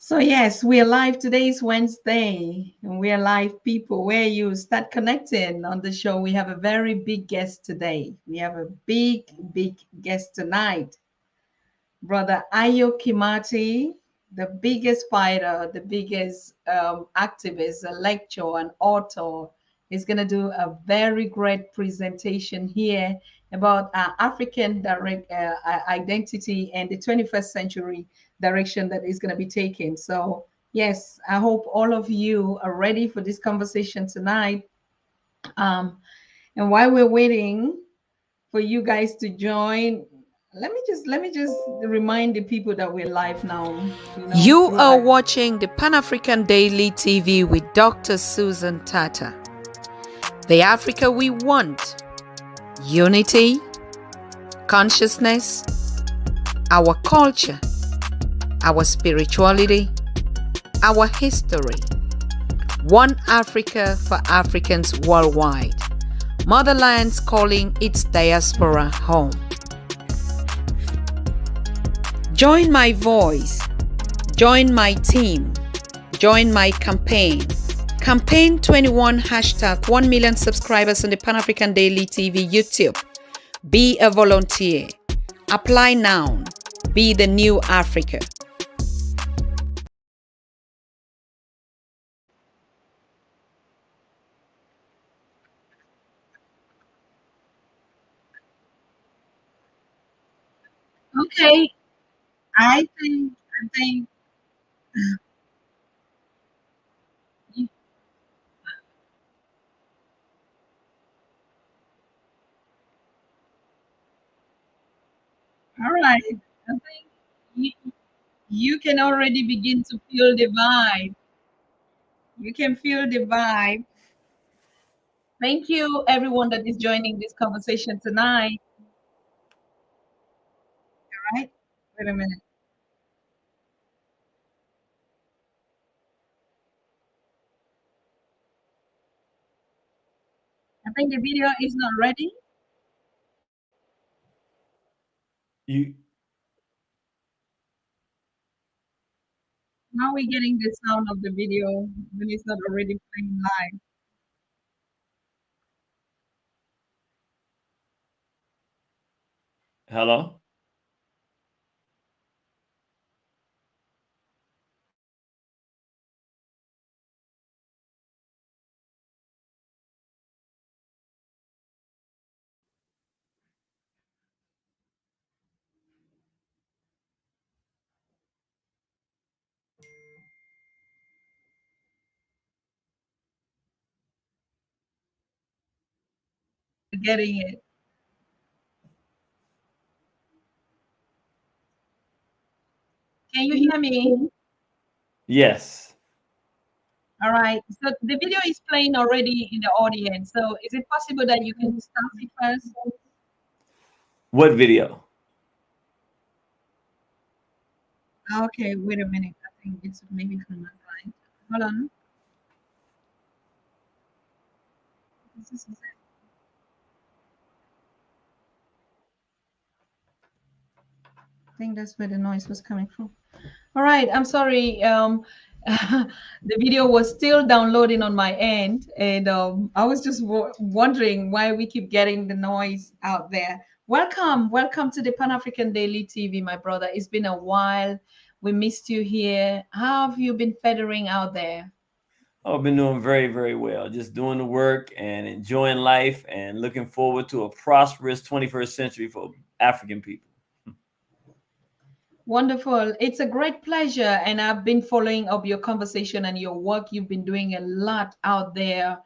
So yes, we are live. Today is Wednesday, and we are live, people. Where you start connecting on the show, we have a very big guest today. We have a big guest tonight, Brother AYO KIMATHI, the biggest fighter, the biggest activist, a lecturer, an author. Is going to do a very great presentation here about African direct identity and the 21st century direction that is going to be taken. So, yes, I hope all of you are ready for this conversation tonight. Um, and while we're waiting for you guys to join, let me just remind the people that we're live now. You Through are our watching the PanAfrican Daily TV with Dr. Susan Tata. The Africa we want: unity, consciousness, our culture, our spirituality, our history. One Africa for Africans worldwide. Motherland's calling its diaspora home. Join my voice. Join my team. Join my campaign. Campaign 21 hashtag 1 million subscribers on the PanAfrican Daily TV YouTube. Be a volunteer. Apply now. Be the new Africa. Okay, I think you, all right. I think you, you can already begin to feel the vibe. You can feel the vibe. Thank you, everyone that is joining this conversation tonight. All right. Wait a minute. I think the video is not ready. You Now we're getting the sound of the video when it's not already playing live. hello? Getting it. Can you hear me? Yes. All right. So the video is playing already in the audience. So is it possible that you can start it first? What video? Okay, wait a minute. I think it's maybe from my side. Hold on. This is it. I think that's where the noise was coming from. All right, I'm sorry. The video was still downloading on my end, and I was just wondering why we keep getting the noise out there. Welcome to the Pan African Daily TV, my brother. It's been a while. We missed you here. How have you been feathering out there? I've been doing very, very well. Just doing the work and enjoying life and looking forward to a prosperous 21st century for African people. Wonderful. It's a great pleasure. And I've been following up your conversation and your work. You've been doing a lot out there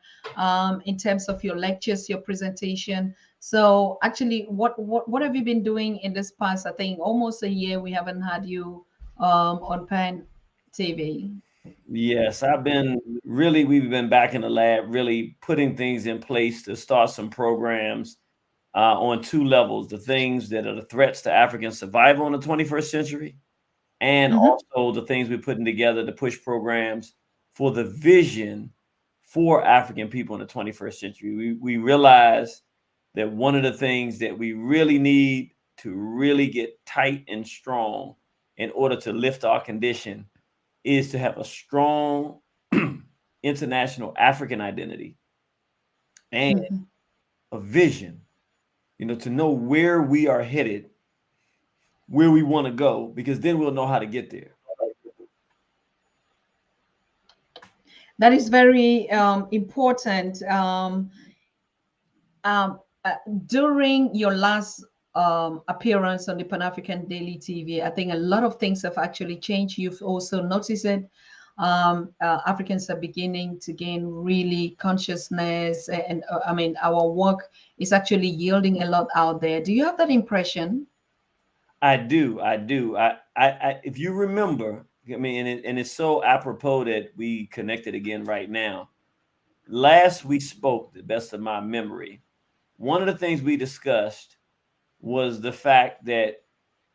in terms of your lectures, your presentation. So actually, what have you been doing in this past, I think, almost a year we haven't had you on Pan TV? Yes, we've been back in the lab, really putting things in place to start some programs on two levels: the things that are the threats to African survival in the 21st century, and Mhm. also the things we're putting together to push programs for the vision for African people in the 21st century. We realize that one of the things that we really need to really get tight and strong in order to lift our condition is to have a strong international African identity and a vision, to know where we are headed, where we want to go, because then we'll know how to get there. That is very important. During your last appearance on the Pan-African Daily TV, I think a lot of things have actually changed. You've also noticed it. Africans are beginning to gain really consciousness, and I mean, our work is actually yielding a lot out there. Do you have that impression? I do. If you remember, I mean, and it's so apropos that we connected again right now. Last we spoke, to the best of my memory, one of the things we discussed was the fact that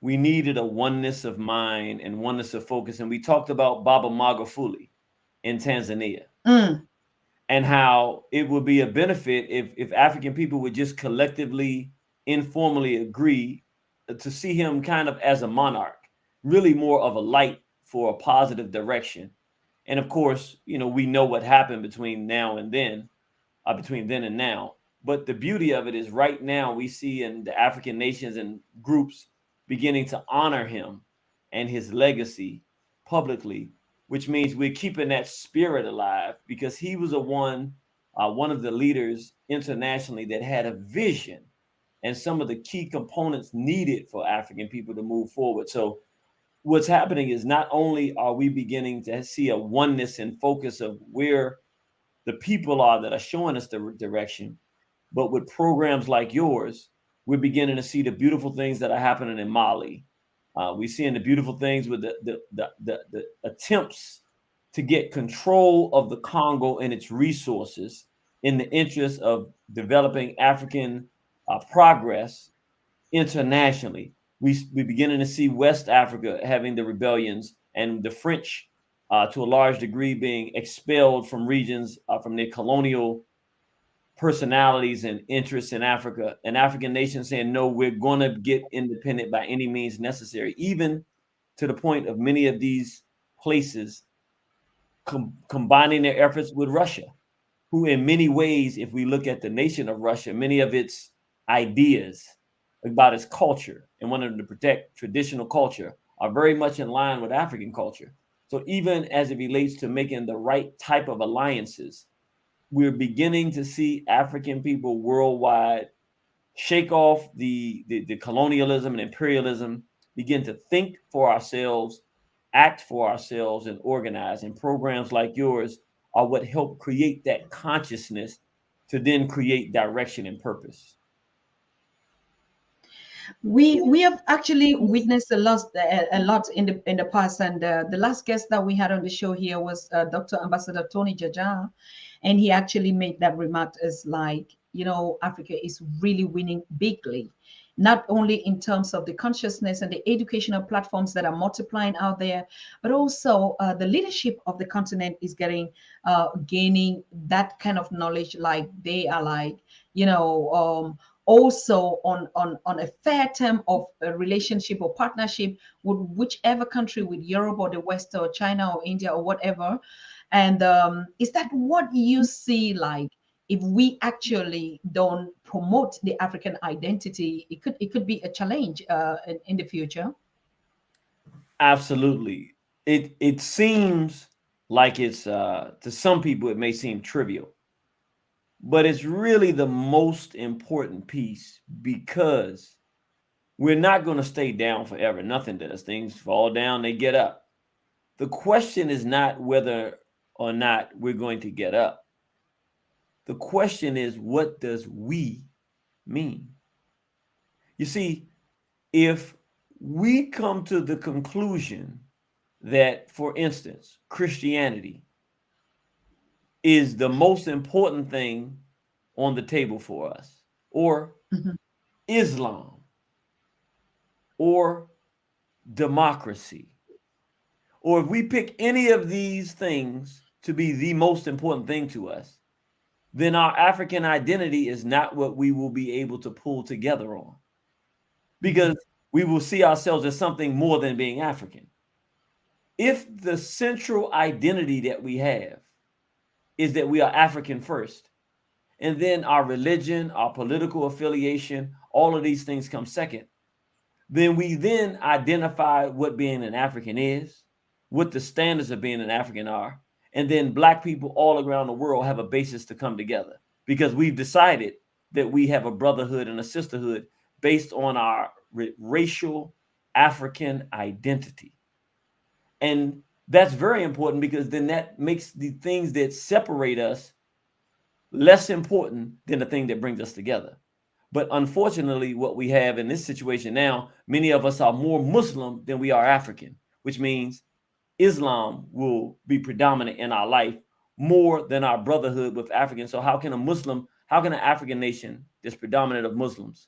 we needed a oneness of mind and oneness of focus. And we talked about Baba Magufuli in Tanzania and how it would be a benefit if African people would just collectively, informally agree to see him kind of as a monarch, really more of a light for a positive direction. And of course, we know what happened between now and then, between then and now. But the beauty of it is right now we see in the African nations and groups beginning to honor him and his legacy publicly, which means we're keeping that spirit alive, because he was one of the leaders internationally that had a vision and some of the key components needed for African people to move forward. So what's happening is not only are we beginning to see a oneness and focus of where the people are that are showing us the direction, but with programs like yours, we're beginning to see the beautiful things that are happening in Mali. We're seeing the beautiful things with the attempts to get control of the Congo and its resources in the interest of developing African progress internationally. We're beginning to see West Africa having the rebellions, and the French, to a large degree, being expelled from regions from their colonial personalities and interests in Africa, and African nations saying, no, we're going to get independent by any means necessary, even to the point of many of these places combining their efforts with Russia, who in many ways, if we look at the nation of Russia, many of its ideas about its culture and wanting to protect traditional culture are very much in line with African culture. So even as it relates to making the right type of alliances, we're beginning to see African people worldwide shake off the colonialism and imperialism, begin to think for ourselves, act for ourselves, and organize. And programs like yours are what help create that consciousness to then create direction and purpose. We have actually witnessed a lot in the past, and the last guest that we had on the show here was Dr. Ambassador Tony Jaja, and he actually made that remark as like, Africa is really winning bigly, not only in terms of the consciousness and the educational platforms that are multiplying out there, but also the leadership of the continent is gaining that kind of knowledge, like they are like, also on a fair term of a relationship or partnership with whichever country, with Europe or the West or China or India or whatever. And is that what you see, like, if we actually don't promote the African identity, it could be a challenge in the future? Absolutely. It seems like it's to some people it may seem trivial, but it's really the most important piece, because we're not going to stay down forever. Nothing does. Things fall down, they get up. The question is not whether or not we're going to get up. The question is, what does we mean? You see, if we come to the conclusion that, for instance, Christianity is the most important thing on the table for us, or Islam, or democracy, or if we pick any of these things to be the most important thing to us, then our African identity is not what we will be able to pull together on, because we will see ourselves as something more than being African. if the central identity that we have is that we are African first, and then our religion, our political affiliation, all of these things come second, then we then identify what being an African is, what the standards of being an African are, and then Black people all around the world have a basis to come together because we've decided that we have a brotherhood and a sisterhood based on our racial African identity. And that's very important because then that makes the things that separate us less important than the thing that brings us together. But unfortunately, what we have in this situation now, many of us are more Muslim than we are African, which means Islam will be predominant in our life more than our brotherhood with Africans. So how can an African nation that's predominant of Muslims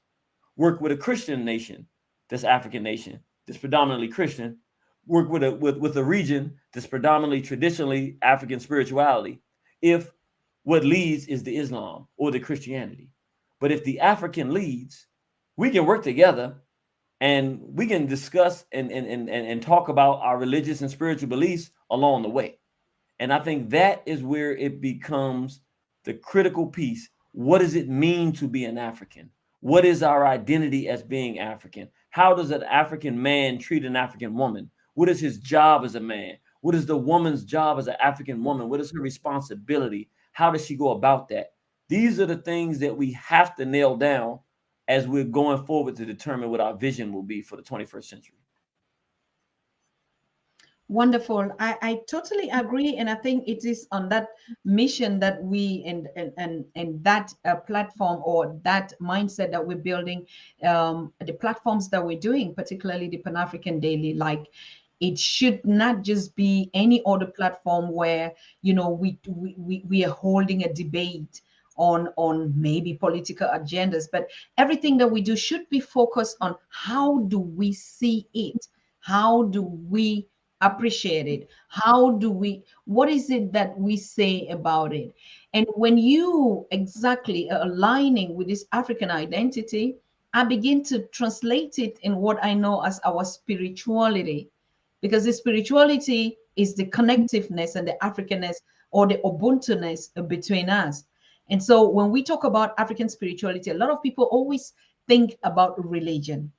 work with a Christian nation that's African nation that's predominantly Christian, work with a region that's predominantly traditionally African spirituality if what leads is the Islam or the Christianity? But if the African leads, we can work together and we can discuss and talk about our religious and spiritual beliefs along the way. And I think that is where it becomes the critical piece. What does it mean to be an African? What is our identity as being African? How does an African man treat an African woman? What is his job as a man? What is the woman's job as an African woman? What is her responsibility? How does she go about that? These are the things that we have to nail down as we're going forward to determine what our vision will be for the 21st century. Wonderful. I totally agree. And I think it is on that mission that we and that platform or that mindset that we're building, the platforms that we're doing, particularly the Pan-African Daily, like it should not just be any other platform where, you know, we are holding a debate on maybe political agendas, but everything that we do should be focused on how do we see it? How do we appreciate it? What is it that we say about it? And when you exactly are aligning with this African identity, I begin to translate it in what I know as our spirituality, because the spirituality is the connectiveness and the Africanness or the Ubuntu-ness between us. And so when we talk about African spirituality, a lot of people always think about religion.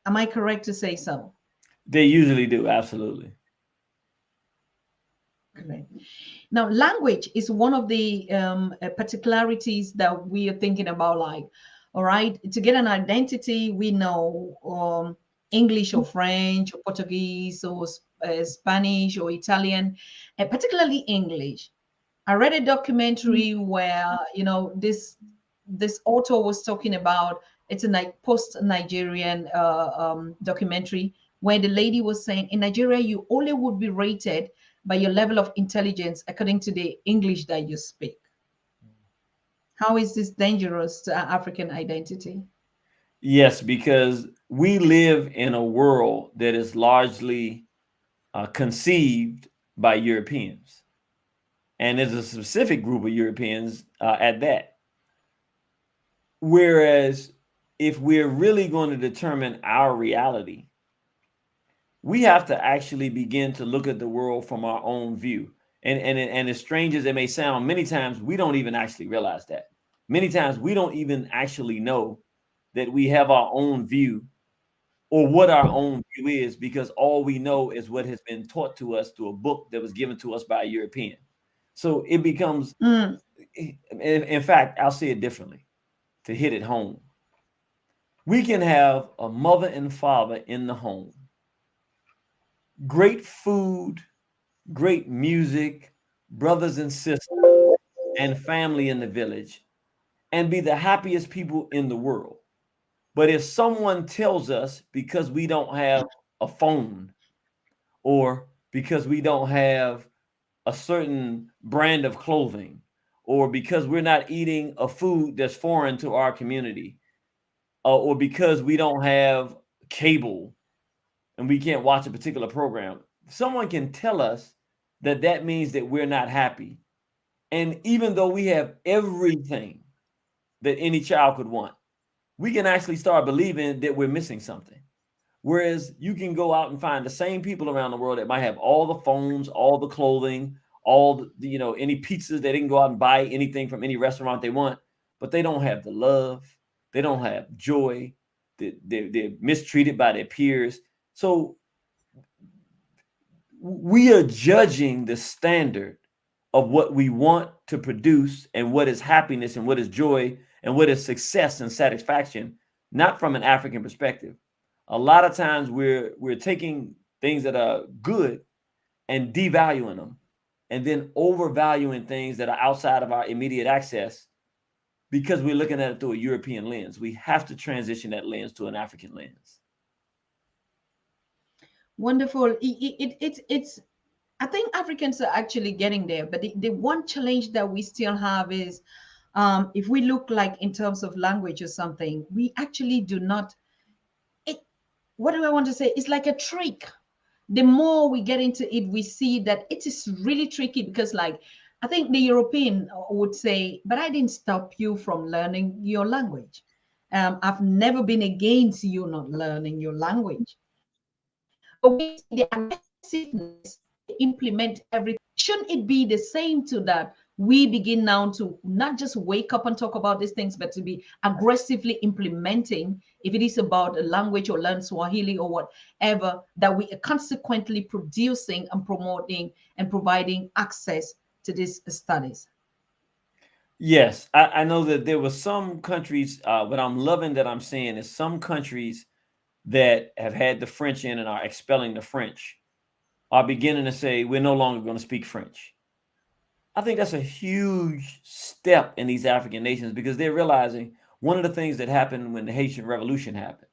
Am I correct to say so? They usually do, absolutely. Correct. Now, language is one of the particularities that we are thinking about. Like, all right, to get an identity, we know English or French or Portuguese or Spanish or Italian, and particularly English. I read a documentary where, you know, this author was talking about, it's a post-Nigerian documentary where the lady was saying in Nigeria, you only would be rated by your level of intelligence according to the English that you speak. How is this dangerous to our African identity? Yes, because we live in a world that is largely conceived by Europeans. And there's a specific group of Europeans at that. Whereas if we're really going to determine our reality, we have to actually begin to look at the world from our own view. And as strange as it may sound, many times we don't even actually realize that. Many times we don't even actually know that we have our own view or what our own view is, because all we know is what has been taught to us through a book that was given to us by a European. So it becomes, in fact, I'll say it differently to hit it home. We can have a mother and father in the home, great food, great music, brothers and sisters, and family in the village, and be the happiest people in the world. But if someone tells us because we don't have a phone or because we don't have a certain brand of clothing or because we're not eating a food that's foreign to our community or because we don't have cable and we can't watch a particular program, someone can tell us that that means that we're not happy. And even though we have everything that any child could want, we can actually start believing that we're missing something. Whereas you can go out and find the same people around the world that might have all the phones, all the clothing, all the, any pizzas. They didn't go out and buy anything from any restaurant they want, but they don't have the love. They don't have joy. They're mistreated by their peers. So we are judging the standard of what we want to produce and what is happiness and what is joy and what is success and satisfaction, not from an African perspective. A lot of times we're taking things that are good and devaluing them, and then overvaluing things that are outside of our immediate access because we're looking at it through a European lens. We have to transition that lens to an African lens. Wonderful. It's I think Africans are actually getting there, but the one challenge that we still have is if we look like in terms of language or something, we actually do not. What do I want to say? It's like a trick. The more we get into it, we see that it is really tricky because, like, I think the European would say, but I didn't stop you from learning your language. I've never been against you not learning your language. But we see the aggressiveness to implement everything. Shouldn't it be the same to that? We begin now to not just wake up and talk about these things, but to be aggressively implementing, if it is about a language or learn Swahili or whatever, that we are consequently producing and promoting and providing access to these studies. Yes, I know that there were some countries, what I'm loving that I'm seeing is some countries that have had the French in and are expelling the French are beginning to say, we're no longer going to speak French. I think that's a huge step in these African nations because they're realizing one of the things that happened when the Haitian Revolution happened,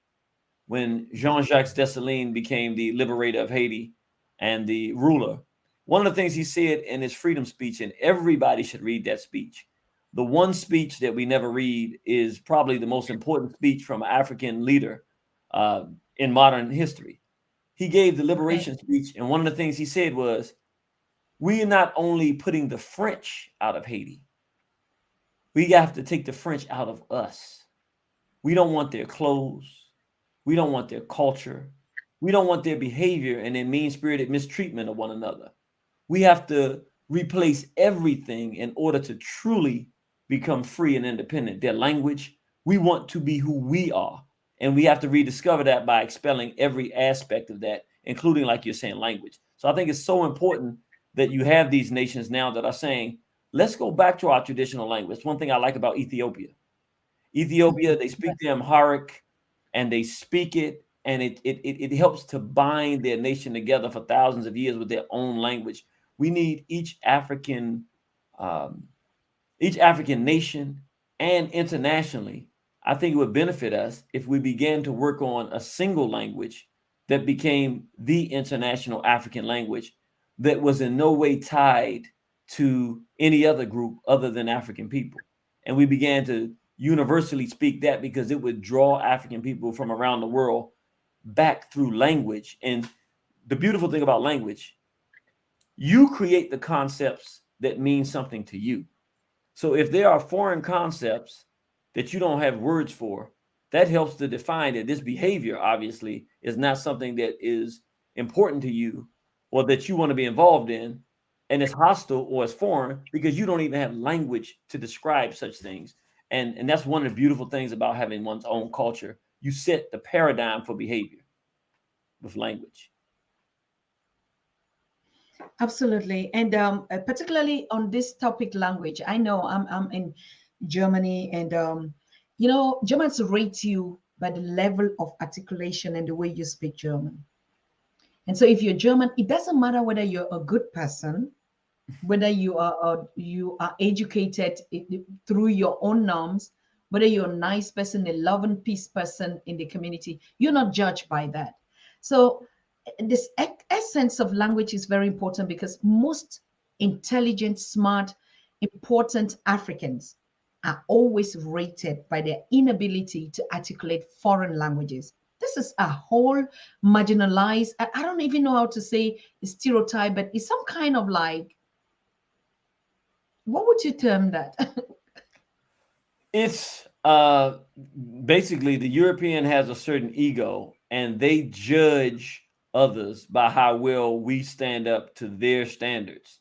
when Jean-Jacques Dessalines became the liberator of Haiti and the ruler. One of the things he said in his freedom speech, and everybody should read that speech. The one speech that we never read is probably the most important speech from an African leader in modern history. He gave the liberation speech, and one of the things he said was, we are not only putting the French out of Haiti, we have to take the French out of us. We don't want their clothes. We don't want their culture. We don't want their behavior and their mean-spirited mistreatment of one another. We have to replace everything in order to truly become free and independent. Their language, we want to be who we are. And we have to rediscover that by expelling every aspect of that, including, like you're saying, language. So I think it's so important that you have these nations now that are saying, let's go back to our traditional language. One thing I like about Ethiopia, they speak the Amharic and they speak it, and it helps to bind their nation together for thousands of years with their own language. We need each African nation and internationally. I think it would benefit us if we began to work on a single language that became the international African language that was in no way tied to any other group other than African people. And we began to universally speak that because it would draw African people from around the world back through language. And the beautiful thing about language, you create the concepts that mean something to you. So if there are foreign concepts that you don't have words for, that helps to define that this behavior obviously is not something that is important to you or that you want to be involved in, and it's hostile or it's foreign because you don't even have language to describe such things. And that's one of the beautiful things about having one's own culture. You set the paradigm for behavior with language. Absolutely. And particularly on this topic, language, I know I'm in Germany, and Germans rate you by the level of articulation and the way you speak German. And so if you're German, it doesn't matter whether you're a good person, whether you are educated through your own norms, whether you're a nice person, a loving peace person in the community, you're not judged by that. So this essence of language is very important because most intelligent, smart, important Africans are always rated by their inability to articulate foreign languages. This is a whole marginalized, I don't even know how to say stereotype, but it's some kind of like, what would you term that? It's basically the European has a certain ego, and they judge others by how well we stand up to their standards.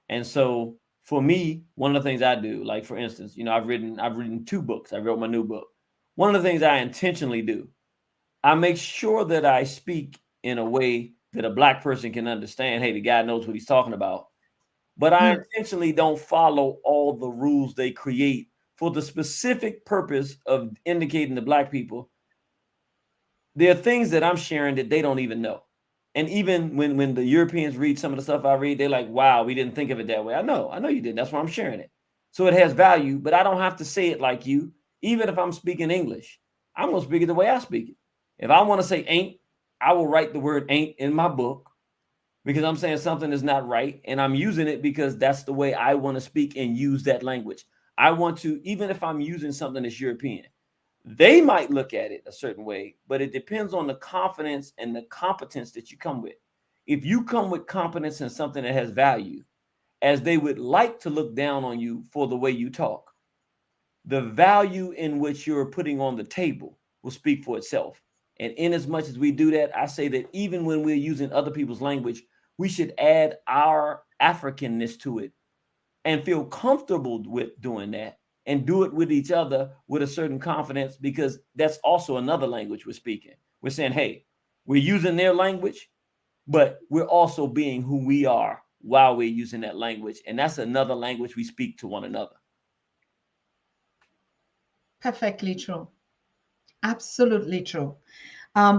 And so for me, one of the things I do, like for instance, I've written 2 books. I wrote my new book. One of the things I intentionally do, I make sure that I speak in a way that a Black person can understand. Hey, the guy knows what he's talking about. But I intentionally don't follow all the rules they create for the specific purpose of indicating to Black people there are things that I'm sharing that they don't even know. And even when the Europeans read some of the stuff I read, they're like, wow, we didn't think of it that way. I know you did. That's why I'm sharing it. So it has value, but I don't have to say it like you. Even if I'm speaking English, I'm going to speak it the way I speak it. If I want to say ain't, I will write the word ain't in my book because I'm saying something is not right. And I'm using it because that's the way I want to speak and use that language. I want to, even if I'm using something that's European, they might look at it a certain way, but it depends on the confidence and the competence that you come with. If you come with competence in something that has value, as they would like to look down on you for the way you talk, the value in which you're putting on the table will speak for itself. And in as much as we do that, I say that even when we're using other people's language, we should add our Africanness to it and feel comfortable with doing that. And do it with each other with a certain confidence, because that's also another language we're speaking. We're saying, hey, we're using their language, but we're also being who we are while we're using that language. And that's another language we speak to one another. Perfectly true. Absolutely true.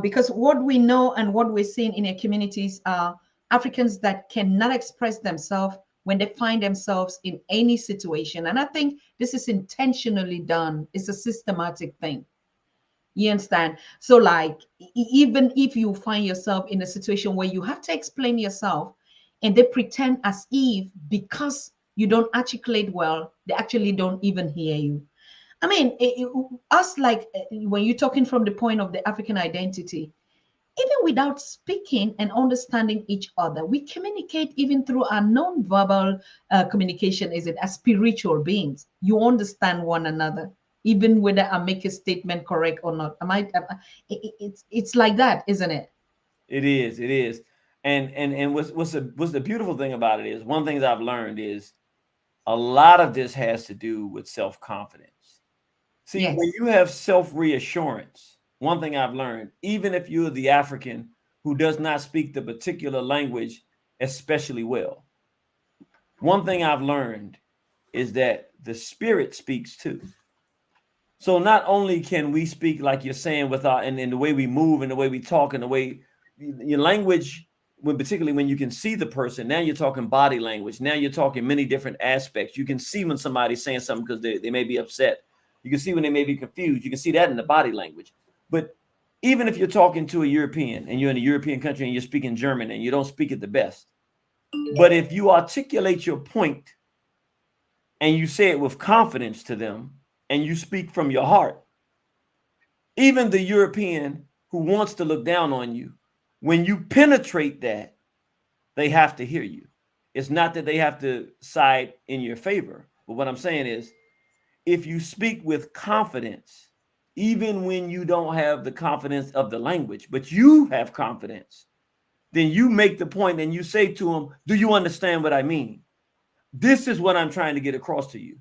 Because what we know and what we're seeing in our communities are Africans that cannot express themselves when they find themselves in any situation. And I think this is intentionally done. It's a systematic thing. You understand? So, like, even if you find yourself in a situation where you have to explain yourself and they pretend as if because you don't articulate well, they actually don't even hear you. I mean, us, like, when you're talking from the point of the African identity, even without speaking and understanding each other, we communicate even through our non-verbal communication. Is it as spiritual beings? You understand one another, even whether I make a statement correct or not. It's like that, isn't it? It is. And what's the beautiful thing about it is, one thing I've learned is a lot of this has to do with self-confidence. See, when Yes. you have self-reassurance, one thing I've learned, even if you're the African who does not speak the particular language especially well, one thing I've learned is that the spirit speaks too. So not only can we speak, like you're saying, with our and the way we move and the way we talk and the way your language, particularly when you can see the person, now you're talking body language. Now you're talking many different aspects. You can see when somebody's saying something because they may be upset. You can see when they may be confused. You can see that in the body language. But even if you're talking to a European and you're in a European country and you're speaking German and you don't speak it the best, but if you articulate your point and you say it with confidence to them and you speak from your heart, even the European who wants to look down on you, when you penetrate that, they have to hear you. It's not that they have to side in your favor. But what I'm saying is, if you speak with confidence, even when you don't have the confidence of the language, but you have confidence, then you make the point and you say to them, do you understand what I mean? This is what I'm trying to get across to you.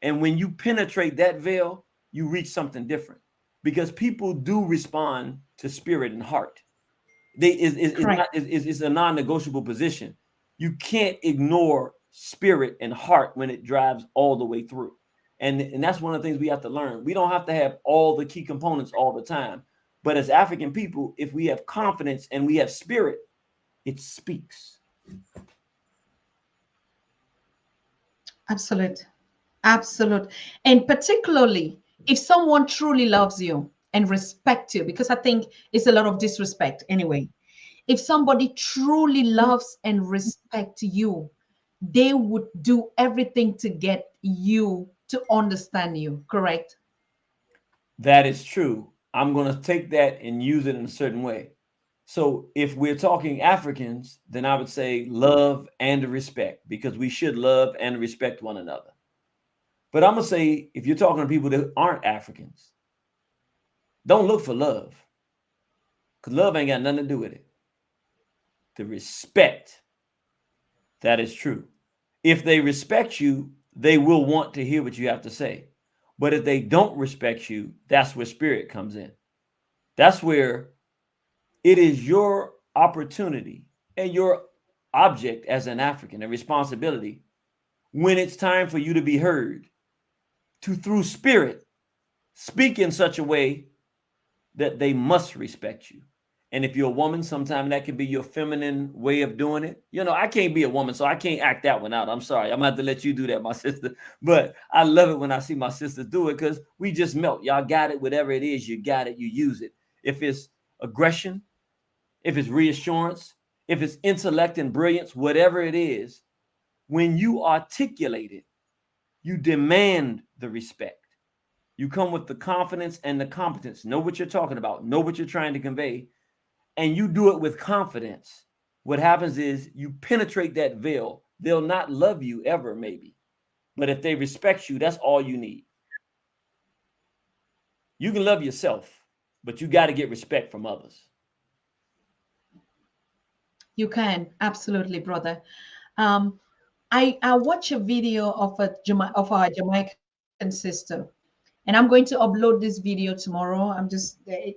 And when you penetrate that veil, you reach something different, because people do respond to spirit and heart. It's a non-negotiable position. You can't ignore spirit and heart when it drives all the way through. And that's one of the things we have to learn. We don't have to have all the key components all the time. But as African people, if we have confidence and we have spirit, it speaks. Absolute. Absolute. And particularly if someone truly loves you and respects you, because I think it's a lot of disrespect anyway. If somebody truly loves and respects you, they would do everything to get you to understand you, correct? That is true. I'm going to take that and use it in a certain way. So if we're talking Africans, then I would say love and respect, because we should love and respect one another. But I'm going to say, if you're talking to people that aren't Africans, don't look for love, because love ain't got nothing to do with it. The respect, that is true. If they respect you, they will want to hear what you have to say. But if they don't respect you, that's where spirit comes in. That's where it is your opportunity and your object as an African, a responsibility, when it's time for you to be heard, to through spirit speak in such a way that they must respect you. And if you're a woman, sometimes that can be your feminine way of doing it. You know, I can't be a woman, so I can't act that one out. I'm sorry. I'm going to have to let you do that, my sister. But I love it when I see my sisters do it because we just melt. Y'all got it. Whatever it is, you got it. You use it. If it's aggression, if it's reassurance, if it's intellect and brilliance, whatever it is, when you articulate it, you demand the respect. You come with the confidence and the competence. Know what you're talking about. Know what you're trying to convey. And you do it with confidence. What happens is you penetrate that veil. They'll not love you ever, maybe. But if they respect you, that's all you need. You can love yourself, but you got to get respect from others. You can, absolutely, brother. I watch a video of our Jamaican sister, and I'm going to upload this video tomorrow. I'm just to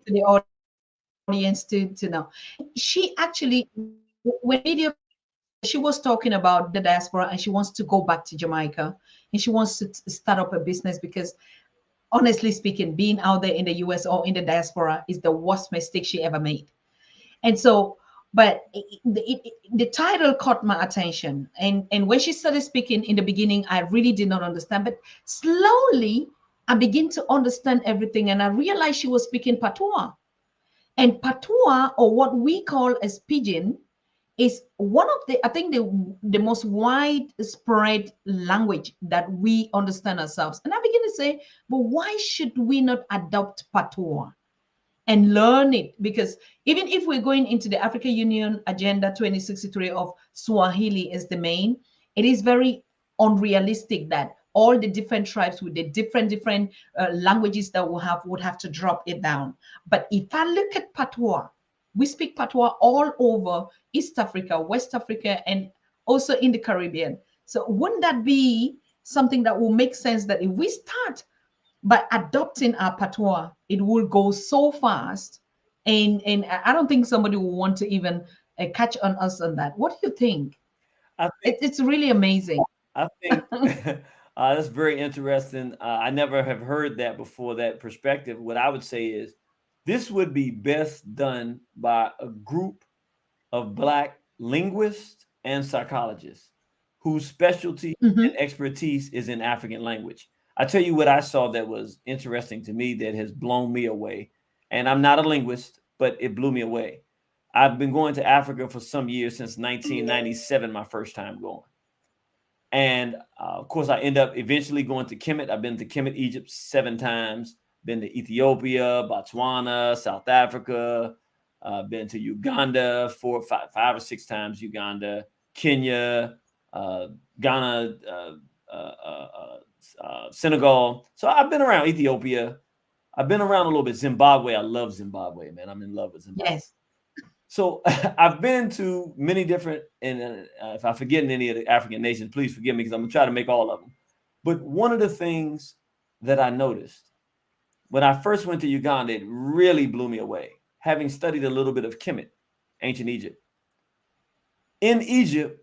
the audience to know. She actually, when the video came out, she was talking about the diaspora and she wants to go back to Jamaica and she wants to start up a business because, honestly speaking, being out there in the US or in the diaspora is the worst mistake she ever made. And so, but the title caught my attention, and when she started speaking in the beginning, I really did not understand, but slowly I began to understand everything, and I realized she was speaking Patois. And Patois, or what we call as pidgin, is one of the, I think, the most widespread language that we understand ourselves. And I begin to say, but why should we not adopt Patois and learn it? Because even if we're going into the African Union Agenda 2063 of Swahili as the main, it is very unrealistic that all the different tribes with the different languages that we have would have to drop it down. But if I look at Patois, we speak Patois all over East Africa, West Africa, and also in the Caribbean. So wouldn't that be something that will make sense that if we start by adopting our Patois, it will go so fast, and I don't think somebody will want to even catch on us on that. What do you think? I think It's really amazing. I think that's very interesting. I never have heard that before, that perspective. What I would say is this would be best done by a group of Black linguists and psychologists whose specialty and expertise is in African language. I tell you what I saw that was interesting to me that has blown me away. And I'm not a linguist, but it blew me away. I've been going to Africa for some years, since 1997, my first time going. And of course, I end up eventually going to Kemet. I've been to Kemet, Egypt 7 times, been to Ethiopia, Botswana, South Africa, been to Uganda 5 or 6 times, Uganda, Kenya, Ghana, Senegal. So I've been around Ethiopia. I've been around a little bit. Zimbabwe. I love Zimbabwe, man. I'm in love with Zimbabwe. Yes. So I've been to many different, and if I forget any of the African nations, please forgive me because I'm going to try to make all of them. But one of the things that I noticed when I first went to Uganda, it really blew me away, having studied a little bit of Kemet, ancient Egypt. In Egypt,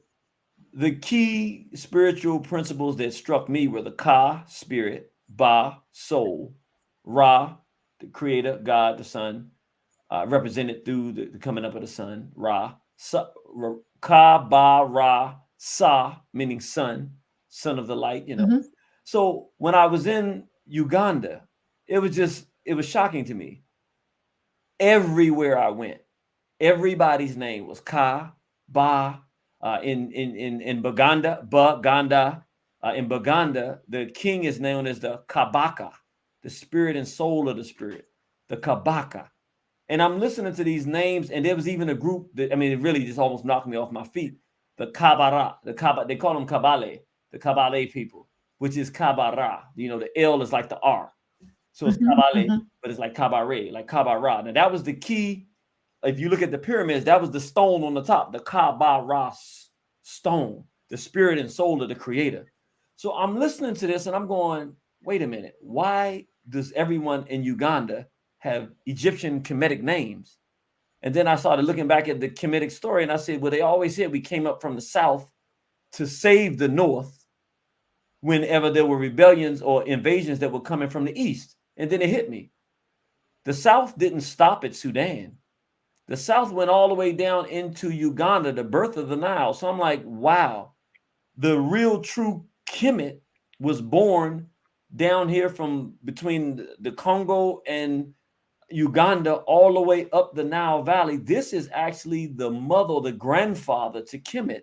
the key spiritual principles that struck me were the Ka, spirit, Ba, soul, Ra, the creator, God, the sun, represented through the coming up of the sun, Ra, Ka, Ba, Ra, Sa, meaning sun, son of the light, you know. So when I was in Uganda, it was shocking to me. Everywhere I went, everybody's name was Ka, Ba. In Baganda, in Baganda, the king is known as the Kabaka, the spirit and soul of the spirit, the Kabaka. And I'm listening to these names, and there was even a group that, I mean, it really just almost knocked me off my feet. The Kabara, they call them Kabale, the Kabale people, which is Kabara. You know, the L is like the R. So it's Kabale, but it's like Kabare, like Kabara. Now that was the key if you look at the pyramids, that was the stone on the top, the Ka-ba-ra stone, the spirit and soul of the creator. So I'm listening to this and I'm going, wait a minute, why does everyone in Uganda have Egyptian Kemetic names? And then I started looking back at the Kemetic story and I said, well, they always said we came up from the south to save the north whenever there were rebellions or invasions that were coming from the east. And then it hit me. The south didn't stop at Sudan. The south went all the way down into Uganda, the birth of the Nile. So I'm like, wow, the real true Kemet was born down here from between the Congo and Uganda all the way up the Nile Valley. This is actually the mother, the grandfather to Kemet.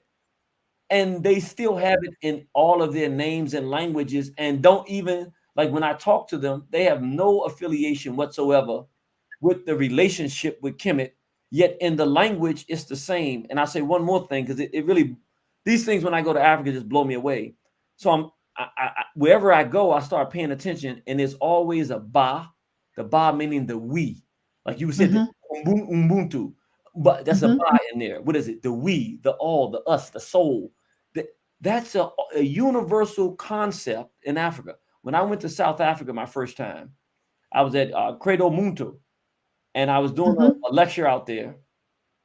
And they still have it in all of their names and languages and don't even, like when I talk to them, they have no affiliation whatsoever with the relationship with Kemet, yet in the language, it's the same. And I say one more thing, because it really, these things when I go to Africa just blow me away. So wherever I go, I start paying attention and there's always a ba, the ba meaning the we. Like you said, the Ubuntu, but that's a ba in there. What is it? The we, the all, the us, the soul. That's a universal concept in Africa. When I went to South Africa my first time, I was at Credo Muntu, and I was doing a lecture out there,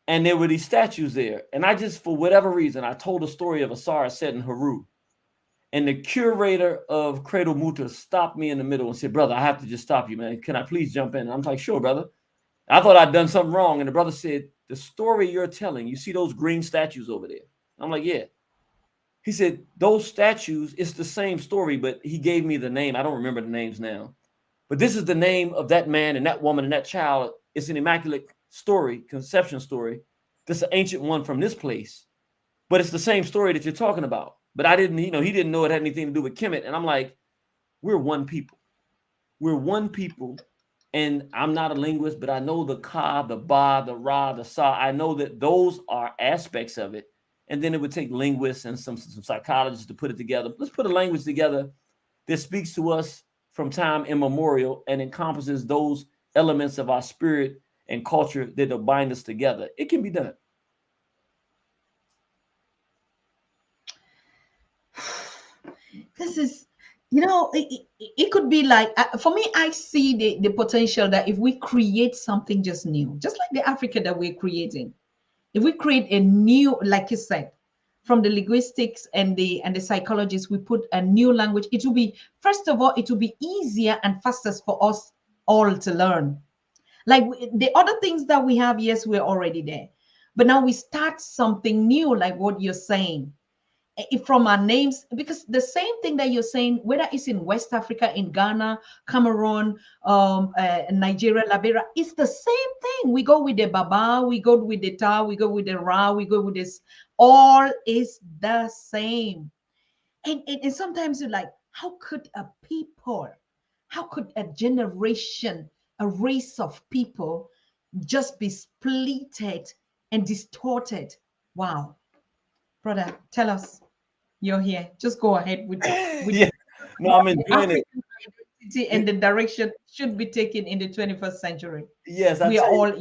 and there were these statues there. And I just, for whatever reason, I told a story of Asara set in Haru. And the curator of Credo Muntu stopped me in the middle and said, brother, I have to just stop you, man. Can I please jump in? And I'm like, sure, brother. I thought I'd done something wrong. And the brother said, the story you're telling, you see those green statues over there? I'm like, yeah. He said, those statues, it's the same story, but he gave me the name. I don't remember the names now. But this is the name of that man and that woman and that child. It's an immaculate story, conception story. This is an ancient one from this place. But it's the same story that you're talking about. But I didn't, he didn't know it had anything to do with Kemet. And I'm like, we're one people. We're one people. And I'm not a linguist, but I know the Ka, the Ba, the Ra, the Sa. I know that those are aspects of it. And then it would take linguists and some psychologists to put it together. Let's put a language together that speaks to us from time immemorial and encompasses those elements of our spirit and culture that will bind us together. It can be done. This is, it could be like, for me, I see the potential that if we create something just new, just like the Africa that we're creating, if we create a new, like you said, from the linguistics and the psychologists, we put a new language, it will be, first of all, it will be easier and fastest for us all to learn. Like the other things that we have, yes, we're already there. But now we start something new, like what you're saying. From our names, because the same thing that you're saying, whether it's in West Africa, in Ghana, Cameroon, Nigeria, Liberia, it's the same thing. We go with the Baba, we go with the Ta, we go with the Ra, we go with this. All is the same. And sometimes you're like, how could a people, how could a generation, a race of people just be splitted and distorted? Wow. Brother, tell us. You're here. Just go ahead with yeah. No, I'm enjoying it. Identity and the direction should be taken in the 21st century. Yes, we are all.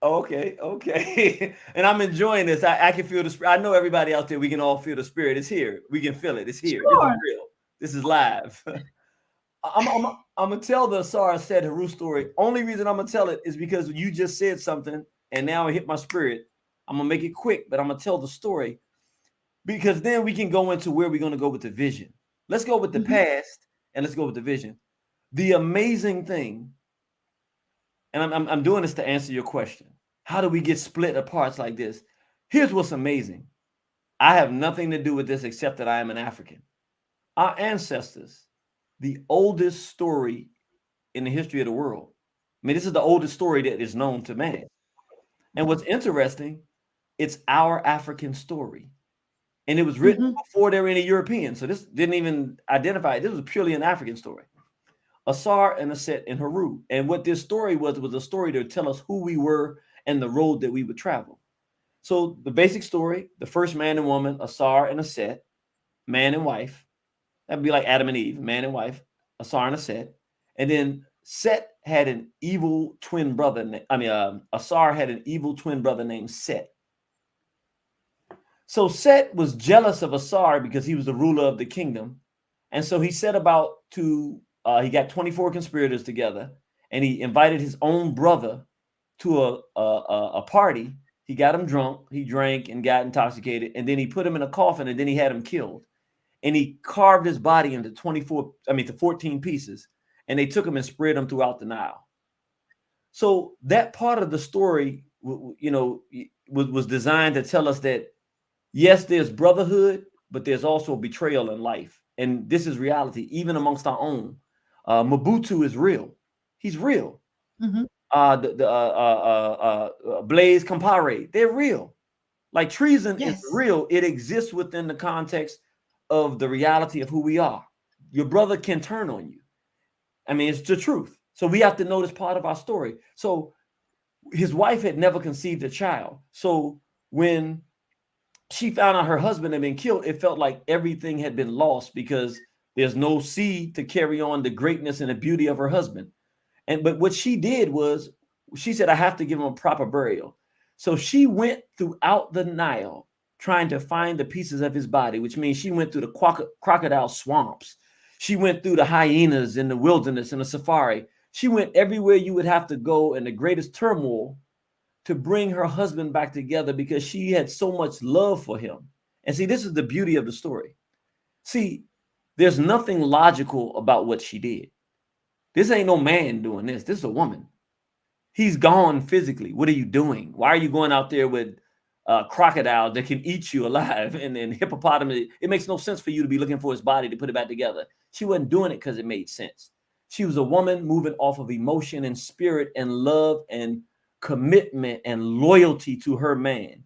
Okay. And I'm enjoying this. I can feel the spirit. I know everybody out there, we can all feel the spirit. It's here. We can feel it. It's here. Sure. This is real. This is live. I'm gonna tell the Asara said Haru story. Only reason I'm gonna tell it is because you just said something, and now it hit my spirit. I'm gonna make it quick, but I'm gonna tell the story. Because then we can go into where we're going to go with the vision. Let's go with the past and let's go with the vision. The amazing thing, and I'm doing this to answer your question. How do we get split apart like this? Here's what's amazing. I have nothing to do with this except that I am an African. Our ancestors, the oldest story in the history of the world. I mean, this is the oldest story that is known to man. And what's interesting, it's our African story. And it was written before there were any Europeans. So this didn't even identify it. This was purely an African story. Asar and Aset and Haru. And what this story was a story to tell us who we were and the road that we would travel. So the basic story, the first man and woman, Asar and Aset, man and wife. That'd be like Adam and Eve, man and wife, Asar and Aset. And then Set had an evil twin brother. Asar had an evil twin brother named Set. So Set was jealous of Asar because he was the ruler of the kingdom. And so he set about to, he got 24 conspirators together, and he invited his own brother to a party. He got him drunk, he drank and got intoxicated, and then he put him in a coffin, and then he had him killed. And he carved his body into 14 pieces, and they took him and spread him throughout the Nile. So that part of the story, was designed to tell us that, yes, there's brotherhood, but there's also betrayal in life. And this is reality, even amongst our own. Mobutu is real. He's real. Mm-hmm. Blaise Compaoré, they're real. Like treason Yes. is real. It exists within the context of the reality of who we are. Your brother can turn on you. I mean, it's the truth. So we have to know this part of our story. So his wife had never conceived a child. So when she found out her husband had been killed, it felt like everything had been lost because there's no seed to carry on the greatness and the beauty of her husband. But what she did was, she said, I have to give him a proper burial. So she went throughout the Nile trying to find the pieces of his body, which means she went through the crocodile swamps. She went through the hyenas in the wilderness and the safari. She went everywhere you would have to go in the greatest turmoil to bring her husband back together because she had so much love for him. And see, this is the beauty of the story. See, there's nothing logical about what she did. This ain't no man doing this. This is a woman. He's gone physically. What are you doing? Why are you going out there with crocodile that can eat you alive and hippopotamus? It makes no sense for you to be looking for his body to put it back together. She wasn't doing it because it made sense. She was a woman moving off of emotion and spirit and love and commitment and loyalty to her man,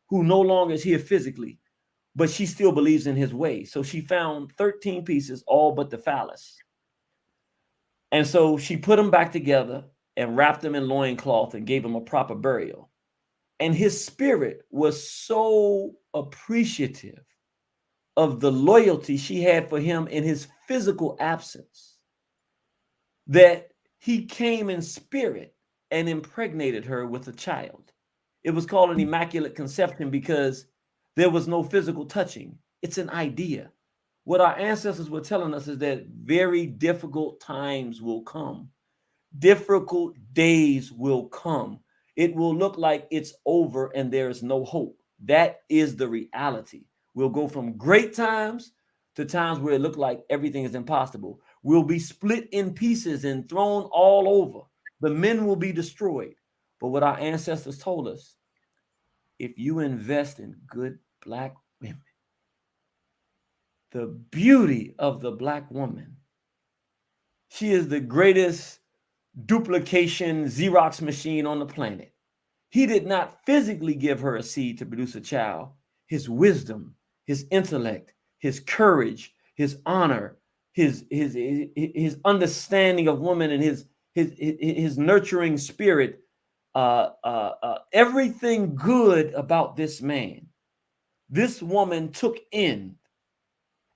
who no longer is here physically, but she still believes in his way. So she found 13 pieces, all but the phallus. And so she put them back together and wrapped them in loincloth and gave him a proper burial. And his spirit was so appreciative of the loyalty she had for him in his physical absence that he came in spirit and impregnated her with a child. It was called an immaculate conception because there was no physical touching. It's an idea. What our ancestors were telling us is that very difficult times will come. Difficult days will come. It will look like it's over and there is no hope. That is the reality. We'll go from great times to times where it looked like everything is impossible. We'll be split in pieces and thrown all over. The men will be destroyed. But what our ancestors told us, if you invest in good Black women, the beauty of the Black woman, she is the greatest duplication Xerox machine on the planet. He did not physically give her a seed to produce a child. His wisdom, his intellect, his courage, his honor, his understanding of woman and his nurturing spirit, everything good about this man, this woman took in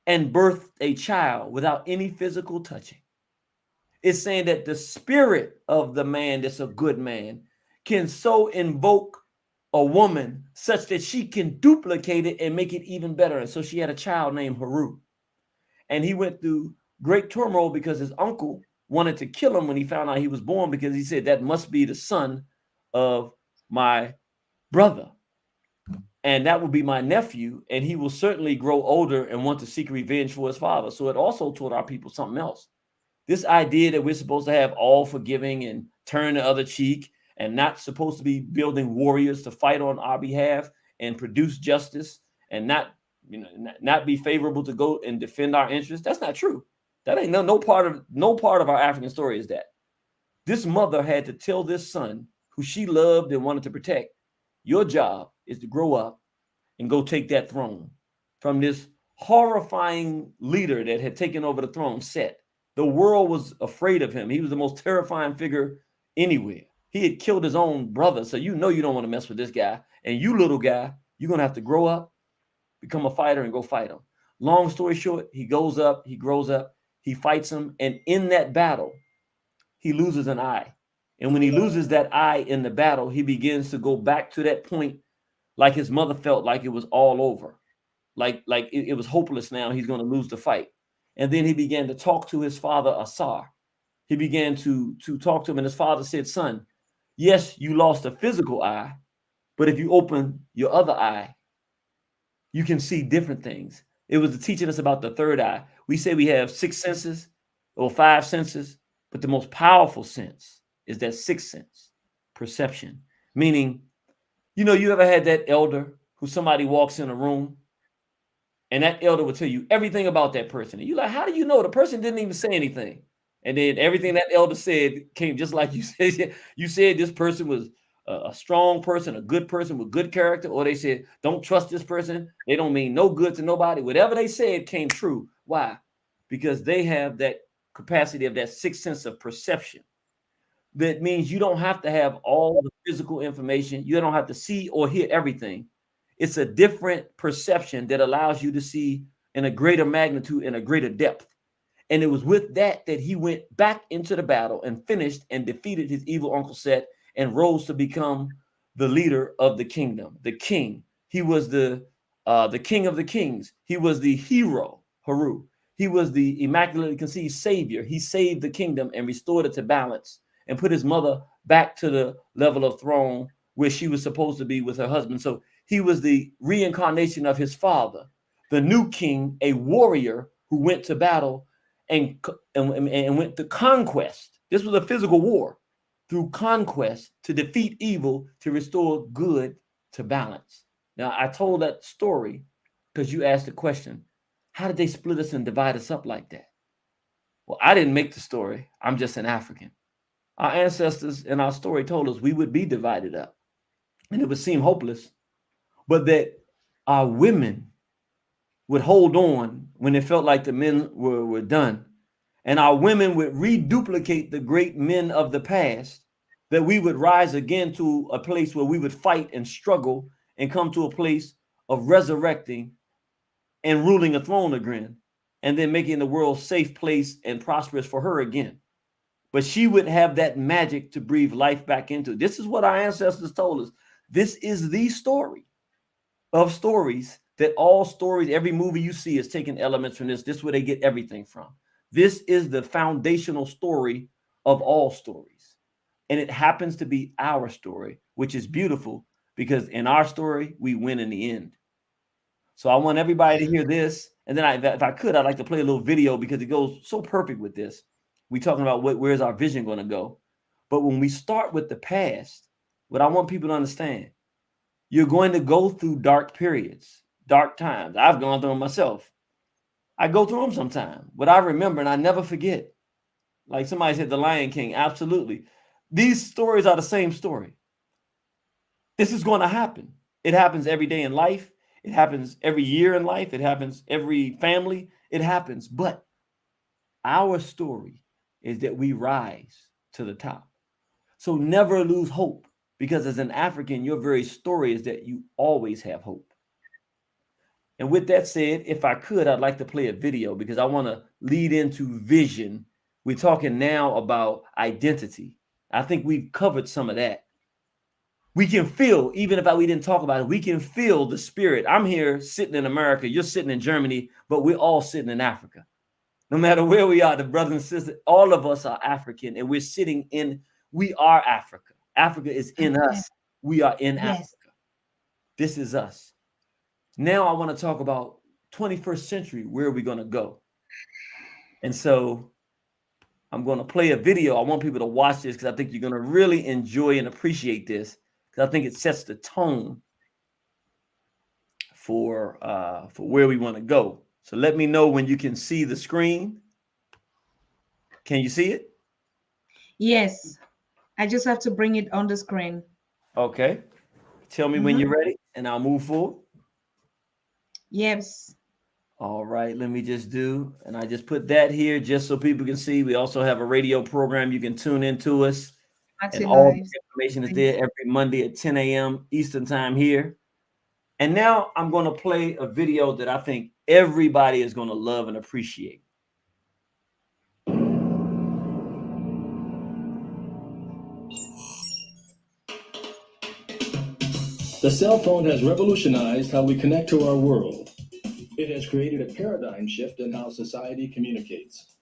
and birthed a child without any physical touching. It's saying that the spirit of the man that's a good man can so invoke a woman such that she can duplicate it and make it even better. And so she had a child named Haru. And he went through great turmoil because his uncle wanted to kill him when he found out he was born, because he said, that must be the son of my brother. And that will be my nephew. And he will certainly grow older and want to seek revenge for his father. So it also taught our people something else. This idea that we're supposed to have all forgiving and turn the other cheek and not supposed to be building warriors to fight on our behalf and produce justice and not be favorable to go and defend our interests. That's not true. That ain't no part of our African story is that. This mother had to tell this son, who she loved and wanted to protect, your job is to grow up and go take that throne from this horrifying leader that had taken over the throne, Set. The world was afraid of him. He was the most terrifying figure anywhere. He had killed his own brother. So you don't want to mess with this guy. And you, little guy, you're going to have to grow up, become a fighter, and go fight him. Long story short, he goes up, he grows up, he fights him. And in that battle, he loses an eye. And when he loses that eye in the battle, he begins to go back to that point like his mother felt like it was all over. Like it was hopeless now. He's going to lose the fight. And then he began to talk to his father, Asar. He began to talk to him, and his father said, son, yes, you lost a physical eye, but if you open your other eye, you can see different things. It was teaching us about the third eye. We say we have 6 senses or 5 senses, but the most powerful sense is that 6th sense, perception. Meaning, you know, you ever had that elder who somebody walks in a room and that elder will tell you everything about that person. And you're like, how do you know? The person didn't even say anything. And then everything that elder said came just like you said. You said this person was a strong person, a good person with good character, or they said, don't trust this person. They don't mean no good to nobody. Whatever they said came true. Why? Because they have that capacity of that 6th sense of perception. That means you don't have to have all the physical information. You don't have to see or hear everything. It's a different perception that allows you to see in a greater magnitude and a greater depth. And it was with that he went back into the battle and finished and defeated his evil uncle Set and rose to become the leader of the kingdom, the king. He was the king of the kings. He was the hero, Haru. He was the immaculately conceived savior. He saved the kingdom and restored it to balance and put his mother back to the level of throne where she was supposed to be with her husband. So he was the reincarnation of his father, the new king, a warrior who went to battle and went to conquest. This was a physical war through conquest to defeat evil, to restore good to balance. Now, I told that story because you asked the question, how did they split us and divide us up like that? Well, I didn't make the story. I'm just an African. Our ancestors in our story told us we would be divided up and it would seem hopeless, but that our women would hold on when it felt like the men were done. And our women would reduplicate the great men of the past, that we would rise again to a place where we would fight and struggle and come to a place of resurrecting and ruling a throne again, and then making the world a safe place and prosperous for her again. But she would have that magic to breathe life back into. This is what our ancestors told us. This is the story of stories, that all stories, every movie you see is taking elements from this. This is where they get everything from. This is the foundational story of all stories. And it happens to be our story, which is beautiful because in our story, we win in the end. So I want everybody to hear this. And then if I could, I'd like to play a little video because it goes so perfect with this. We're talking about where's our vision going to go. But when we start with the past, what I want people to understand, you're going to go through dark periods, dark times. I've gone through them myself. I go through them sometimes, but I remember and I never forget. Like somebody said, The Lion King. Absolutely. These stories are the same story. This is going to happen. It happens every day in life. It happens every year in life. It happens every family. It happens. But our story is that we rise to the top. So never lose hope, because as an African, your very story is that you always have hope. And with that said, if I could, I'd like to play a video because I want to lead into vision. We're talking now about identity. I think we've covered some of that. We can feel, even if we didn't talk about it, we can feel the spirit. I'm here sitting in America, you're sitting in Germany, but we're all sitting in Africa. No matter where we are, the brothers and sisters, all of us are African, and we're sitting in, we are Africa. Africa is in us. We are in Africa. This is us. Now I want to talk about 21st century. Where are we going to go? And so I'm going to play a video. I want people to watch this because I think you're going to really enjoy and appreciate this, because I think it sets the tone for where we want to go. So let me know when you can see the screen. Can you see it? Yes. I just have to bring it on the screen. Okay. Tell me when you're ready and I'll move forward. Yes. All right. Let me just do, and I just put that here just so people can see. We also have a radio program. You can tune into us. And all the information is there every Monday at 10 a.m. Eastern time here. And now I'm going to play a video that I think everybody is going to love and appreciate. The cell phone has revolutionized how we connect to our world. It has created a paradigm shift in how society communicates.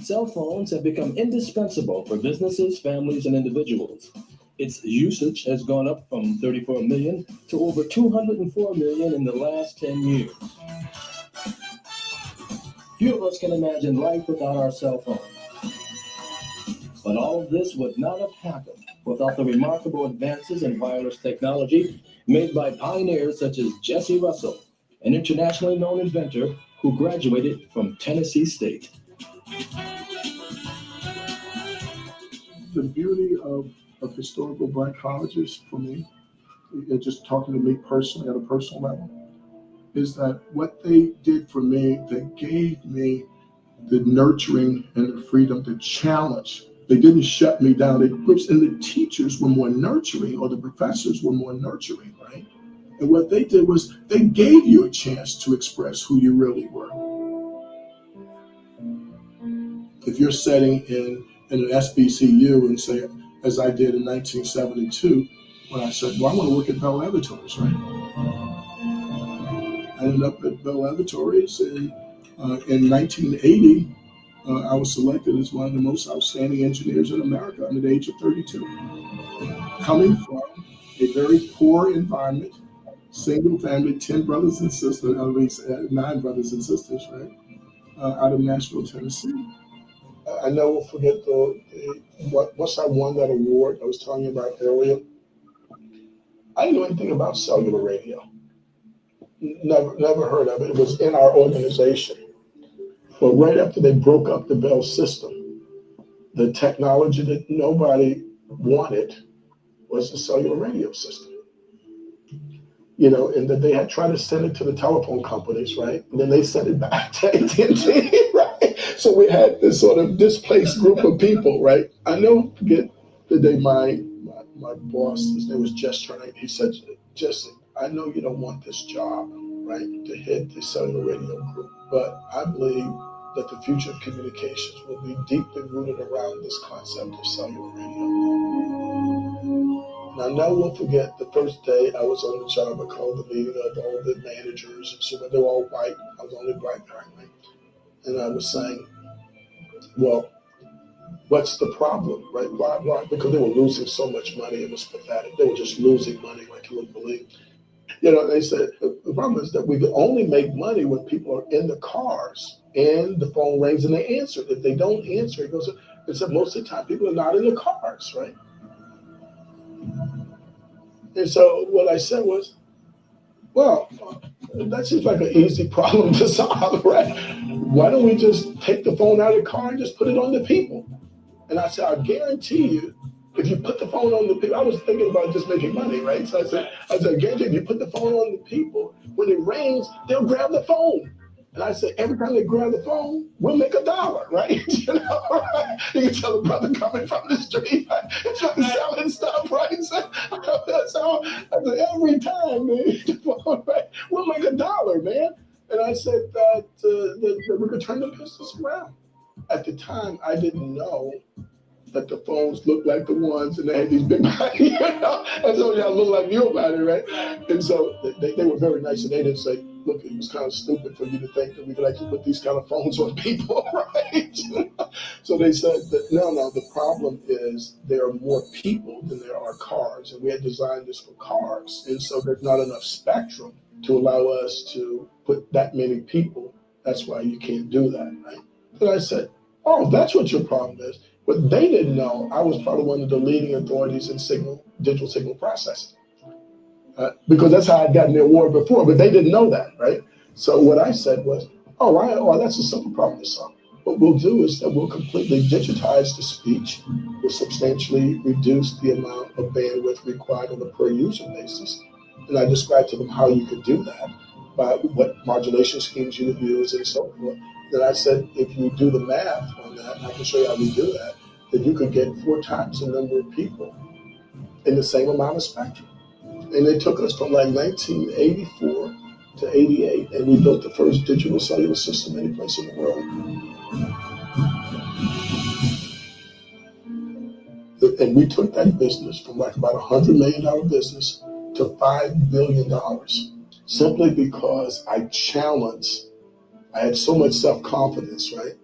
Cell phones have become indispensable for businesses, families, and individuals. Its usage has gone up from 34 million to over 204 million in the last 10 years. Few of us can imagine life without our cell phones. But all of this would not have happened without the remarkable advances in wireless technology made by pioneers such as Jesse Russell, an internationally known inventor who graduated from Tennessee State. The beauty of historical Black colleges for me, just talking to me personally at a personal level, is that what they did for me, they gave me the nurturing and the freedom to challenge. They didn't shut me down. And the teachers were more nurturing, or the professors were more nurturing, right? And what they did was they gave you a chance to express who you really were. If you're sitting in an SBCU and say, as I did in 1972, when I said, well, I want to work at Bell Laboratories, right? I ended up at Bell Laboratories, and in 1980, I was selected as one of the most outstanding engineers in America under the age of 32. Coming from a very poor environment, single family, 10 brothers and sisters, at least 9 brothers and sisters, right? Out of Nashville, Tennessee. I never will forget once I won that award I was telling you about earlier. I didn't know anything about cellular radio. Never heard of it. It was in our organization. But right after they broke up the Bell system, the technology that nobody wanted was the cellular radio system. You know, and that they had tried to send it to the telephone companies, right? And then they sent it back to AT&T, right? So we had this sort of displaced group of people, right? I never forget the day my boss, his name was Jesse, he said, Jesse, I know you don't want this job, right, to head the cellular radio group, but I believe that the future of communications will be deeply rooted around this concept of cellular radio. And I never will forget the first day I was on the job. I called the meeting of all the managers, and so they were all white. I was the only black guy, right? And I was saying, well, what's the problem, right? Why? Because they were losing so much money. It was pathetic. They were just losing money like you wouldn't believe. You know, they said, the problem is that we can only make money when people are in the cars and the phone rings and they answer. If they don't answer, it goes, it's that most of the time people are not in the cars, right? And so what I said was, well, that seems like an easy problem to solve, right? Why don't we just take the phone out of the car and just put it on the people? And I said, I guarantee you, if you put the phone on the people, I was thinking about just making money, right? So I said, I guarantee if you put the phone on the people, when it rings, they'll grab the phone. And I said, every time they grab the phone, we'll make $1, right? You know, right? You can tell a brother coming from the street, right? Selling stuff, right? So I said, every time, man, right? We'll make $1, man. And I said that we could turn the business around. At the time, I didn't know that the phones looked like the ones and they had these big bodies, you know? And so y'all look like you about it, right? And so they were very nice, and they didn't say, look, it was kind of stupid for you to think that we could actually put these kind of phones on people, right? So they said that, no, the problem is there are more people than there are cars, and we had designed this for cars, and so there's not enough spectrum to allow us to put that many people. That's why you can't do that, right? And I said, oh, that's what your problem is. But they didn't know I was probably one of the leading authorities in digital signal processing. Because that's how I'd gotten the award before, but they didn't know that, right? So what I said was, oh, that's a simple problem to solve. What we'll do is that we'll completely digitize the speech. We'll substantially reduce the amount of bandwidth required on a per user basis. And I described to them how you could do that, by what modulation schemes you would use and so forth. Then I said, if you do the math on that, and I can show you how we do that, then you could get 4 times the number of people in the same amount of spectrum. And it took us from like 1984 to 88, and we built the first digital cellular system any place in the world. And we took that business from like about $100 million business to $5 billion simply because I had so much self-confidence, right?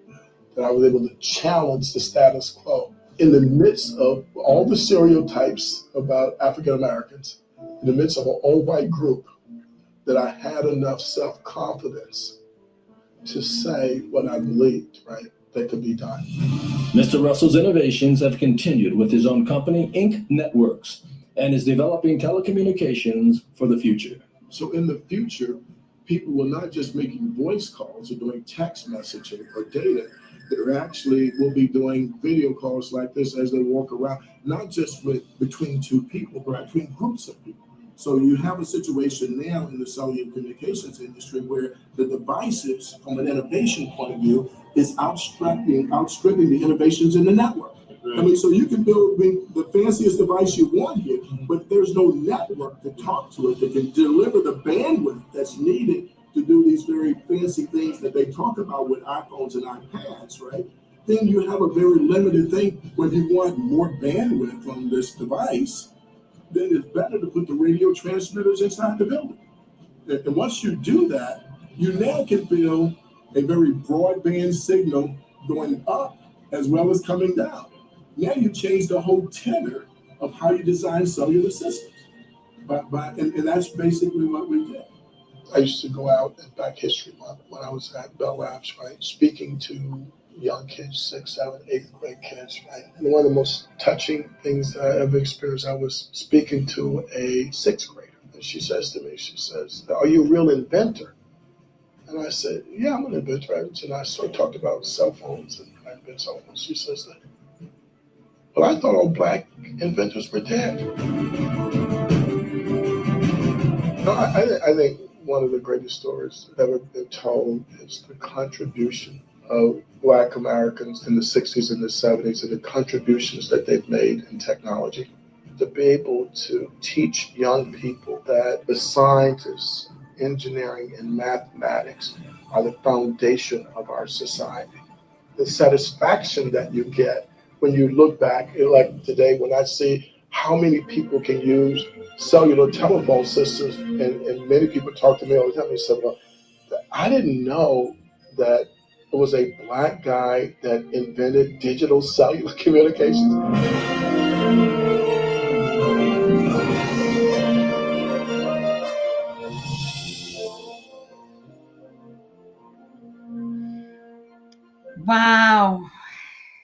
That I was able to challenge the status quo in the midst of all the stereotypes about African Americans, in the midst of an all-white group, that I had enough self-confidence to say what I believed, right, that could be done. Mr. Russell's innovations have continued with his own company, Inc. Networks, and is developing telecommunications for the future. So in the future, people will not just making voice calls or doing text messaging or data. They actually will be doing video calls like this as they walk around, not just between two people, but between groups of people. So you have a situation now in the cellular communications industry where the devices, from an innovation point of view, is outstripping the innovations in the network. Right. I mean, so you can build the fanciest device you want here, but there's no network to talk to it that can deliver the bandwidth that's needed to do these very fancy things that they talk about with iPhones and iPads, right? Then you have a very limited thing. When you want more bandwidth on this device, then it's better to put the radio transmitters inside the building. And once you do that, you now can build a very broadband signal going up as well as coming down. Now you change the whole tenor of how you design cellular systems. And that's basically what we did. I used to go out at Black History Month when I was at Bell Labs, right, speaking to young kids, 6th, 7th, 8th grade kids, right? And one of the most touching things that I ever experienced, I was speaking to a 6th grader. And she says to me, she says, "Are you a real inventor?" And I said, "Yeah, I'm an inventor." And I sort of talked about cell phones and I invent cell phones. She says, "Well, I thought all Black inventors were dead." No, I think one of the greatest stories ever been told is the contribution of Black Americans in the 60s and the 70s and the contributions that they've made in technology. To be able to teach young people that the scientists, engineering, and mathematics are the foundation of our society. The satisfaction that you get when you look back, like today, when I see how many people can use cellular telephone systems, and many people talk to me all the time and say, "Well, I didn't know that it was a Black guy that invented digital cellular communications." Wow.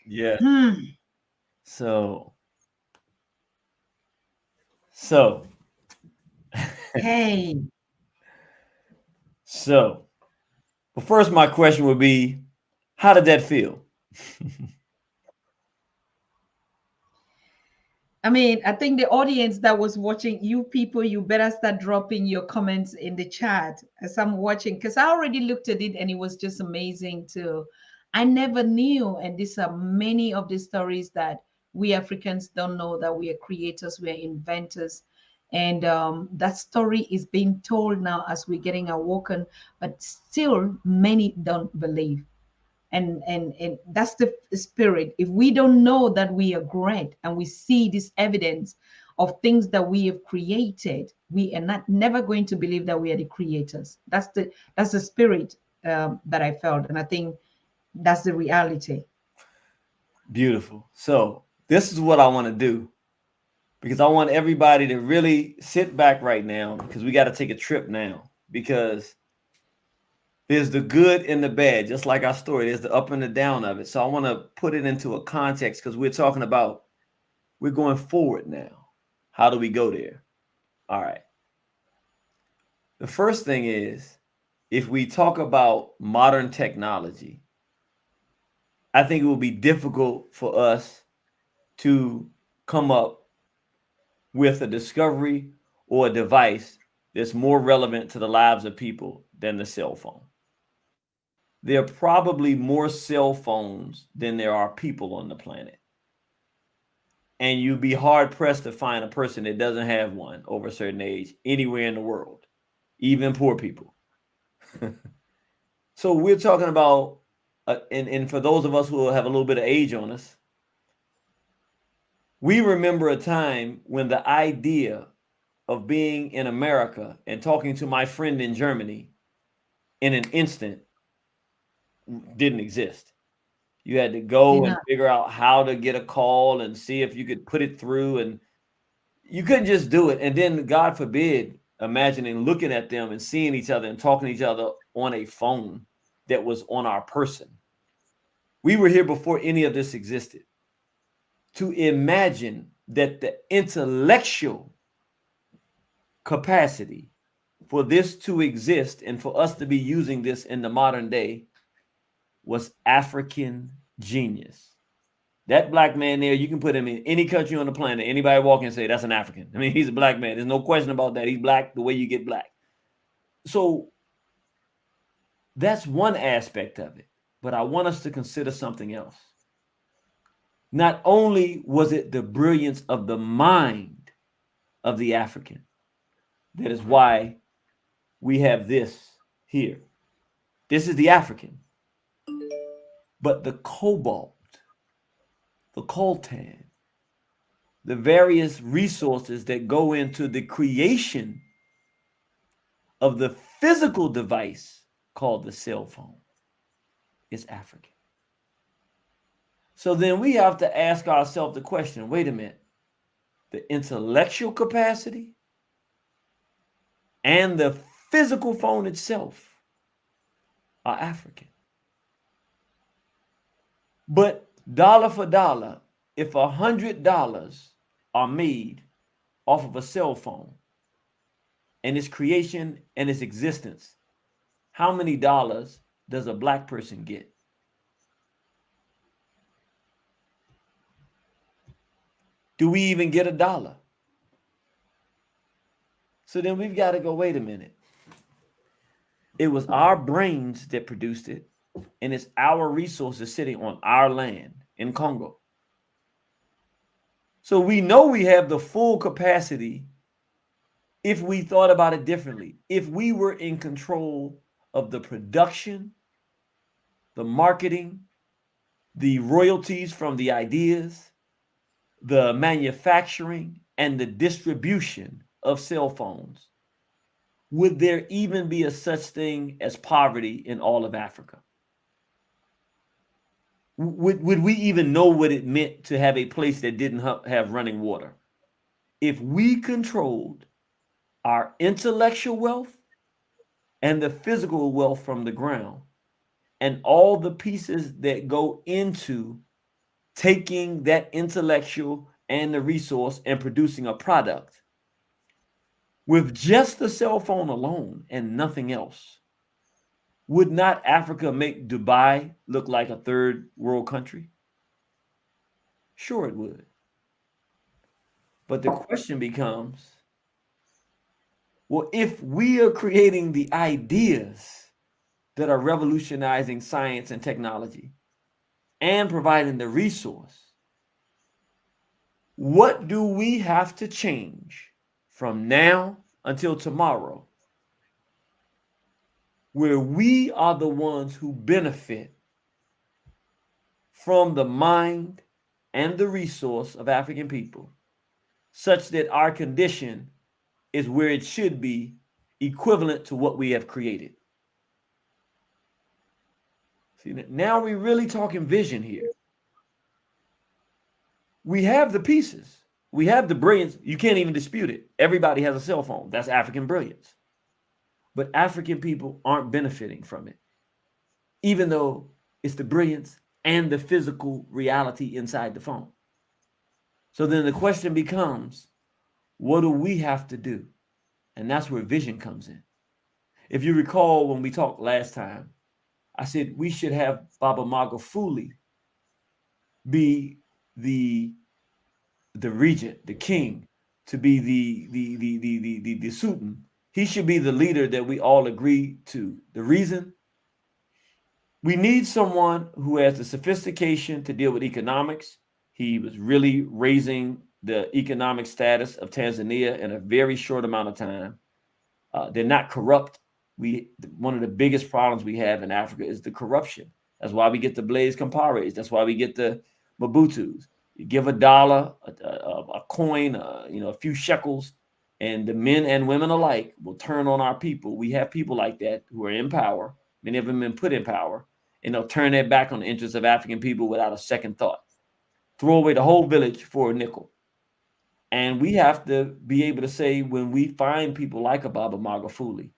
Yeah. Hmm. So Hey. but first my question would be, how did that feel? I mean, I think the audience that was watching, you people, you better start dropping your comments in the chat as I'm watching, because I already looked at it and it was just amazing too. I never knew, and these are many of the stories that we Africans don't know, that we are creators, we are inventors. And that story is being told now as we're getting awoken, but still many don't believe. And that's the spirit. If we don't know that we are great and we see this evidence of things that we have created, we are not never going to believe that we are the creators. That's the spirit that I felt, and I think that's the reality. Beautiful. So this is what I want to do, because I want everybody to really sit back right now, because we got to take a trip now, because there's the good and the bad, just like our story. There's the up and the down of it. So I want to put it into a context, because we're talking about, we're going forward now. How do we go there? All right. The first thing is, if we talk about modern technology, I think it will be difficult for us to come up with a discovery or a device that's more relevant to the lives of people than the cell phone. There are probably more cell phones than there are people on the planet. And you'd be hard pressed to find a person that doesn't have one over a certain age anywhere in the world, even poor people. So we're talking about, and for those of us who have a little bit of age on us, we remember a time when the idea of being in America and talking to my friend in Germany in an instant didn't exist. You had to go and figure out how to get a call and see if you could put it through, and you couldn't just do it. And then, God forbid, imagining looking at them and seeing each other and talking to each other on a phone that was on our person. We were here before any of this existed. To imagine that the intellectual capacity for this to exist and for us to be using this in the modern day was African genius. That black man there, you can put him in any country on the planet. Anybody walk in and say, that's an African. I mean, he's a black man. There's no question about that. He's black the way you get black. So that's one aspect of it. But I want us to consider something else. Not only was it the brilliance of the mind of the African, that is why we have this here. This is the African. But the cobalt, the coltan, the various resources that go into the creation of the physical device called the cell phone is African. So then we have to ask ourselves the question, wait a minute, the intellectual capacity and the physical phone itself are African. But dollar for dollar, if $100 are made off of a cell phone and its creation and its existence, how many dollars does a black person get? Do we even get $1? So then we've got to go, wait a minute. It was our brains that produced it, and it's our resources sitting on our land in Congo. So we know we have the full capacity if we thought about it differently. If we were in control of the production, the marketing, the royalties from the ideas, the manufacturing, and the distribution of cell phones, would there even be a such thing as poverty in all of Africa? Would we even know what it meant to have a place that didn't have running water? If we controlled our intellectual wealth and the physical wealth from the ground and all the pieces that go into taking that intellectual and the resource and producing a product, with just the cell phone alone and nothing else, would not Africa make Dubai look like a third world country? Sure it would. But the question becomes, well, if we are creating the ideas that are revolutionizing science and technology and providing the resource, what do we have to change from now until tomorrow, where we are the ones who benefit from the mind and the resource of African people, such that our condition is where it should be, equivalent to what we have created? See, now we're really talking vision here. We have the pieces. We have the brilliance. You can't even dispute it. Everybody has a cell phone. That's African brilliance. But African people aren't benefiting from it, even though it's the brilliance and the physical reality inside the phone. So then the question becomes, what do we have to do? And that's where vision comes in. If you recall when we talked last time, I said we should have Baba Magufuli be the regent, the king, to be the Sultan. He should be the leader that we all agree to. The reason? We need someone who has the sophistication to deal with economics. He was really raising the economic status of Tanzania in a very short amount of time. They're not corrupt. One of the biggest problems we have in Africa is the corruption. That's why we get the Blaise Compaorés. That's why we get the Mobutus. You give $1, a coin, a few shekels, And the men and women alike will turn on our people. We have people like that who are in power. Many of them have been put in power, and they'll turn their back on the interests of African people without a second thought. Throw away the whole village for a nickel. And we have to be able to say, when we find people like a Baba Magufuli,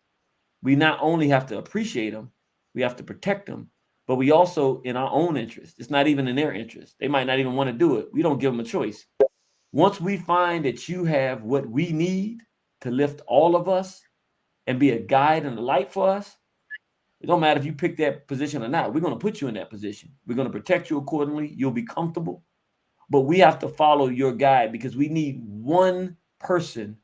we not only have to appreciate them, we have to protect them, but we also, in our own interest, it's not even in their interest. They might not even want to do it. We don't give them a choice. Once we find that you have what we need to lift all of us and be a guide and a light for us, it don't matter if you pick that position or not. We're going to put you in that position. We're going to protect you accordingly. You'll be comfortable. But we have to follow your guide, because we need one person,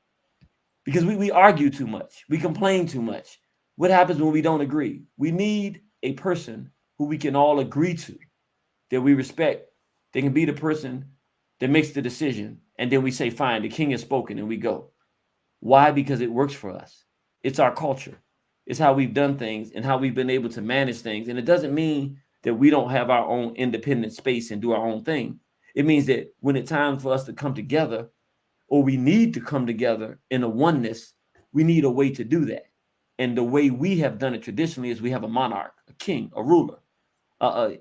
because we argue too much. We complain too much. What happens when we don't agree? We need a person who we can all agree to, that we respect. They can be the person that makes the decision. And then we say, fine, the king has spoken, and we go. Why? Because it works for us. It's our culture. It's how we've done things and how we've been able to manage things. And it doesn't mean that we don't have our own independent space and do our own thing. It means that when it's time for us to come together, or we need to come together in a oneness, we need a way to do that. And the way we have done it traditionally is we have a monarch, a king, a ruler.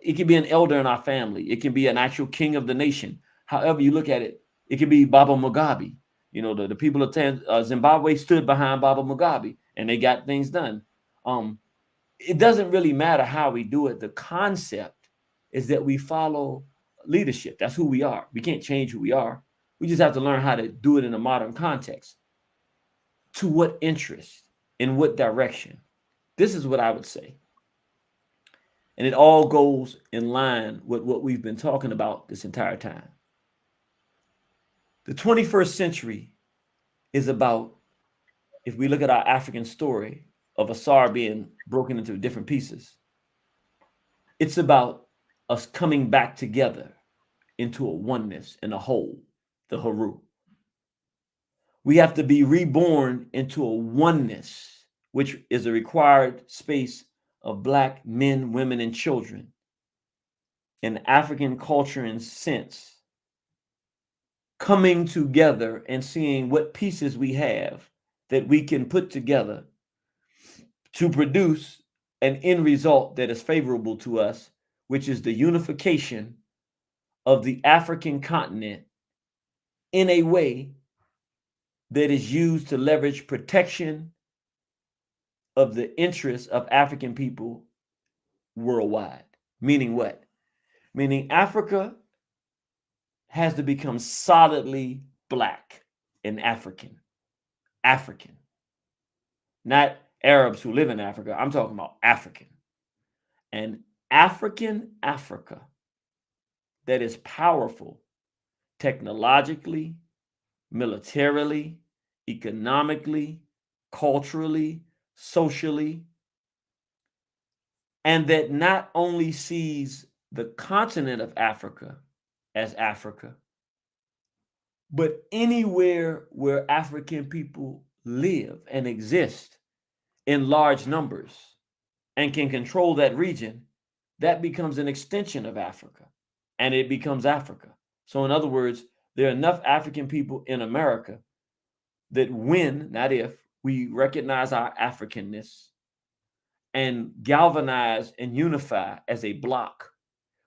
It can be an elder in our family. It can be an actual king of the nation. However you look at it, it can be Baba Mugabe. You know, the people of Zimbabwe stood behind Baba Mugabe, and they got things done. It doesn't really matter how we do it. The concept is that we follow leadership. That's who we are. We can't change who we are. We just have to learn how to do it in a modern context. To what interest? In what direction? This is what I would say. And it all goes in line with what we've been talking about this entire time. The 21st century is about, if we look at our African story of Asar being broken into different pieces, it's about us coming back together into a oneness and a whole, the Haru. We have to be reborn into a oneness, which is a required space of Black men, women, and children in African culture and sense, coming together and seeing what pieces we have that we can put together to produce an end result that is favorable to us, which is the unification of the African continent in a way that is used to leverage protection of the interests of African people worldwide. Meaning what? Meaning Africa has to become solidly Black and African. African. Not Arabs who live in Africa. I'm talking about African. And African Africa that is powerful technologically, militarily, economically, culturally, socially, and that not only sees the continent of Africa as Africa, but anywhere where African people live and exist in large numbers and can control that region, that becomes an extension of Africa, and it becomes Africa. So in other words, there are enough African people in America that when, not if, we recognize our Africanness and galvanize and unify as a block,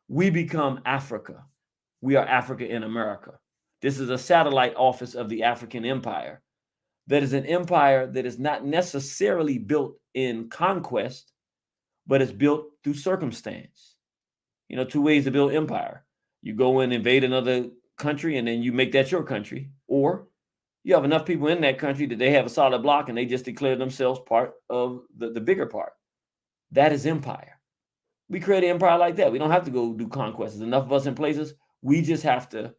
we become Africa. We are Africa in America. This is a satellite office of the African empire. That is an empire that is not necessarily built in conquest, but it's built through circumstance. You know, two ways to build empire. You go and invade another country and then you make that your country, or you have enough people in that country that they have a solid block and they just declare themselves part of the bigger part. That is empire. We create an empire like that. We don't have to go do conquests. There's enough of us in places. We just have to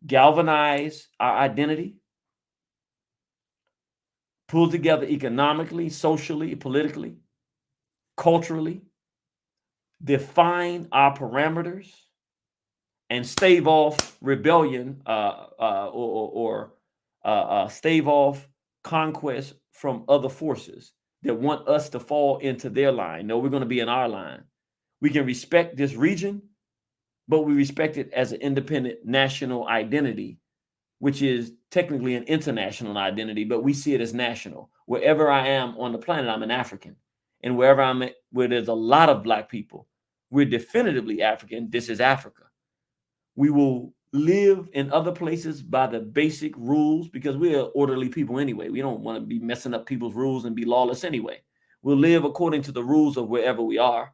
galvanize our identity, pull together economically, socially, politically, culturally, define our parameters, and stave off rebellion or stave off conquest from other forces that want us to fall into their line. No, we're going to be in our line. We can respect this region, but we respect it as an independent national identity which is technically an international identity, but we see it as national. Wherever I am on the planet, I'm an African. And wherever I'm at, where there's a lot of Black people, we're definitively African. This is Africa. We will live in other places by the basic rules because we are orderly people anyway. We don't want to be messing up people's rules and be lawless anyway. We'll live according to the rules of wherever we are,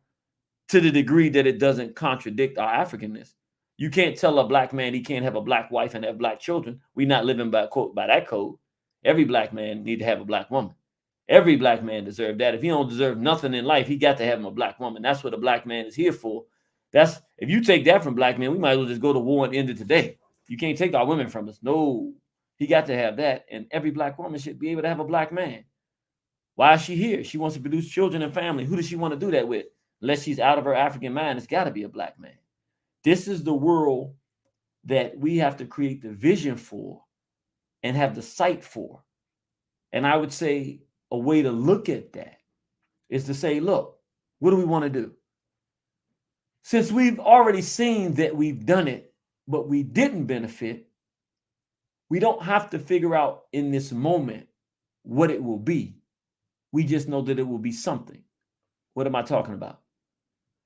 to the degree that it doesn't contradict our Africanness. You can't tell a Black man he can't have a Black wife and have Black children. We're not living by that code. Every Black man need to have a Black woman. Every Black man deserves that. If he don't deserve nothing in life, he got to have him a Black woman. That's what a Black man is here for. That's, if you take that from Black men, we might as well just go to war and end it today. You can't take our women from us. No, he got to have that. And every Black woman should be able to have a Black man. Why is she here? She wants to produce children and family. Who does she want to do that with? Unless she's out of her African mind, it's got to be a Black man. This is the world that we have to create the vision for and have the sight for. And I would say a way to look at that is to say, look, what do we want to do? Since we've already seen that we've done it, but we didn't benefit, we don't have to figure out in this moment what it will be. We just know that it will be something. What am I talking about?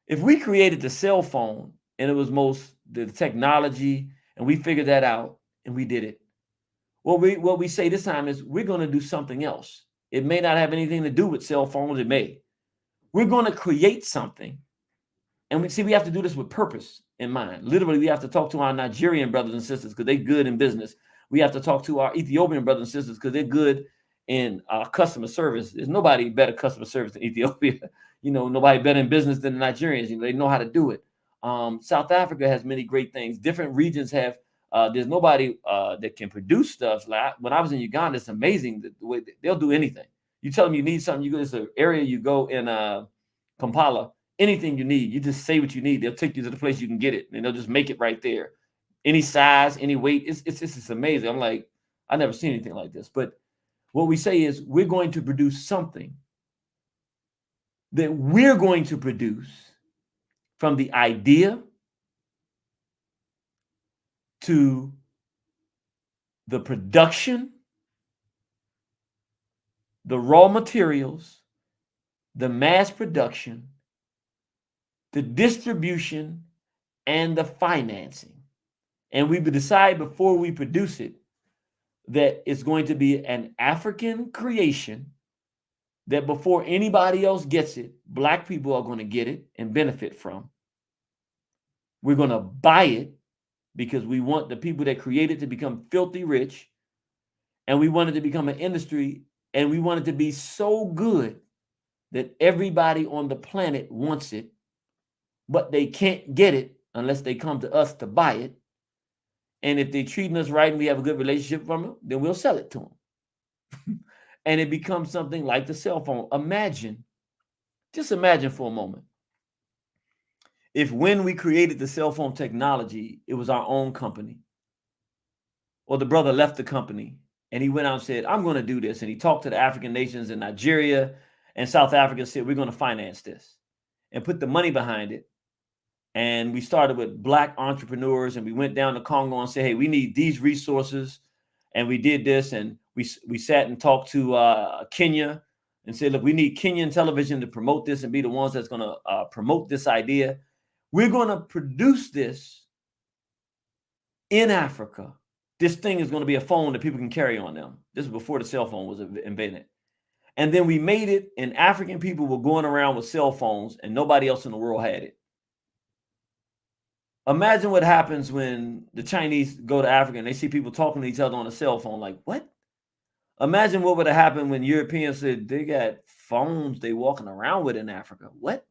If we created the cell phone and it was the technology and we figured that out and we did it, what we say this time is we're going to do something else. It may not have anything to do with cell phones. It may. We're going to create something. And we have to do this with purpose in mind. Literally, we have to talk to our Nigerian brothers and sisters because they're good in business. We have to talk to our Ethiopian brothers and sisters because they're good in customer service. There's nobody better customer service than Ethiopia. Nobody better in business than the Nigerians. They know how to do it. South Africa has many great things. Different regions have. There's nobody that can produce stuff. Like when I was in Uganda, it's amazing the way they'll do anything. You tell them you need something. You go to an area. You go in Kampala. Anything you need, you just say what you need. They'll take you to the place you can get it, and they'll just make it right there. Any size, any weight. It's amazing. I'm like, I never seen anything like this. But what we say is we're going to produce something that we're going to produce from the idea to the production, the raw materials, the mass production, the distribution, and the financing. And we decide before we produce it that it's going to be an African creation, that before anybody else gets it, Black people are going to get it and benefit from. We're going to buy it because we want the people that create it to become filthy rich, and we want it to become an industry, and we want it to be so good that everybody on the planet wants it, but they can't get it unless they come to us to buy it. And if they're treating us right and we have a good relationship from them, then we'll sell it to them. And it becomes something like the cell phone. Just imagine for a moment, if when we created the cell phone technology, it was our own company, or the brother left the company and he went out and said, I'm going to do this. And he talked to the African nations in Nigeria and South Africa, said, we're going to finance this and put the money behind it. And we started with Black entrepreneurs, and we went down to Congo and said, hey, we need these resources. And we did this, and we sat and talked to Kenya and said, look, we need Kenyan television to promote this and be the ones that's going to promote this idea. We're going to produce this in Africa. This thing is going to be a phone that people can carry on them. This is before the cell phone was invented. And then we made it, and African people were going around with cell phones, and nobody else in the world had it. Imagine what happens when the Chinese go to Africa and they see people talking to each other on a cell phone. Like, what? Imagine what would have happened when Europeans said they got phones they walking around with in Africa. What?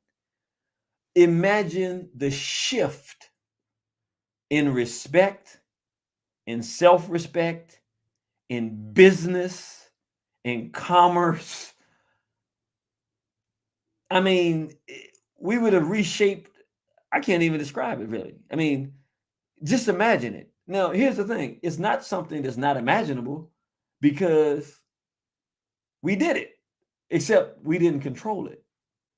Imagine the shift in respect, in self-respect, in business, in commerce. I mean, we would have reshaped. I can't even describe it, really. I mean, just imagine it. Now, here's the thing. It's not something that's not imaginable because we did it, except we didn't control it.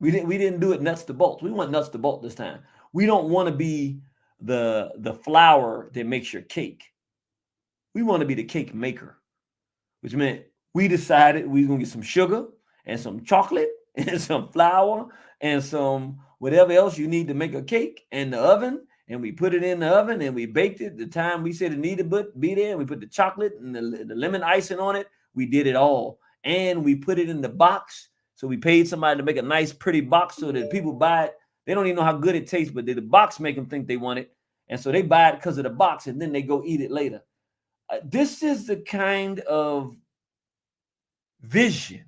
We didn't do it nuts to bolts. We want nuts to bolt this time. We don't want to be the flour that makes your cake. We want to be the cake maker, which meant we decided we were going to get some sugar and some chocolate and some flour and some whatever else you need to make a cake in the oven. And we put it in the oven and we baked it the time we said it needed to be there. We put the chocolate and the lemon icing on it. We did it all. And we put it in the box. So we paid somebody to make a nice, pretty box so that people buy it. They don't even know how good it tastes, but the box make them think they want it. And so they buy it because of the box, and then they go eat it later. This is the kind of vision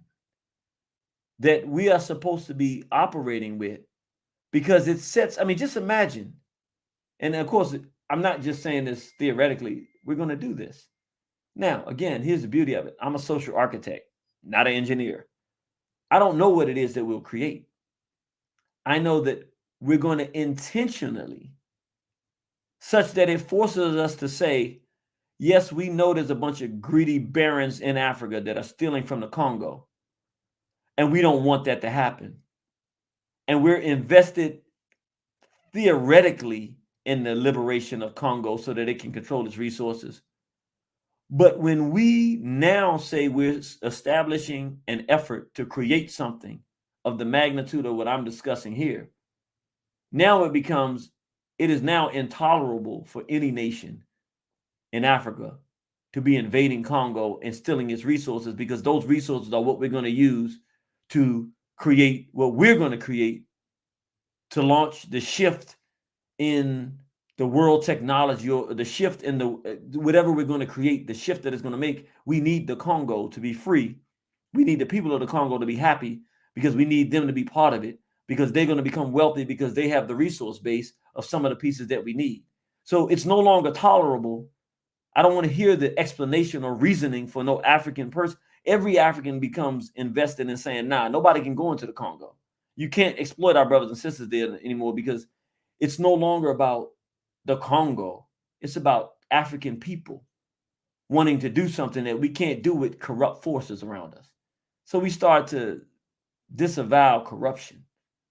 that we are supposed to be operating with, because it sets, I mean, just imagine. And of course, I'm not just saying this theoretically. We're going to do this. Now, again, here's the beauty of it. I'm a social architect, not an engineer. I don't know what it is that we'll create. I know that we're going to intentionally, such that it forces us to say, yes, we know there's a bunch of greedy barons in Africa that are stealing from the Congo, and we don't want that to happen. And we're invested theoretically in the liberation of Congo so that it can control its resources. But when we now say we're establishing an effort to create something of the magnitude of what I'm discussing here, now it is now intolerable for any nation in Africa to be invading Congo and stealing its resources, because those resources are what we're going to use to create what we're going to create to launch the shift in the world technology, or the shift in the whatever we're going to create, the shift that is going to make. We need the Congo to be free. We need the people of the Congo to be happy, because we need them to be part of it, because they're going to become wealthy because they have the resource base of some of the pieces that we need. So it's no longer tolerable. I don't want to hear the explanation or reasoning for no African person. Every African becomes invested in saying, nah, nobody can go into the Congo. You can't exploit our brothers and sisters there anymore, because it's no longer about the Congo. It's about African people wanting to do something that we can't do with corrupt forces around us. So we start to disavow corruption.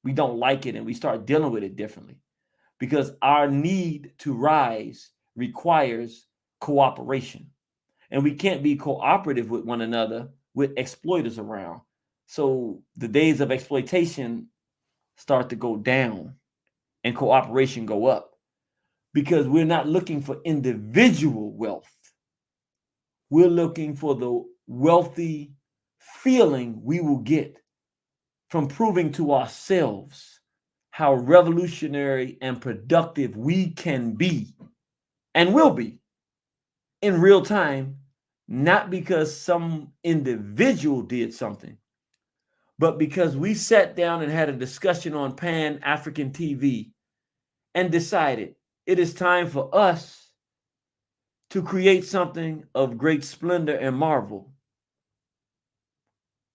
We don't like it, and we start dealing with it differently, because our need to rise requires cooperation. And we can't be cooperative with one another with exploiters around. So the days of exploitation start to go down and cooperation go up, because we're not looking for individual wealth. We're looking for the wealthy feeling we will get from proving to ourselves how revolutionary and productive we can be and will be in real time, not because some individual did something, but because we sat down and had a discussion on Pan-African TV and decided it is time for us to create something of great splendor and marvel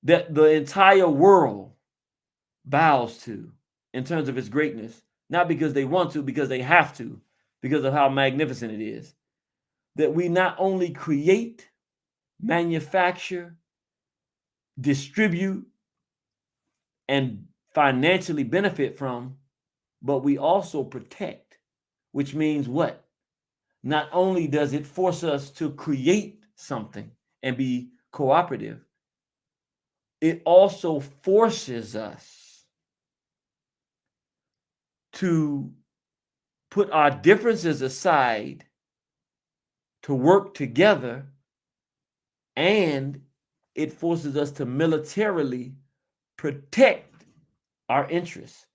that the entire world bows to in terms of its greatness, not because they want to, because they have to, because of how magnificent it is. That we not only create, manufacture, distribute, and financially benefit from, but we also protect, which means what? Not only does it force us to create something and be cooperative, it also forces us to put our differences aside, to work together, and it forces us to militarily protect our interests.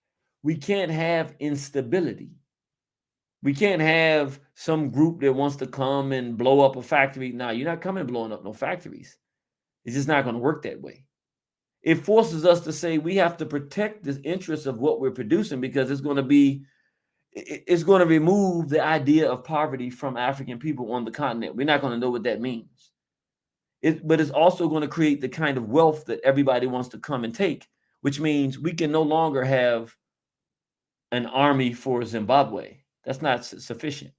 We can't have instability. We can't have some group that wants to come and blow up a factory. No, you're not coming blowing up no factories. It's just not going to work that way. It forces us to say we have to protect the interests of what we're producing, because it's going to remove the idea of poverty from African people on the continent. We're not going to know what that means. But it's also going to create the kind of wealth that everybody wants to come and take, which means we can no longer have an army for Zimbabwe. That's not sufficient.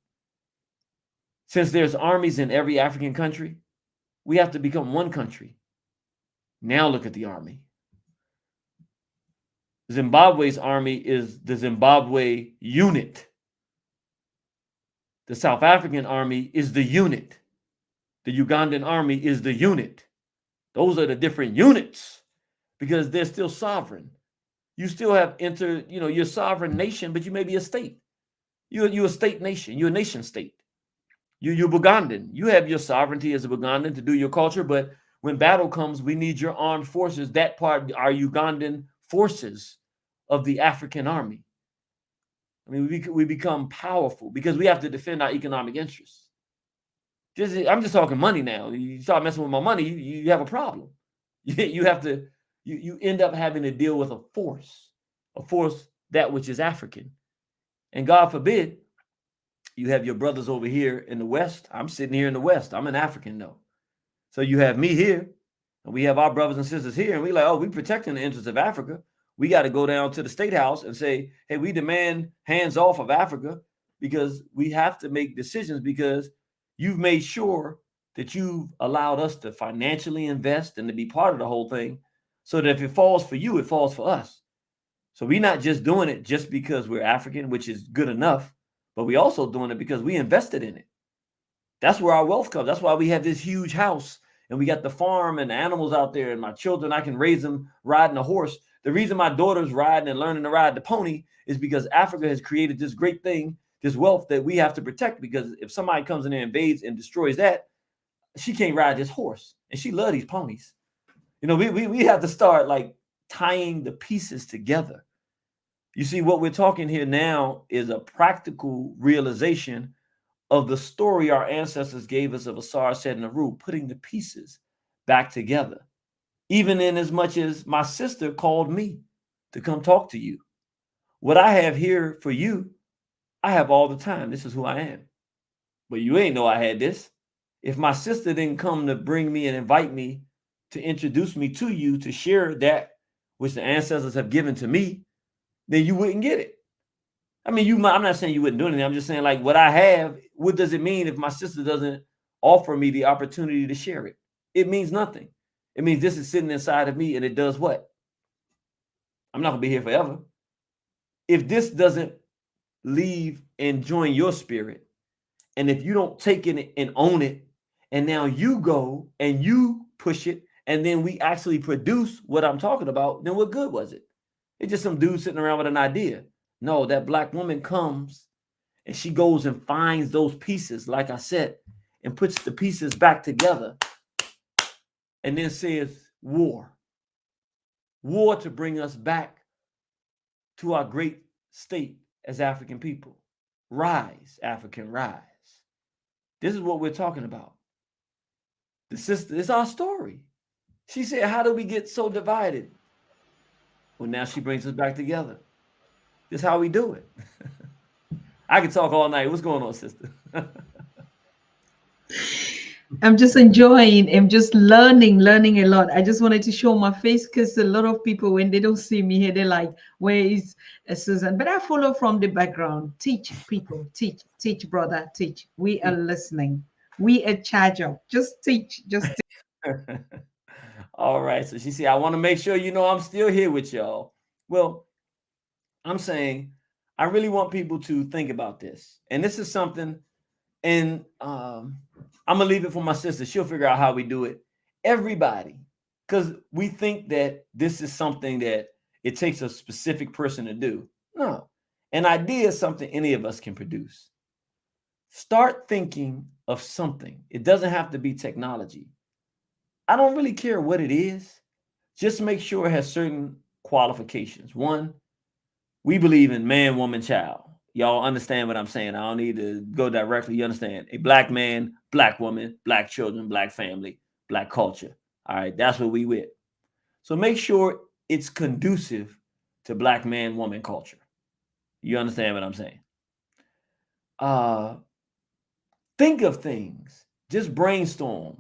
Since there's armies in every African country, we have to become one country. Now look at the army. Zimbabwe's army is the Zimbabwe unit. The South African army is the unit. The Ugandan army is the unit. Those are the different units because they're still sovereign. You still have you're a sovereign nation, but you may be a state. You're a state nation. You're a nation state. You're Bugandan. You have your sovereignty as a Bugandan to do your culture, but when battle comes, we need your armed forces. That part are Ugandan forces of the African army. I mean, we become powerful because we have to defend our economic interests. I'm just talking money now. You start messing with my money, you have a problem. You have to. You end up having to deal with a force that which is African. And God forbid, you have your brothers over here in the West. I'm sitting here in the West. I'm an African though. So you have me here, and we have our brothers and sisters here, and we're like, oh, we're protecting the interests of Africa. We got to go down to the State House and say, hey, we demand hands off of Africa because we have to make decisions because you've made sure that you've allowed us to financially invest and to be part of the whole thing so that if it falls for you, it falls for us. So we're not just doing it just because we're African, which is good enough, but we're also doing it because we invested in it. That's where our wealth comes. That's why we have this huge house and we got the farm and the animals out there and my children, I can raise them riding a horse. The reason my daughter's riding and learning to ride the pony is because Africa has created this great thing, this wealth that we have to protect, because if somebody comes in there, invades and destroys that, she can't ride this horse. And she loves these ponies. We have to start like tying the pieces together. You see, what we're talking here now is a practical realization of the story our ancestors gave us of Asar, Set, and Aru, putting the pieces back together. Even in as much as my sister called me to come talk to you. What I have here for you, I have all the time. This is who I am. But you ain't know I had this. If my sister didn't come to bring me and invite me to introduce me to you, to share that which the ancestors have given to me, then you wouldn't get it. I mean, I'm not saying you wouldn't do anything. I'm just saying, like, what I have, what does it mean if my sister doesn't offer me the opportunity to share it? It means nothing. It means this is sitting inside of me, and it does what? I'm not going to be here forever. If this doesn't leave and join your spirit, and if you don't take it and own it, and now you go and you push it, and then we actually produce what I'm talking about, then what good was it? It's just some dude sitting around with an idea. No, that black woman comes and she goes and finds those pieces, like I said, and puts the pieces back together and then says war. War to bring us back to our great state as African people. Rise, African, rise. This is what we're talking about. The sister, it's our story. She said, how do we get so divided? Well, now she brings us back together. This is how we do it. I can talk all night. What's going on, sister? I'm just enjoying. I'm just learning a lot. I just wanted to show my face because a lot of people, when they don't see me here, they're like, where is Susan? But I follow from the background. Teach people, teach, brother, teach. We are listening. We are charge up. Just teach, just teach. All right. So she said, I want to make sure you know I'm still here with y'all. Well, I'm saying I really want people to think about this. And this is something, and I'm going to leave it for my sister. She'll figure out how we do it. Everybody, because we think that this is something that it takes a specific person to do. No, an idea is something any of us can produce. Start thinking of something. It doesn't have to be technology. I don't really care what it is. Just make sure it has certain qualifications. One, we believe in man, woman, child. Y'all understand what I'm saying? I don't need to go directly. You understand? A black man, black woman, black children, black family, black culture. All right, that's what we with. So make sure it's conducive to black man, woman culture. You understand what I'm saying? Think of things. Just brainstorm.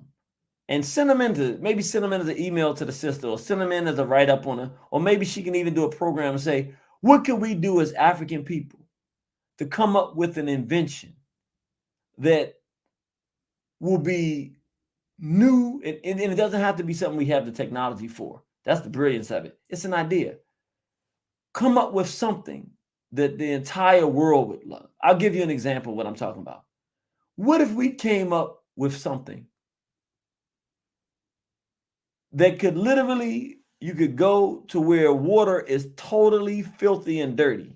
And send them as an email to the sister, or send them in as a write-up on her, or maybe she can even do a program and say, what can we do as African people to come up with an invention that will be new, and it doesn't have to be something we have the technology for. That's the brilliance of it. It's an idea. Come up with something that the entire world would love. I'll give you an example of what I'm talking about. What if we came up with something that could literally, you could go to where water is totally filthy and dirty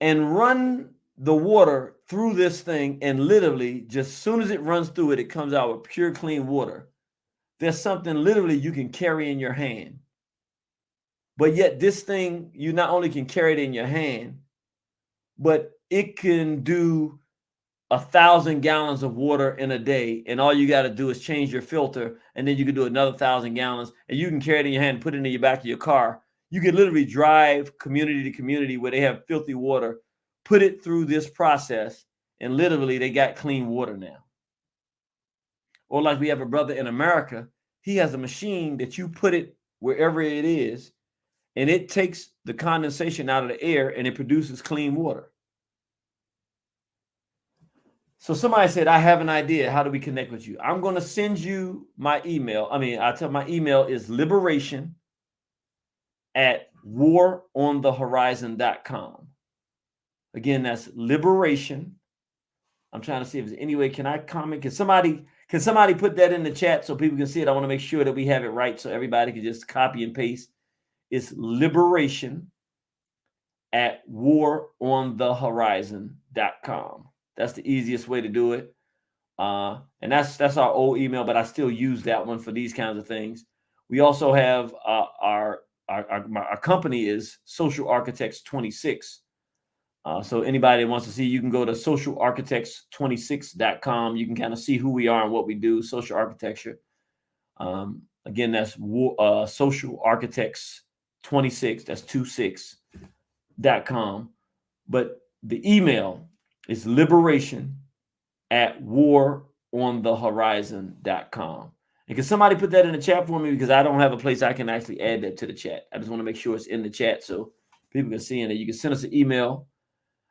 and run the water through this thing, and literally just as soon as it runs through it, it comes out with pure clean water. There's something literally you can carry in your hand. But yet this thing, you not only can carry it in your hand, but it can do 1,000 gallons of water in a day, and all you got to do is change your filter, and then you can do another 1,000 gallons, and you can carry it in your hand, put it in your back of your car. You can literally drive community to community where they have filthy water, put it through this process, and literally they got clean water now. Or like we have a brother in America, he has a machine that you put it wherever it is, and it takes the condensation out of the air and it produces clean water. So somebody said, I have an idea. How do we connect with you? I'm going to send you my email. My email is liberation@waronthehorizon.com. Again, that's liberation. I'm trying to see if there's any way, can I comment? Can somebody put that in the chat so people can see it? I want to make sure that we have it right so everybody can just copy and paste. It's liberation@waronthehorizon.com. That's the easiest way to do it. And that's our old email, but I still use that one for these kinds of things. We also have our company is Social Architects 26. So anybody that wants to see, you can go to socialarchitects26.com. You can kind of see who we are and what we do, social architecture. Again, that's Social Architects 26, that's 26.com. But the email is liberation@waronthehorizon.com. And can somebody put that in the chat for me? Because I don't have a place I can actually add that to the chat. I just want to make sure it's in the chat so people can see it. You can send us an email.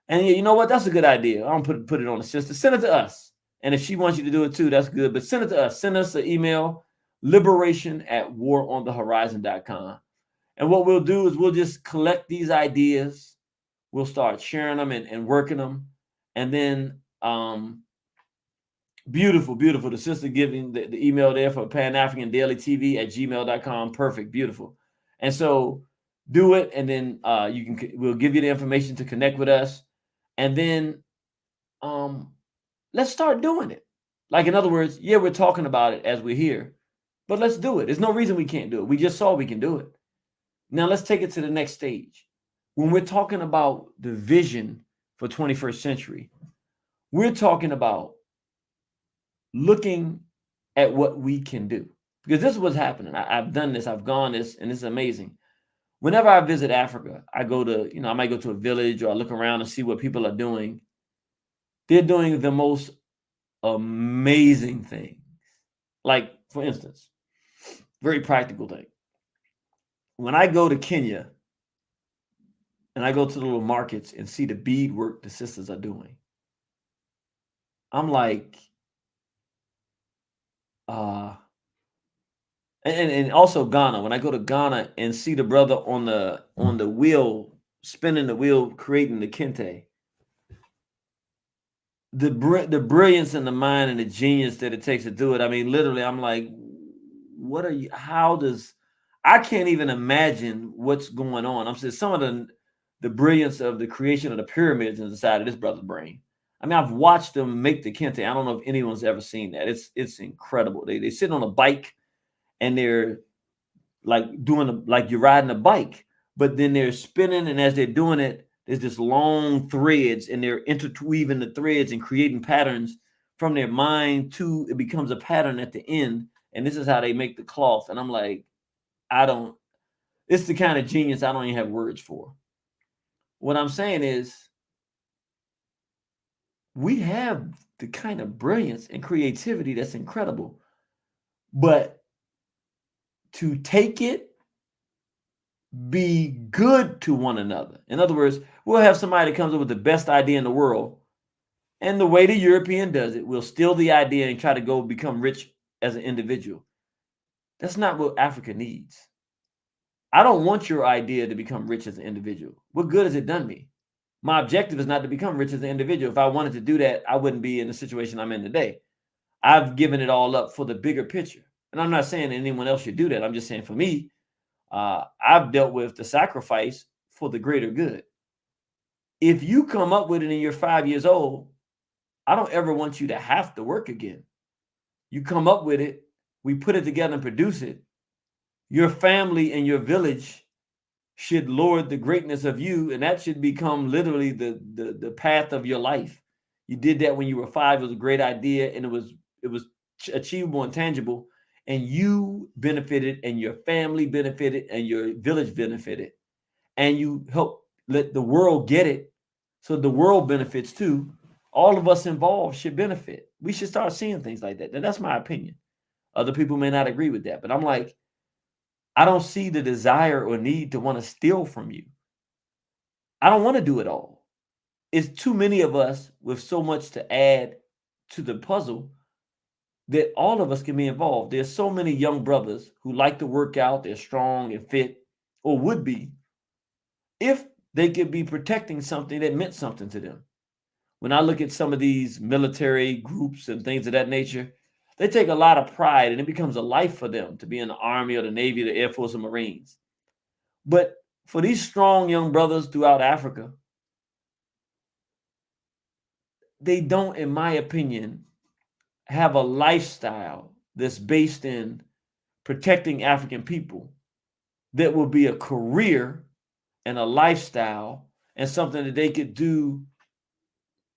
And you know what? That's a good idea. I don't put it on the sister. Send it to us. And if she wants you to do it too, that's good. But send it to us. Send us an email, liberation@waronthehorizon.com. And what we'll do is we'll just collect these ideas. We'll start sharing them and working them. And then, beautiful. The sister giving the email there for PanAfrican Daily TV @gmail.com. Perfect. Beautiful. And so do it. And then we'll give you the information to connect with us. And then let's start doing it. Like, in other words, yeah, we're talking about it as we're here, but let's do it. There's no reason we can't do it. We just saw we can do it. Now let's take it to the next stage. When we're talking about the vision for 21st century, we're talking about looking at what we can do. Because this is what's happening. I've done this, I've gone this, and it's amazing. Whenever I visit Africa, I go to, I might go to a village or I look around and see what people are doing. They're doing the most amazing things. Like, for instance, very practical thing. When I go to Kenya and I go to the little markets and see the beadwork the sisters are doing, I'm like, and also Ghana. When I go to Ghana and see the brother on the wheel, spinning the wheel, creating the kente, the brilliance and the mind and the genius that it takes to do it. I mean, literally, I'm like, what are you? I can't even imagine what's going on. I'm saying some of the brilliance of the creation of the pyramids inside of this brother's brain. I mean, I've watched them make the kente. I don't know if anyone's ever seen that. It's incredible. They sit on a bike and they're like like you're riding a bike, but then they're spinning, and as they're doing it, there's this long threads, and they're interweaving the threads and creating patterns from their mind to it becomes a pattern at the end. And this is how they make the cloth. And I'm like, it's the kind of genius I don't even have words for. What I'm saying is, we have the kind of brilliance and creativity that's incredible, but to take it, be good to one another. In other words, we'll have somebody that comes up with the best idea in the world, and the way the European does it, we'll steal the idea and try to go become rich as an individual. That's not what Africa needs. I don't want your idea to become rich as an individual. What good has it done me? My objective is not to become rich as an individual. If I wanted to do that, I wouldn't be in the situation I'm in today. I've given it all up for the bigger picture. And I'm not saying anyone else should do that. I'm just saying for me, I've dealt with the sacrifice for the greater good. If you come up with it and you're 5 years old, I don't ever want you to have to work again. You come up with it, we put it together and produce it. Your family and your village should lord the greatness of you, and that should become literally the path of your life. You did that when you were 5. It was a great idea, and it was achievable and tangible, and you benefited, and your family benefited, and your village benefited, and you help let the world get it, so the world benefits too. All of us involved should benefit. We should start seeing things like that. And that's my opinion. Other people may not agree with that, but I'm like, I don't see the desire or need to want to steal from you. I don't want to do it all. It's too many of us with so much to add to the puzzle that all of us can be involved. There's so many young brothers who like to work out, they're strong and fit, or would be, if they could be protecting something that meant something to them. When I look at some of these military groups and things of that nature, they take a lot of pride, and it becomes a life for them to be in the Army or the Navy, the Air Force, or Marines. But for these strong young brothers throughout Africa, they don't, in my opinion, have a lifestyle that's based in protecting African people that will be a career and a lifestyle and something that they could do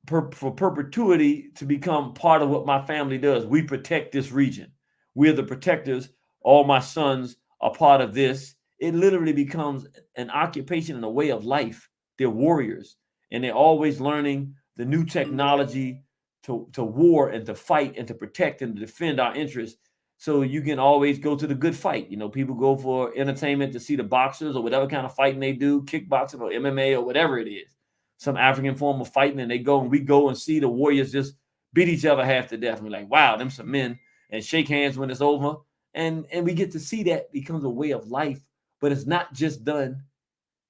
for perpetuity, to become part of what my family does. We protect this region. We're the protectors. All my sons are part of this. It literally becomes an occupation and a way of life. They're warriors, and they're always learning the new technology to war and to fight and to protect and to defend our interests. So you can always go to the good fight. You know, people go for entertainment to see the boxers or whatever kind of fighting they do, kickboxing or MMA or whatever it is, some African form of fighting, and we go and see the warriors just beat each other half to death. And we're like, wow, them some men, and shake hands when it's over. And we get to see that becomes a way of life, but it's not just done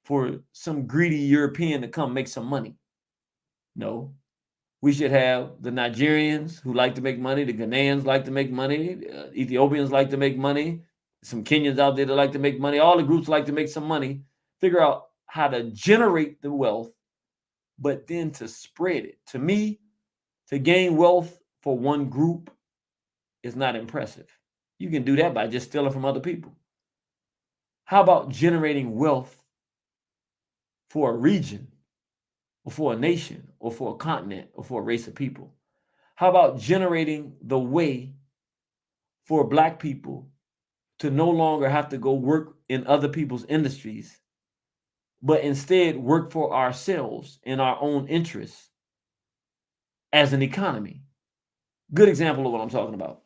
for some greedy European to come make some money. No, we should have the Nigerians who like to make money, the Ghanaians like to make money, Ethiopians like to make money, some Kenyans out there that like to make money, all the groups like to make some money, figure out how to generate the wealth, but then to spread it. To me, to gain wealth for one group is not impressive. You can do that by just stealing from other people. How about generating wealth for a region, or for a nation, or for a continent, or for a race of people? How about generating the way for Black people to no longer have to go work in other people's industries, but instead work for ourselves in our own interests as an economy? Good example of what I'm talking about.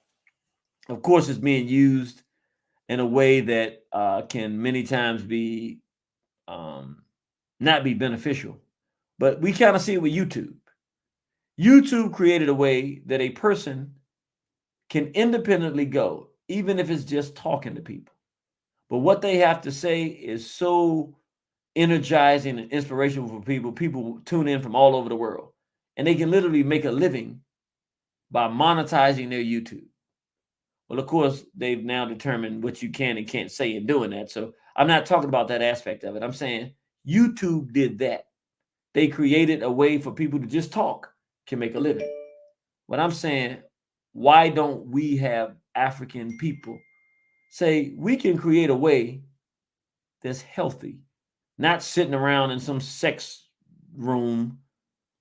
Of course, it's being used in a way that can many times be not be beneficial. But we kind of see it with YouTube. YouTube created a way that a person can independently go, even if it's just talking to people. But what they have to say is so energizing and inspirational for people. People tune in from all over the world, and they can literally make a living by monetizing their YouTube. Well, of course, they've now determined what you can and can't say in doing that. So I'm not talking about that aspect of it. I'm saying YouTube did that. They created a way for people to just talk, can make a living. What I'm saying, why don't we have African people say we can create a way that's healthy, not sitting around in some sex room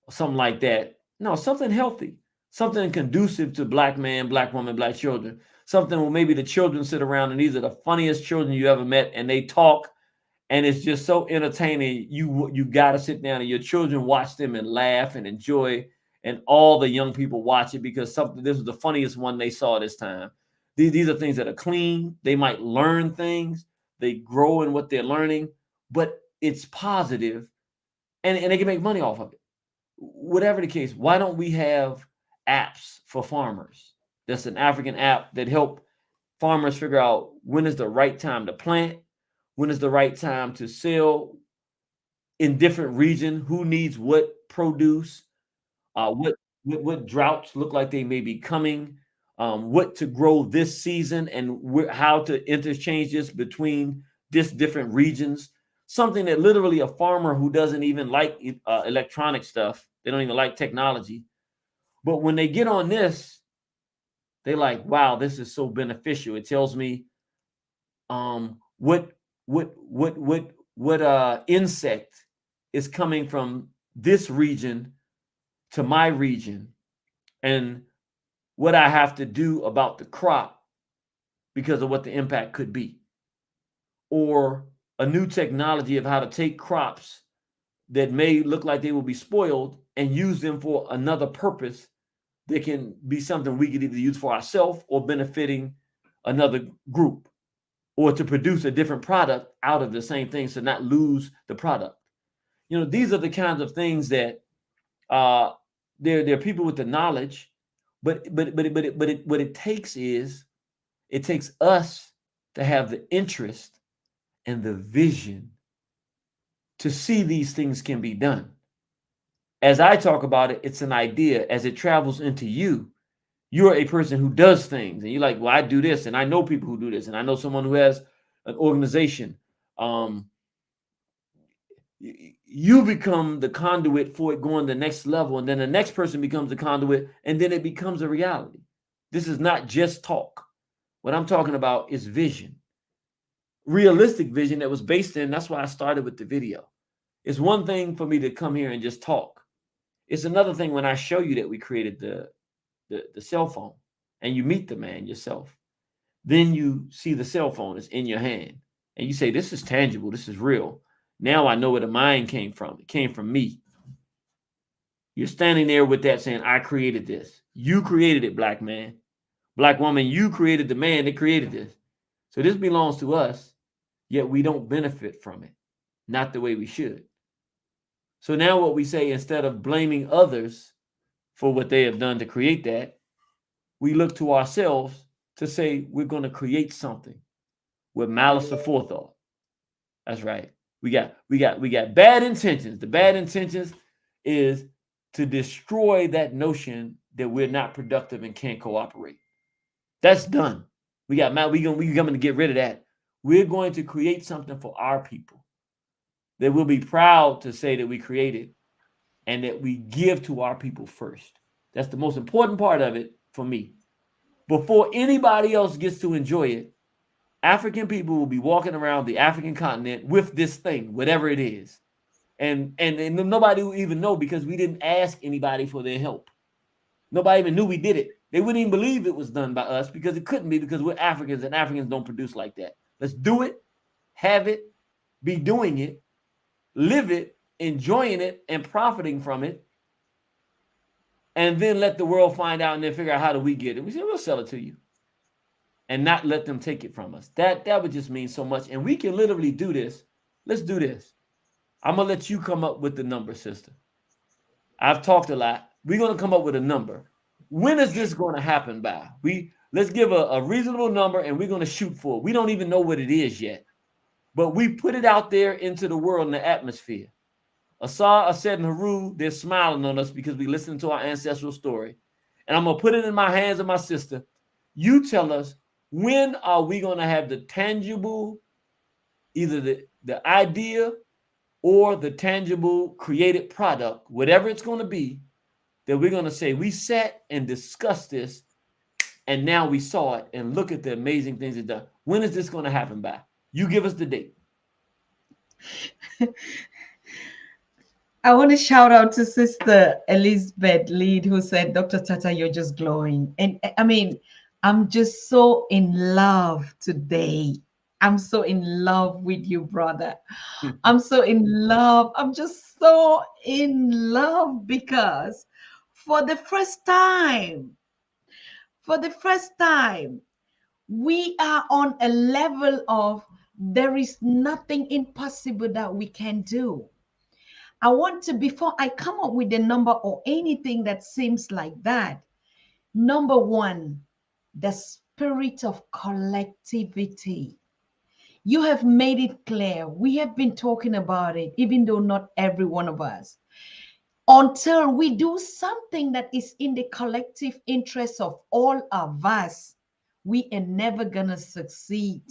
or something like that. No, something healthy, something conducive to Black man, Black woman, Black children, something where maybe the children sit around and these are the funniest children you ever met, and they talk, and it's just so entertaining. You got to sit down and your children watch them and laugh and enjoy, and all the young people watch it because this is the funniest one they saw this time. These are things that are clean. They might learn things. They grow in what they're learning, but it's positive, and they can make money off of it. Whatever the case, why don't we have apps for farmers? That's an African app that help farmers figure out when is the right time to plant, when is the right time to sell in different regions, who needs what produce, what droughts look like they may be coming, what to grow this season and how to interchange this between this different regions. Something that literally a farmer who doesn't even like electronic stuff, they don't even like technology. But when they get on this, they're like, wow, this is so beneficial. It tells me what insect is coming from this region to my region, and what I have to do about the crop because of what the impact could be. Or a new technology of how to take crops that may look like they will be spoiled and use them for another purpose that can be something we could either use for ourselves or benefiting another group, or to produce a different product out of the same thing, so not lose the product. These are the kinds of things that there are people with the knowledge, but what it takes is, it takes us to have the interest and the vision to see these things can be done. As I talk about it, it's an idea. As it travels into you, you're a person who does things, and you're like, well, I do this, and I know people who do this, and I know someone who has an organization. You become the conduit for it going to the next level, and then the next person becomes the conduit, and then it becomes a reality. This is not just talk. What I'm talking about is vision, realistic vision that was based in, that's why I started with the video. It's one thing for me to come here and just talk. It's another thing when I show you that we created the cell phone, and you meet the man yourself. Then you see the cell phone is in your hand, and you say, this is tangible, this is real. Now I know where the mind came from. It came from me. You're standing there with that saying, I created this. You created it, black man. Black woman, you created the man that created this. So this belongs to us, yet we don't benefit from it. Not the way we should. So now what we say, instead of blaming others for what they have done to create that, we look to ourselves to say we're going to create something with malice aforethought. That's right. We got bad intentions. The bad intentions is to destroy that notion that we're not productive and can't cooperate. That's done. We're going to get rid of that. We're going to create something for our people that we'll be proud to say that we created, and that we give to our people first. That's the most important part of it for me. Before anybody else gets to enjoy it, African people will be walking around the African continent with this thing, whatever it is. And nobody will even know, because we didn't ask anybody for their help. Nobody even knew we did it. They wouldn't even believe it was done by us, because it couldn't be, because we're Africans, and Africans don't produce like that. Let's do it, have it, be doing it, live it, enjoying it, and profiting from it. And then let the world find out, and then figure out, how do we get it? We say, we'll sell it to you. And not let them take it from us. That would just mean so much. And we can literally do this. Let's do this. I'm going to let you come up with the number, sister. I've talked a lot. We're going to come up with a number. When is this going to happen by? Let's give a reasonable number, and we're going to shoot for it. We don't even know what it is yet. But we put it out there into the world, in the atmosphere. Asar, Ased, and Haru, they're smiling on us because we listen to our ancestral story. And I'm going to put it in my hands of my sister. You tell us, when are we going to have the tangible, either the idea or the tangible created product, whatever it's going to be, that we're going to say, we sat and discussed this, and now we saw it, and look at the amazing things it's done. When is this going to happen by? You give us the date. I want to shout out to Sister Elizabeth Lead, who said, Dr. Tata, you're just glowing. And I mean, I'm just so in love today. I'm so in love with you, brother. I'm so in love. I'm just so in love, because for the first time, we are on a level of, there is nothing impossible that we can do. I want to, before I come up with a number or anything that seems like that, number one, the spirit of collectivity. You have made it clear. We have been talking about it, even though not every one of us. Until we do something that is in the collective interest of all of us, we are never gonna succeed.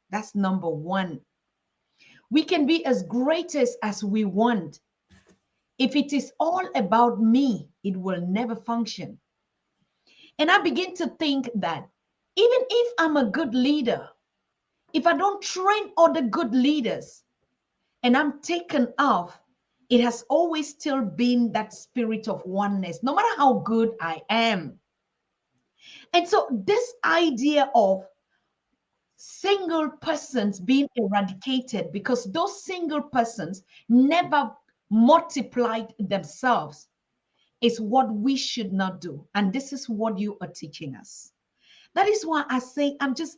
That's number one. We can be as great as we want. If it is all about me, it will never function. And I begin to think that even if I'm a good leader, if I don't train other good leaders and I'm taken off, it has always still been that spirit of oneness, no matter how good I am. And so this idea of single persons being eradicated because those single persons never multiplied themselves is what we should not do. And this is what you are teaching us. That is why I say I'm just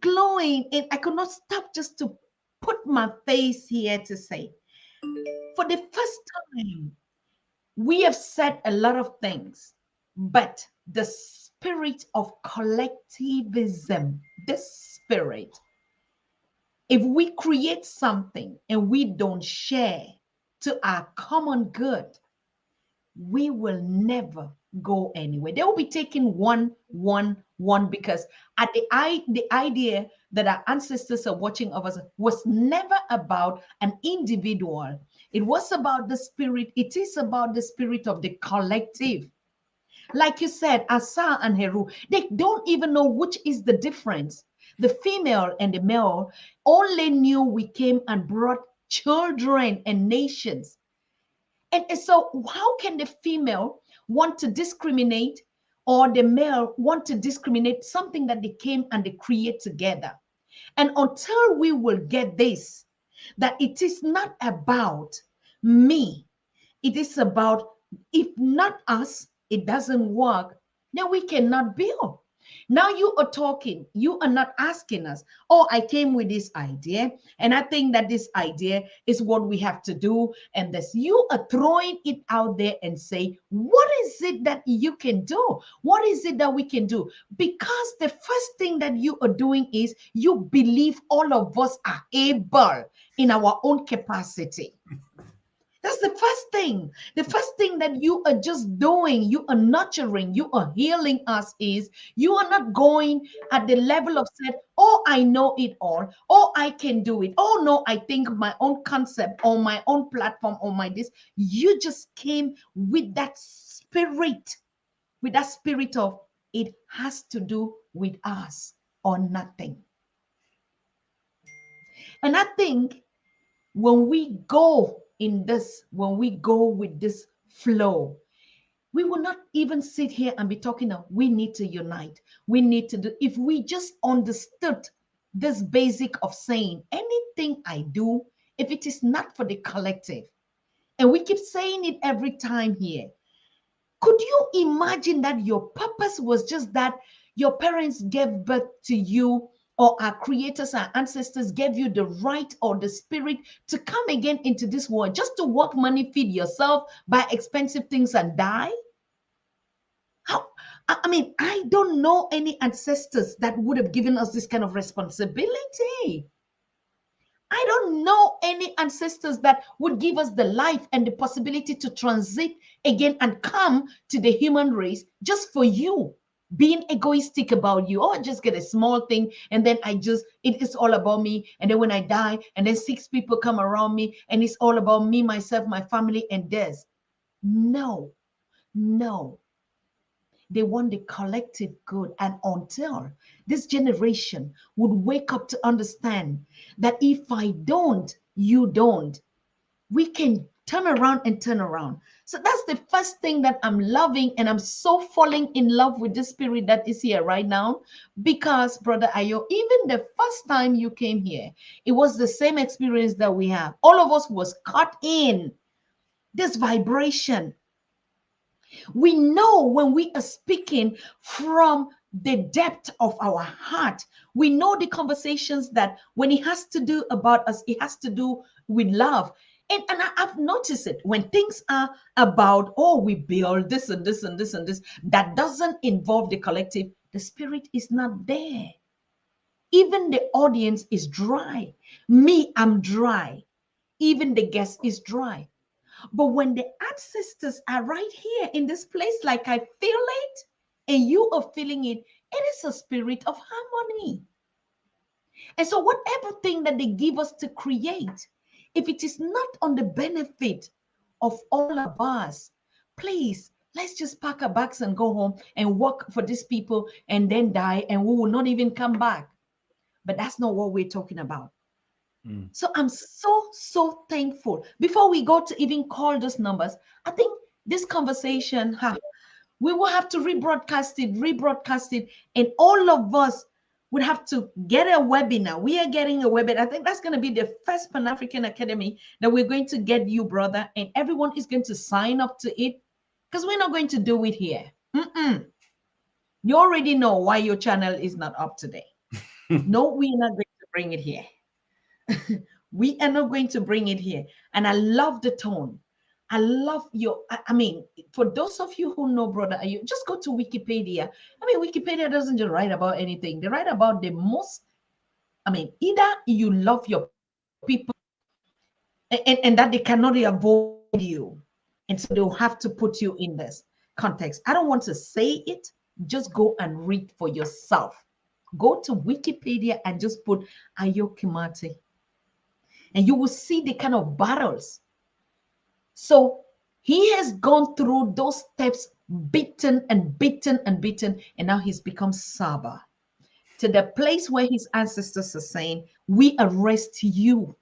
glowing, and I could not stop just to put my face here to say, for the first time, we have said a lot of things, but the spirit of collectivism, this spirit, if we create something and we don't share to our common good, we will never go anywhere. They will be taking one, because at the idea that our ancestors are watching of us was never about an individual. It was about the spirit. It is about the spirit of the collective. Like you said, Asa and Heru, they don't even know which is the difference. The female and the male only knew we came and brought children and nations. And so how can the female want to discriminate or the male want to discriminate something that they came and they create together? And until we will get this, that it is not about me, it is about, if not us, it doesn't work, then we cannot build. Now you are talking, you are not asking us, oh, I came with this idea, and I think that this idea is what we have to do. And this, you are throwing it out there and say, what is it that you can do? What is it that we can do? Because the first thing that you are doing is you believe all of us are able in our own capacity. That's the first thing. The first thing that you are just doing, you are nurturing, you are healing us, is you are not going at the level of said, oh, I know it all. Oh, I can do it. Oh, no, I think my own concept or my own platform or my this. You just came with that spirit of it has to do with us or nothing. And I think when we go in this, when we go with this flow, we will not even sit here and be talking of we need to unite. We need to do, if we just understood this basic of saying anything I do, if it is not for the collective, and we keep saying it every time here, could you imagine that your purpose was just that your parents gave birth to you, or our creators, our ancestors gave you the right or the spirit to come again into this world just to work money, feed yourself, buy expensive things and die? How? I mean, I don't know any ancestors that would have given us this kind of responsibility. I don't know any ancestors that would give us the life and the possibility to transit again and come to the human race just for you. Being egoistic about you, oh, just get a small thing, and then it is all about me. And then when I die, and then 6 people come around me, and it's all about me, myself, my family, and theirs. No. They want the collective good. And until this generation would wake up to understand that if I don't, you don't, we can turn around. So that's the first thing that I'm loving, and I'm so falling in love with the spirit that is here right now. Because Brother Ayo, even the first time you came here, it was the same experience that we have. All of us was caught in this vibration. We know when we are speaking from the depth of our heart. We know the conversations that when it has to do about us, it has to do with love. And I've noticed it when things are about, oh, we build this and this and this and this, that doesn't involve the collective, the spirit is not there. Even the audience is dry. Me, I'm dry. Even the guest is dry. But when the ancestors are right here in this place, like I feel it, and you are feeling it, it is a spirit of harmony. And so, whatever thing that they give us to create, if it is not on the benefit of all of us, please, let's just pack our bags and go home and work for these people and then die, and we will not even come back. But that's not what we're talking about. So I'm so thankful. Before we go to even call those numbers, I think this conversation, we will have to rebroadcast it, and all of us would have to get a webinar. We are getting a webinar. I think that's going to be the first Pan-African Academy that we're going to get you, brother, and everyone is going to sign up to it, because we're not going to do it here. You already know why your channel is not up today. No, we're not going to bring it here. We are not going to bring it here. And I love the tone. I love your, I mean, for those of you who know Brother Ayo, just go to Wikipedia. I mean, Wikipedia doesn't just write about anything. They write about the most, I mean, either you love your people and that they cannot avoid you. And so they'll have to put you in this context. I don't want to say it. Just go and read for yourself. Go to Wikipedia and just put Ayo KIMATHI. And you will see the kind of battles. So he has gone through those steps, beaten and beaten and beaten, and now he's become Saba, to the place where his ancestors are saying, we arrest you.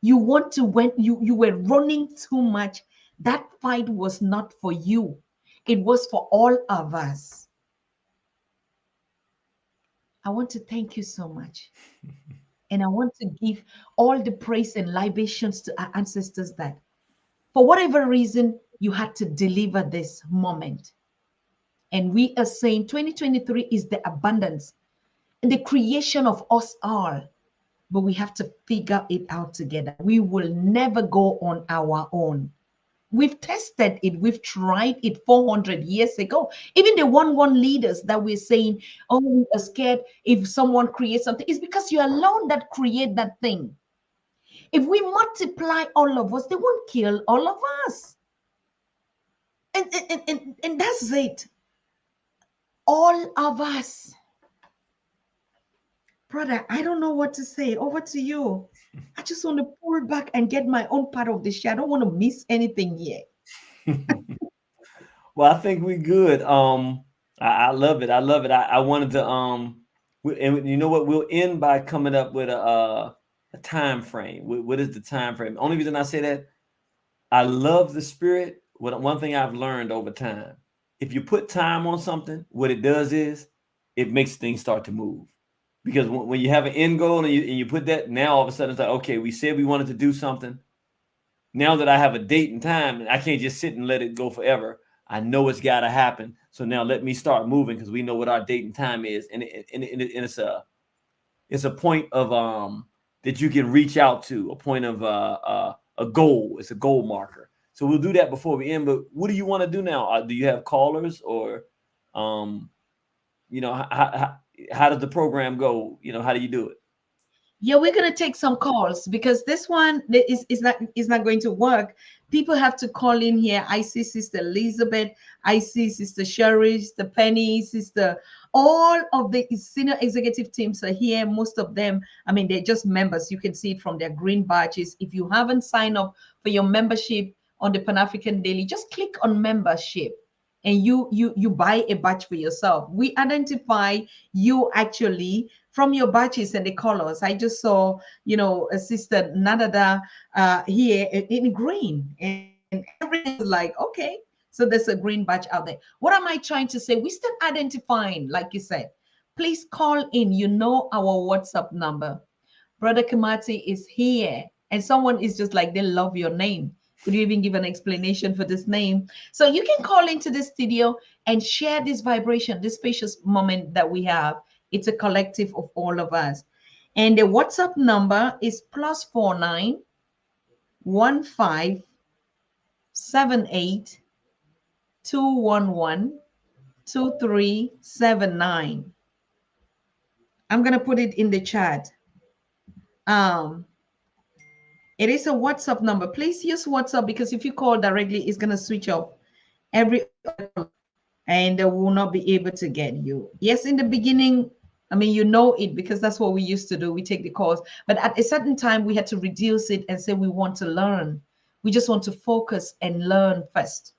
You want to, when you were running too much, that fight was not for you. It was for all of us. I want to thank you so much. And I want to give all the praise and libations to our ancestors that for whatever reason, you had to deliver this moment. And we are saying 2023 is the abundance and the creation of us all. But we have to figure it out together. We will never go on our own. We've tested it. We've tried it 400 years ago. Even the one leaders that we're saying, oh, we are scared if someone creates something, it's because you're alone that create that thing. If we multiply all of us, they won't kill all of us. And that's it. All of us. Brother, I don't know what to say. Over to you. I just want to pull back and get my own part of the show. I don't want to miss anything here. Well, I think we're good. I love it. I love it. I wanted to and you know what? We'll end by coming up with a time frame. What is the time frame? Only reason I say that, I love the spirit. One thing I've learned over time, if you put time on something, what it does is it makes things start to move. Because when you have an end goal and you put that, now all of a sudden it's like, okay, we said we wanted to do something. Now that I have a date and time, I can't just sit and let it go forever. I know it's got to happen. So now let me start moving, because we know what our date and time is. And it's a point of that you can reach out to, a point of a goal. It's a goal marker. So we'll do that before we end. But what do you want to do now? Do you have callers, or how does the program go? How do you do it? Yeah, we're gonna take some calls, because this one is not going to work. People have to call in here. I see Sister Elizabeth, I see Sister Sherry, Sister Penny, Sister, all of the senior executive teams are here. Most of them, I mean, they're just members. You can see it from their green badges. If you haven't signed up for your membership on the Pan-African Daily, just click on membership and you buy a badge for yourself. We identify you actually from your badges and the colors. I just saw, a Sister Nadada here in green, and everything was like, okay, so there's a green badge out there. What am I trying to say? We start identifying, like you said. Please call in. You know our WhatsApp number. Brother KIMATHI is here, and someone is just like, they love your name. Could you even give an explanation for this name? So you can call into the studio and share this vibration, this spacious moment that we have. It's a collective of all of us. And the WhatsApp number is +49 15 78 211 2379. I'm gonna put it in the chat. It is a WhatsApp number. Please use WhatsApp, because if you call directly, it's going to switch off every other call, and they will not be able to get you. Yes, in the beginning, I mean, you know it, because that's what we used to do. We take the calls, but at a certain time, we had to reduce it and say we want to learn. We just want to focus and learn first,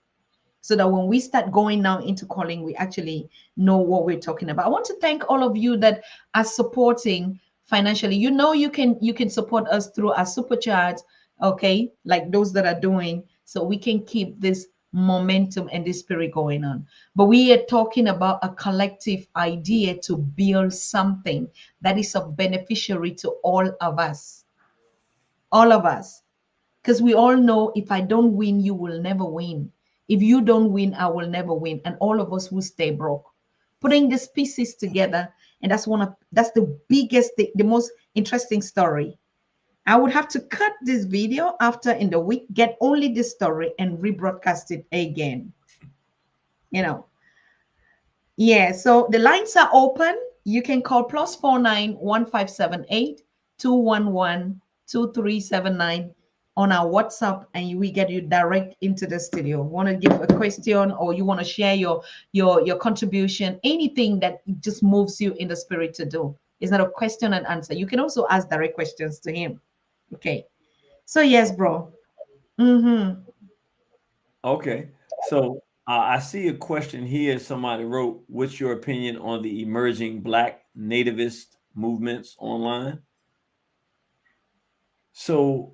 so that when we start going now into calling, we actually know what we're talking about. I want to thank all of you that are supporting financially. You can support us through our super chat, okay, like those that are doing, so we can keep this momentum and this spirit going on. But we are talking about a collective idea to build something that is a beneficiary to all of us, because we all know, if I don't win, you will never win. If you don't win, I will never win, and all of us will stay broke. Putting these pieces together, and that's the biggest, the most interesting story. I would have to cut this video after in the week, get only this story, and rebroadcast it again. You know, yeah. So the lines are open. You can call +49 1578 211 2379 on our WhatsApp, and we get you direct into the studio. Want to give a question, or you want to share your contribution, anything that just moves you in the spirit to do. It's not a question and answer. You can also ask direct questions to him. Okay. So yes, bro. Mm-hmm. Okay. So I see a question here. Somebody wrote, "What's your opinion on the emerging Black nativist movements online?" So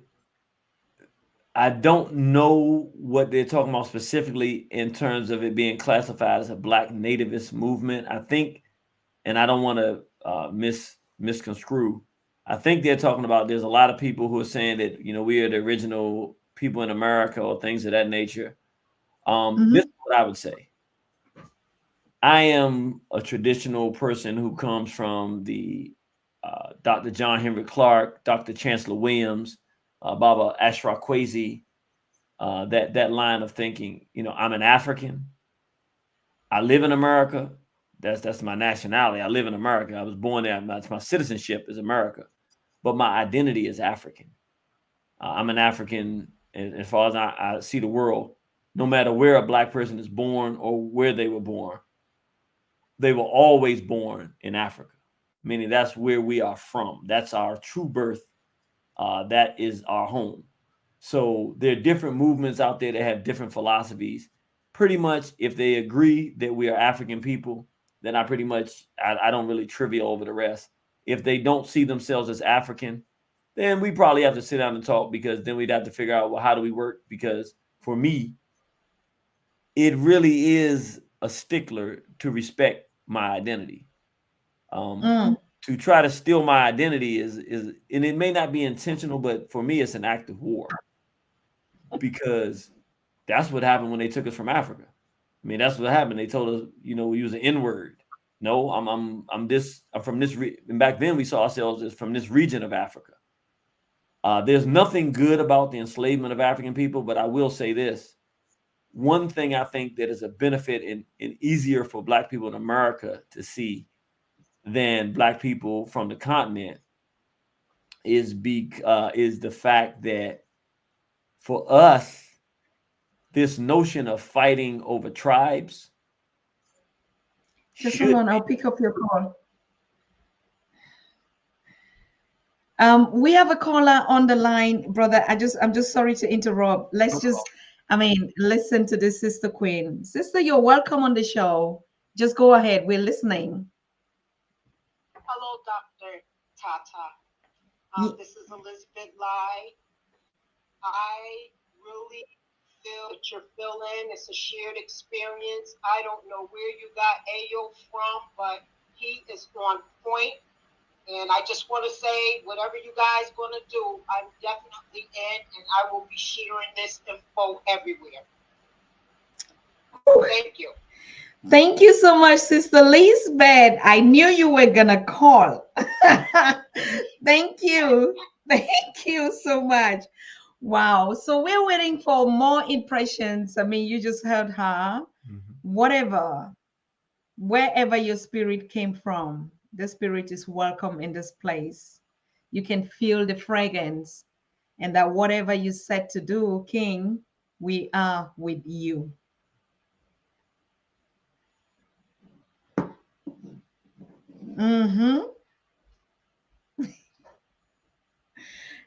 I don't know what they're talking about specifically in terms of it being classified as a Black nativist movement. I think, and I don't want to misconstrue. I think they're talking about, there's a lot of people who are saying that, we are the original people in America, or things of that nature. This is what I would say. I am a traditional person who comes from the Dr. John Henry Clark, Dr. Chancellor Williams, Baba Ashra Kwesi, that line of thinking. I'm an African. I live in America. That's my nationality. I live in America. I was born there. My citizenship is America, but my identity is African. I'm an African, and as far as I see the world, no matter where a Black person is born or where they were born, they were always born in Africa, meaning that's where we are from. That's our true birth. That is our home. So there are different movements out there that have different philosophies. Pretty much, if they agree that we are African people, then I don't really trivial over the rest. If they don't see themselves as African, then we probably have to sit down and talk, because then we'd have to figure out, well, how do we work? Because for me, it really is a stickler to respect my identity. To try to steal my identity is, and it may not be intentional, but for me, it's an act of war, because that's what happened when they took us from Africa. I mean, that's what happened. They told us, we use an N-word. No, I'm from this. And back then we saw ourselves as from this region of Africa. There's nothing good about the enslavement of African people, but I will say this. One thing I think that is a benefit and easier for Black people in America to see than Black people from the continent is the fact that for us, this notion of fighting over tribes. Just hold on, I'll pick up your call. We have a caller on the line, brother. I'm just sorry to interrupt. Let's just, listen to this, Sister Queen. Sister, you're welcome on the show. Just go ahead. We're listening. Hello, Dr. Tata. This is Elizabeth Lai. I really feel what you're feeling. It's a shared experience. I don't know where you got AYO from, but he is on point. And I just want to say, whatever you guys going to do, I'm definitely in, and I will be sharing this info everywhere. Thank you. Thank you so much, Sister Lisbeth. I knew you were going to call. Thank you. Thank you so much. Wow. So we're waiting for more impressions. You just heard her. Wherever your spirit came from, the spirit is welcome in this place. You can feel the fragrance. and that whatever you set to do, King, we are with you. Mm-hmm.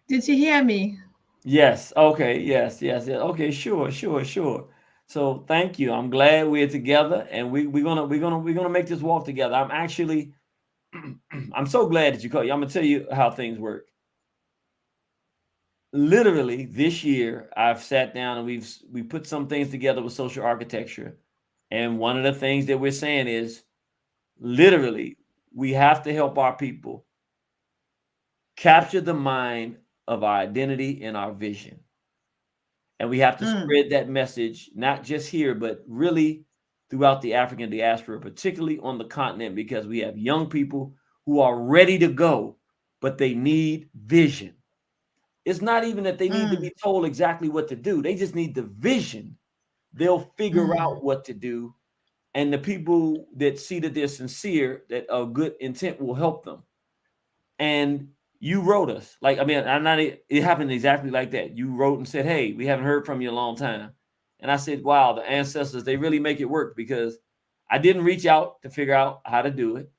Did you hear me? Yes. Okay. Yes. Yes. Yes. Okay. Sure. Sure. Sure. So thank you. I'm glad we're together, and we're gonna make this walk together. I'm actually, I'm so glad that you called. I'm gonna tell you how things work. Literally this year, I've sat down and we put some things together with social architecture, and one of the things that we're saying is literally we have to help our people capture the mind of our identity and our vision. And we have to spread that message, not just here, but really throughout the African diaspora, particularly on the continent, because we have young people who are ready to go, but they need vision. It's not even that they need to be told exactly what to do. They just need the vision. They'll figure out what to do. And the people that see that they're sincere, that are good intent, will help them. And you wrote us, like, I mean, it happened exactly like that. You wrote and said, hey, we haven't heard from you in a long time. And I said, wow, the ancestors, they really make it work, because I didn't reach out to figure out how to do it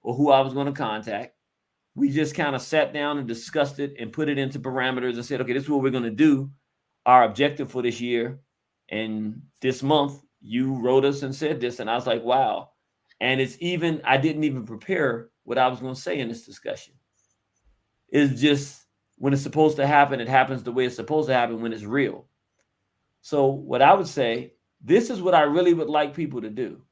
or who I was going to contact. We just kind of sat down and discussed it and put it into parameters and said, okay, this is what we're going to do. Our objective for this year. And this month, you wrote us and said this. And I was like, wow. And I didn't even prepare what I was going to say in this discussion. It's just, when it's supposed to happen, it happens the way it's supposed to happen when it's real. So what I would say, this is what I really would like people to do,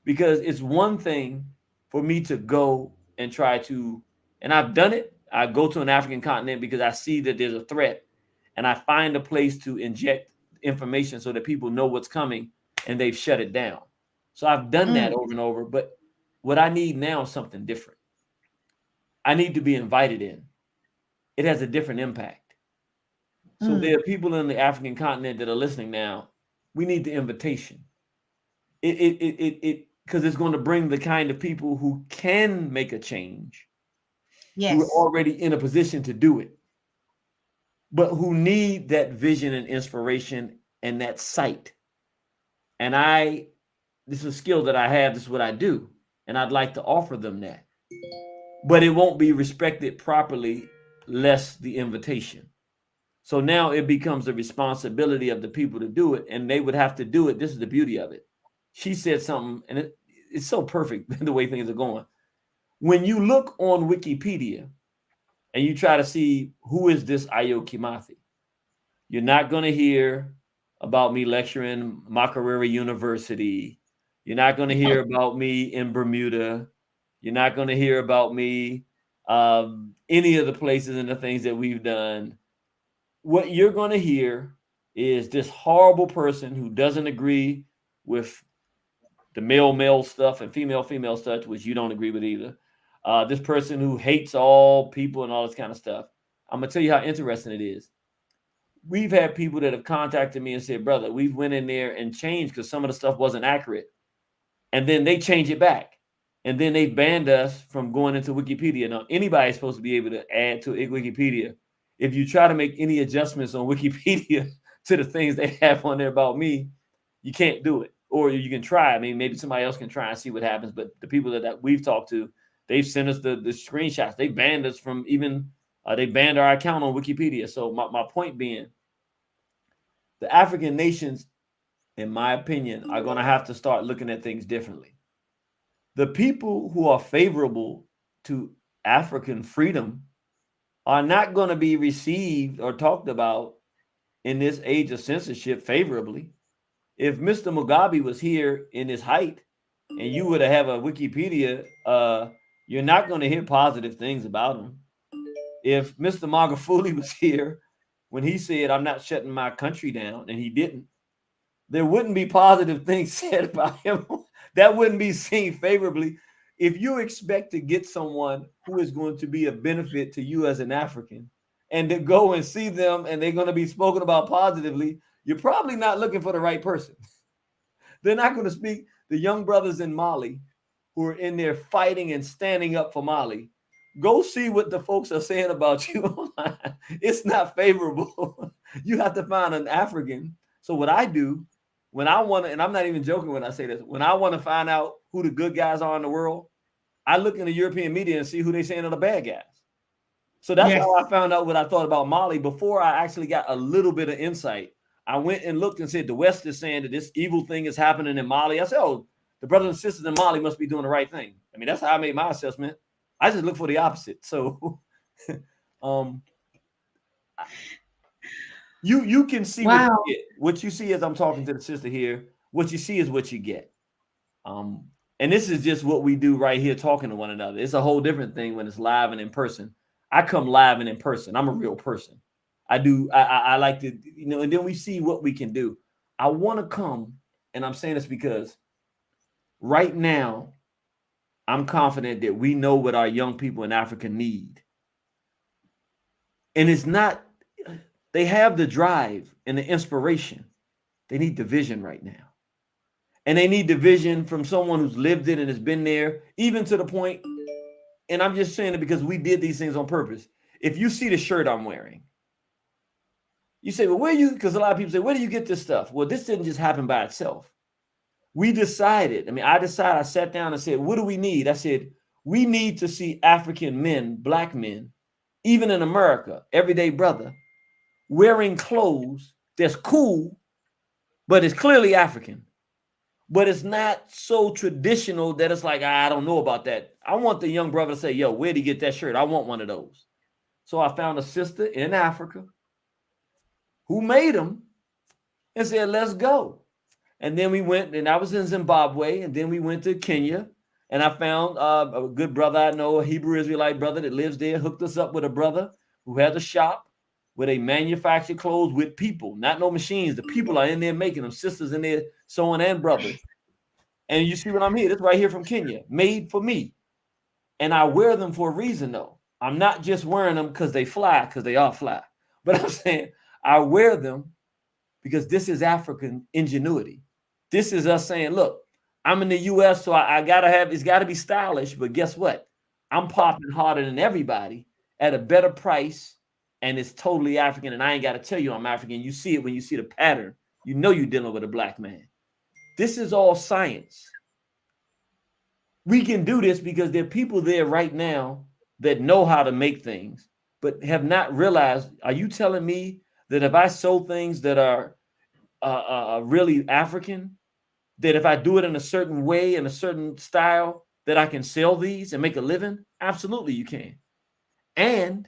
because it's one thing for me to go and try to, and I've done it. I go to an African continent because I see that there's a threat, and I find a place to inject information so that people know what's coming, and they've shut it down. So I've done that over and over. But what I need now is something different. I need to be invited in. It has a different impact. So there are people in the African continent that are listening now. We need the invitation. Because it's going to bring the kind of people who can make a change. Yes. Who are already in a position to do it, but who need that vision and inspiration and that sight. And this is a skill that I have. This is what I do. And I'd like to offer them that. But it won't be respected properly less the invitation. So now it becomes the responsibility of the people to do it, and they would have to do it. This is the beauty of it. She said something, and it's so perfect the way things are going. When you look on Wikipedia and you try to see who is this AYO KIMATHI, you're not going to hear about me lecturing Makerere University. You're not going to hear about me in Bermuda. You're not going to hear about me any of the places and the things that we've done. What you're going to hear is this horrible person who doesn't agree with the male stuff and female stuff, which you don't agree with either. This person who hates all people and all this kind of stuff. I'm going to tell you how interesting it is. We've had people that have contacted me and said, brother, we went in there and changed because some of the stuff wasn't accurate. And then they change it back. And then they banned us from going into Wikipedia. Now, anybody's supposed to be able to add to Wikipedia. If you try to make any adjustments on Wikipedia to the things they have on there about me, you can't do it. Or you can try. I mean, maybe somebody else can try and see what happens. But the people that we've talked to, they've sent us the screenshots. They banned us from even, they banned our account on Wikipedia. So my point being, the African nations, in my opinion, are going to have to start looking at things differently. The people who are favorable to African freedom are not going to be received or talked about in this age of censorship favorably. If Mr. Mugabe was here in his height and you were to have a Wikipedia, you're not going to hear positive things about him. If Mr. Magufuli was here when he said, I'm not shutting my country down, and he didn't, there wouldn't be positive things said about him. That wouldn't be seen favorably. If you expect to get someone who is going to be a benefit to you as an African and to go and see them and they're going to be spoken about positively, you're probably not looking for the right person. They're not going to speak. The young brothers in Mali who are in there fighting and standing up for Mali, go see what the folks are saying about you online. It's not favorable. You have to find an African. So what I do when I want to, and I'm not even joking when I say this, when I want to find out who the good guys are in the world, I look in the European media and see who they saying are the bad guys. So that's how I found out what I thought about Mali before I actually got a little bit of insight. I went and looked and said, the West is saying that this evil thing is happening in Mali. I said, oh, the brothers and sisters in Mali must be doing the right thing. I mean, that's how I made my assessment. I just look for the opposite. So you can see what you get. What you see as I'm talking to the sister here, what you see is what you get. And this is just what we do right here talking to one another. It's a whole different thing when it's live and in person. I come live and in person. I'm a real person. I like to, you know, and then we see what we can do. I want to come, and I'm saying this because right now, I'm confident that we know what our young people in Africa need. And it's not, they have the drive and the inspiration. They need the vision right now. And they need the vision from someone who's lived it and has been there, even to the point, and I'm just saying it because we did these things on purpose. If you see the shirt I'm wearing, you say, well, because a lot of people say, where do you get this stuff? Well, this didn't just happen by itself. We decided, I sat down and said, what do we need? I said, we need to see African men, black men, even in America, everyday brother, wearing clothes that's cool, but it's clearly African. But it's not so traditional that it's like, I don't know about that. I want the young brother to say, yo, where'd he get that shirt? I want one of those. So I found a sister in Africa who made them and said, let's go. And then we went, and I was in Zimbabwe, and then we went to Kenya, and I found a good brother I know, a Hebrew Israelite brother that lives there, hooked us up with a brother who has a shop where they manufacture clothes with people, not no machines. The people are in there making them, sisters in there sewing and brothers. And you see what I'm here? This right here from Kenya, made for me. And I wear them for a reason, though. I'm not just wearing them because they fly, because they are fly. But I'm saying I wear them because this is African ingenuity. This is us saying, look, I'm in the U.S., so it's got to be stylish. But guess what? I'm popping harder than everybody at a better price. And it's totally African. And I ain't got to tell you I'm African. You see it when you see the pattern. You know you're dealing with a black man. This is all science. We can do this because there are people there right now that know how to make things, but have not realized, are you telling me that if I sew things that are really African, that if I do it in a certain way, in a certain style, that I can sell these and make a living? Absolutely, you can. And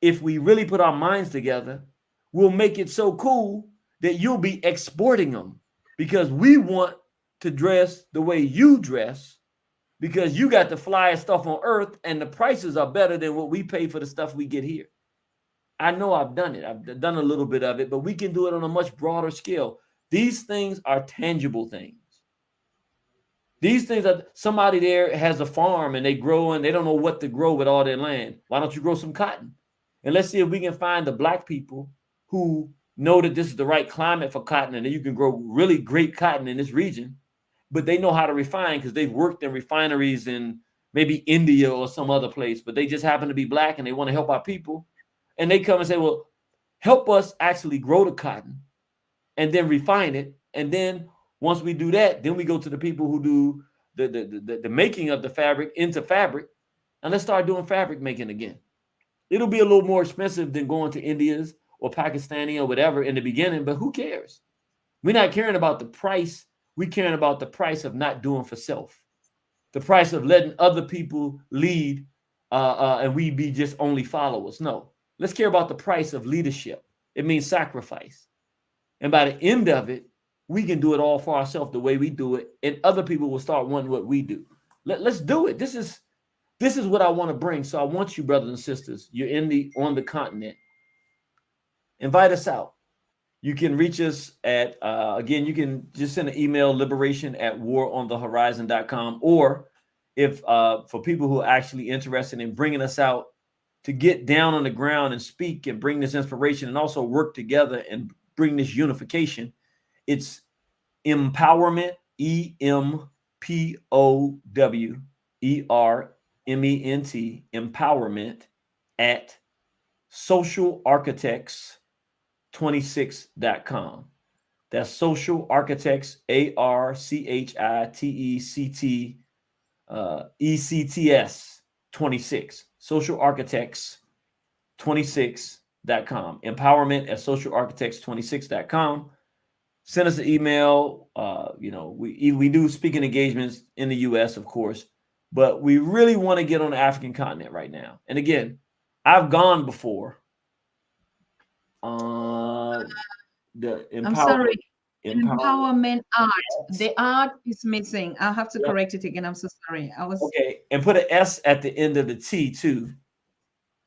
if we really put our minds together, we'll make it so cool that you'll be exporting them because we want to dress the way you dress because you got the flyest stuff on earth and the prices are better than what we pay for the stuff we get here. I know I've done it. I've done a little bit of it, but we can do it on a much broader scale. These things are tangible things. These things are, somebody there has a farm and they grow and they don't know what to grow with all their land. Why don't you grow some cotton? And let's see if we can find the black people who know that this is the right climate for cotton and that you can grow really great cotton in this region, but they know how to refine because they've worked in refineries in maybe India or some other place, but they just happen to be black and they want to help our people. And they come and say, well, help us actually grow the cotton and then refine it. And then once we do that, then we go to the people who do the making of the fabric into fabric. And let's start doing fabric making again. It'll be a little more expensive than going to India's or Pakistani or whatever in the beginning, but who cares? We're not caring about the price. We're caring about the price of not doing for self, the price of letting other people lead and we be just only followers. No, let's care about the price of leadership. It means sacrifice. And by the end of it, we can do it all for ourselves the way we do it, and other people will start wanting what we do. Let's do it. This is what I want to bring. So I want you, brothers and sisters, you're on the continent. Invite us out. You can reach us at, again, you can just send an email, liberation@waronthehorizon.com. Or if for people who are actually interested in bringing us out to get down on the ground and speak and bring this inspiration and also work together and bring this unification, it's empowerment, EMPOWERMENT MENT, empowerment at socialarchitects26.com. That's social architects, ARCHITECTECTS 26. Social architects 26.com. Empowerment at socialarchitects26.com. Send us an email. We do speaking engagements in the US, of course, but we really want to get on the African continent right now. And again, I've gone before. I'm sorry. Empowerment art. The art is missing. I'll have to correct it again. I'm so sorry. Okay, and put an S at the end of the T too.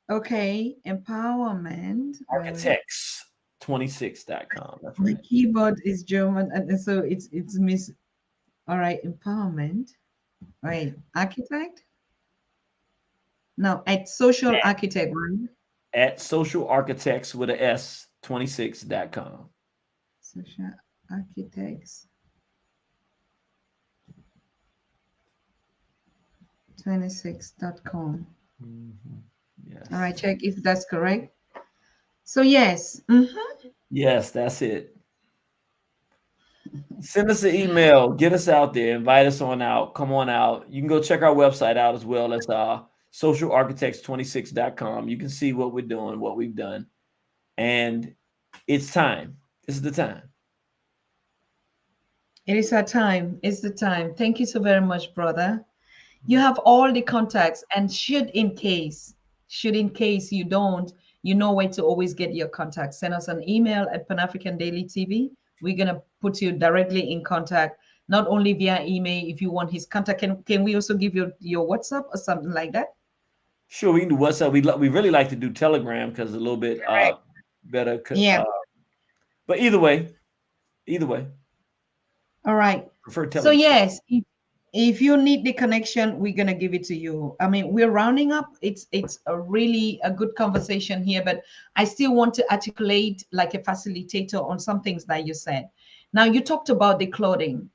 Okay, empowerment. Architects26.com. That's right. My keyboard is German, and so it's miss. All right, empowerment. Right, architect. No, at social architect, right? At social architects with a S 26.com. Social architects 26.com. Yes. All right, check if that's correct. So yes. Yes, that's it. Send us an email, get us out there, invite us on out, come on out. You can go check our website out as well. That's socialarchitects26.com. You can see what we're doing, what we've done. And it's time. This is the time. It is our time. It's the time. Thank you so very much, brother. You have all the contacts, and should in case you don't, you know where to always get your contacts. Send us an email at PanAfrican Daily TV. We're gonna put you directly in contact, not only via email. If you want his contact, can we also give you your WhatsApp or something like that? Sure, we can do WhatsApp. We really like to do Telegram because it's a little bit better. Yeah. But either way. All right. Prefer Telegram. So yes, if you need the connection, we're gonna give it to you. I mean, we're rounding up. It's a really a good conversation here, but I still want to articulate like a facilitator on some things that you said. Now you talked about the clothing,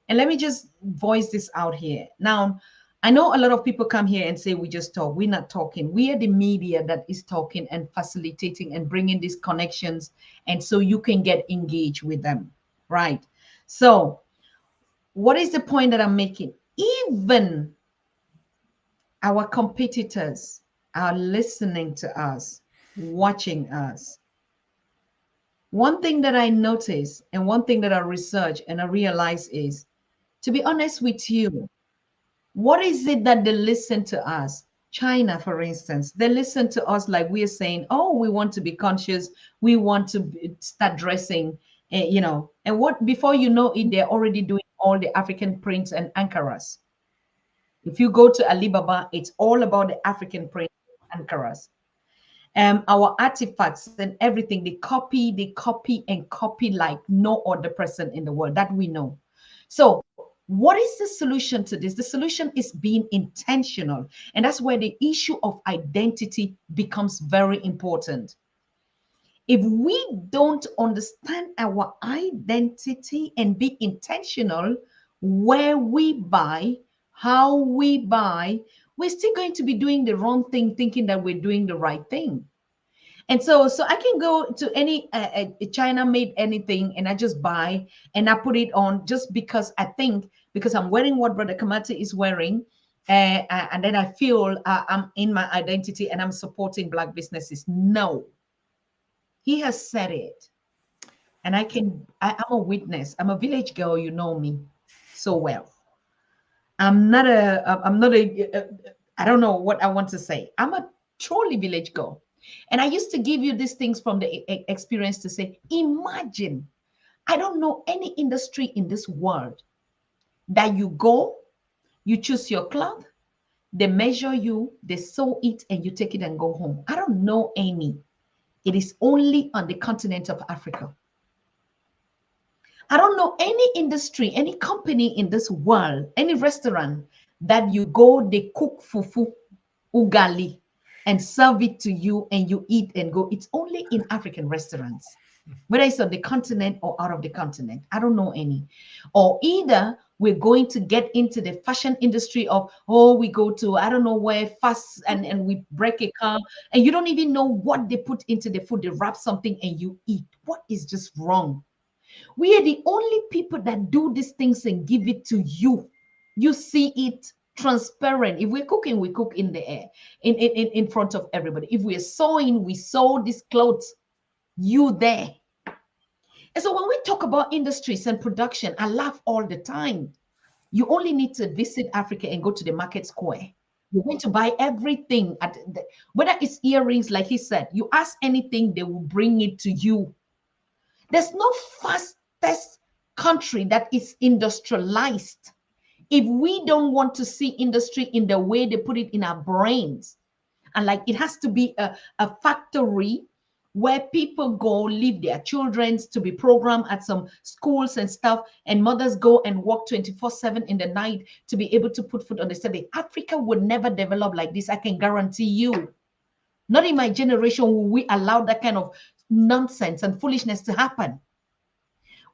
and let me just voice this out here. Now, I know a lot of people come here and say we just talk. We're not talking. We are the media that is talking and facilitating and bringing these connections, and so you can get engaged with them, right? So what is the point that I'm making? Even our competitors are listening to us, watching us. One thing that I notice and one thing that I research and I realize is, to be honest with you, what is it that they listen to us? China, for instance, they listen to us like we're saying, oh, we want to be conscious. We want to start dressing, and what, before you know it, they're already doing all the African prints and Ankaras. If you go to Alibaba, it's all about the African print Ankaras. Our artifacts and everything, they copy like no other person in the world, that we know. So what is the solution to this? The solution is being intentional. And that's where the issue of identity becomes very important. If we don't understand our identity and be intentional where we buy, how we buy, we're still going to be doing the wrong thing, thinking that we're doing the right thing. And so I can go to any China made anything and I just buy and I put it on just because I think, because I'm wearing what Brother KIMATHI is wearing, and then I feel I'm in my identity and I'm supporting Black businesses. No. He has said it, and I'm a witness. I'm a village girl. You know me so well. I don't know what I want to say. I'm a truly village girl. And I used to give you these things from the experience to say, imagine, I don't know any industry in this world that you go, you choose your cloth, they measure you, they sew it, and you take it and go home. I don't know any. It is only on the continent of Africa. I don't know any industry, any company in this world, any restaurant that you go, they cook fufu, ugali, and serve it to you and you eat and go. It's only in African restaurants, whether it's on the continent or out of the continent. I don't know any. Or either We're going to get into the fashion industry of, oh, we go to, I don't know where, fast, and we break a car, and you don't even know what they put into the food. They wrap something and you eat. What is just wrong? We are the only people that do these things and give it to you. You see it transparent. If we're cooking, we cook in the air, in front of everybody. If we're sewing, we sew these clothes, you there. And so when we talk about industries and production, I laugh all the time. You only need to visit Africa and go to the market square. You're going to buy everything, whether it's earrings, like he said, you ask anything, they will bring it to you. There's no fastest country that is industrialized. If we don't want to see industry in the way they put it in our brains, and like it has to be a factory where people go leave their children to be programmed at some schools and stuff, and mothers go and work 24/7 in the night to be able to put food on the table. Africa would never develop like this, I can guarantee you. Not in my generation will we allow that kind of nonsense and foolishness to happen.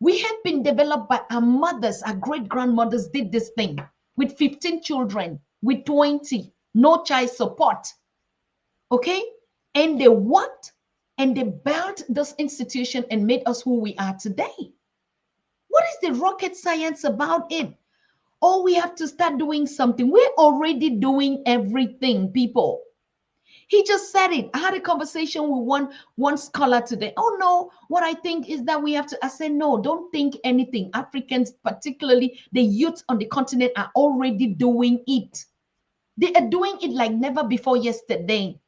We have been developed by our mothers, our great-grandmothers did this thing with 15 children, with 20, no child support. Okay? And they worked and they built this institution and made us who we are today. What is the rocket science about it? Oh, we have to start doing something. We're already doing everything, people. He just said it. I had a conversation with one scholar today. Oh no, what I think is that we have to, I said, no, don't think anything. Africans, particularly the youth on the continent, are already doing it. They are doing it like never before yesterday.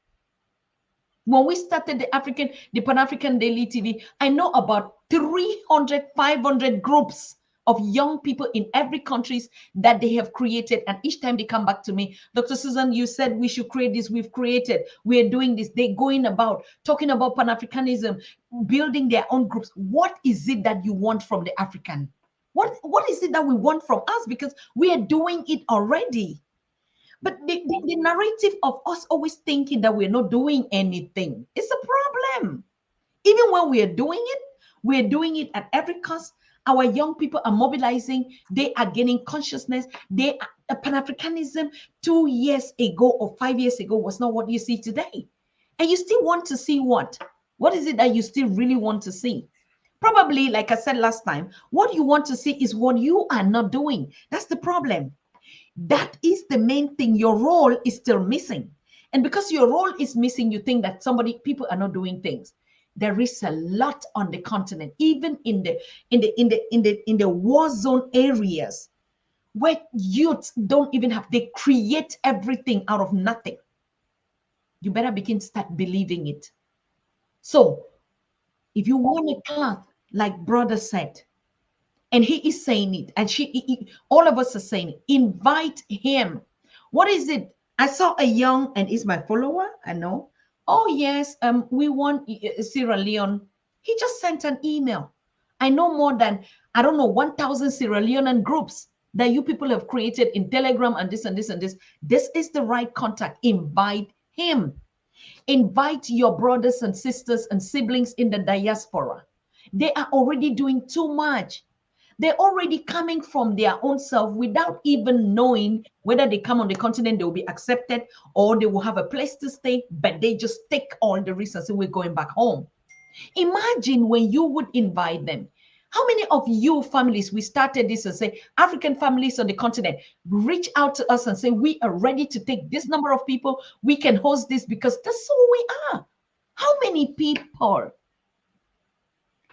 When we started the Pan-African Daily TV, I know about 300, 500 groups of young people in every countries that they have created. And each time they come back to me, Dr. Susan, you said we should create this. We've created. We're doing this. They're going about talking about Pan-Africanism, building their own groups. What is it that you want from the African? What is it that we want from us? Because we are doing it already. But the narrative of us always thinking that we're not doing anything is a problem. Even when we are doing it at every cost. Our young people are mobilizing. They are gaining consciousness. Pan-Africanism 2 years ago or 5 years ago was not what you see today. And you still want to see what? What is it that you still really want to see? Probably, like I said last time, what you want to see is what you are not doing. That's the problem. That is the main thing. Your role is still missing. And because your role is missing, you think that people are not doing things. There is a lot on the continent, even in the war zone areas where youth don't even have, they create everything out of nothing. You better begin to start believing it. So if you want a cloth, like brother said, and he is saying it, and all of us are saying it, invite him. What is it? I saw a young, and is my follower, I know. Oh yes, we want Sierra Leone. He just sent an email. I know more than, I don't know, 1,000 Sierra Leonean groups that you people have created in Telegram and this and this and this. This is the right contact. Invite him. Invite your brothers and sisters and siblings in the diaspora. They are already doing too much. They're already coming from their own self without even knowing whether they come on the continent, they will be accepted or they will have a place to stay, but they just take all the risks and say, we're going back home. Imagine when you would invite them. How many of you families, we started this and say, African families on the continent, reach out to us and say, we are ready to take this number of people. We can host this because that's who we are. How many people?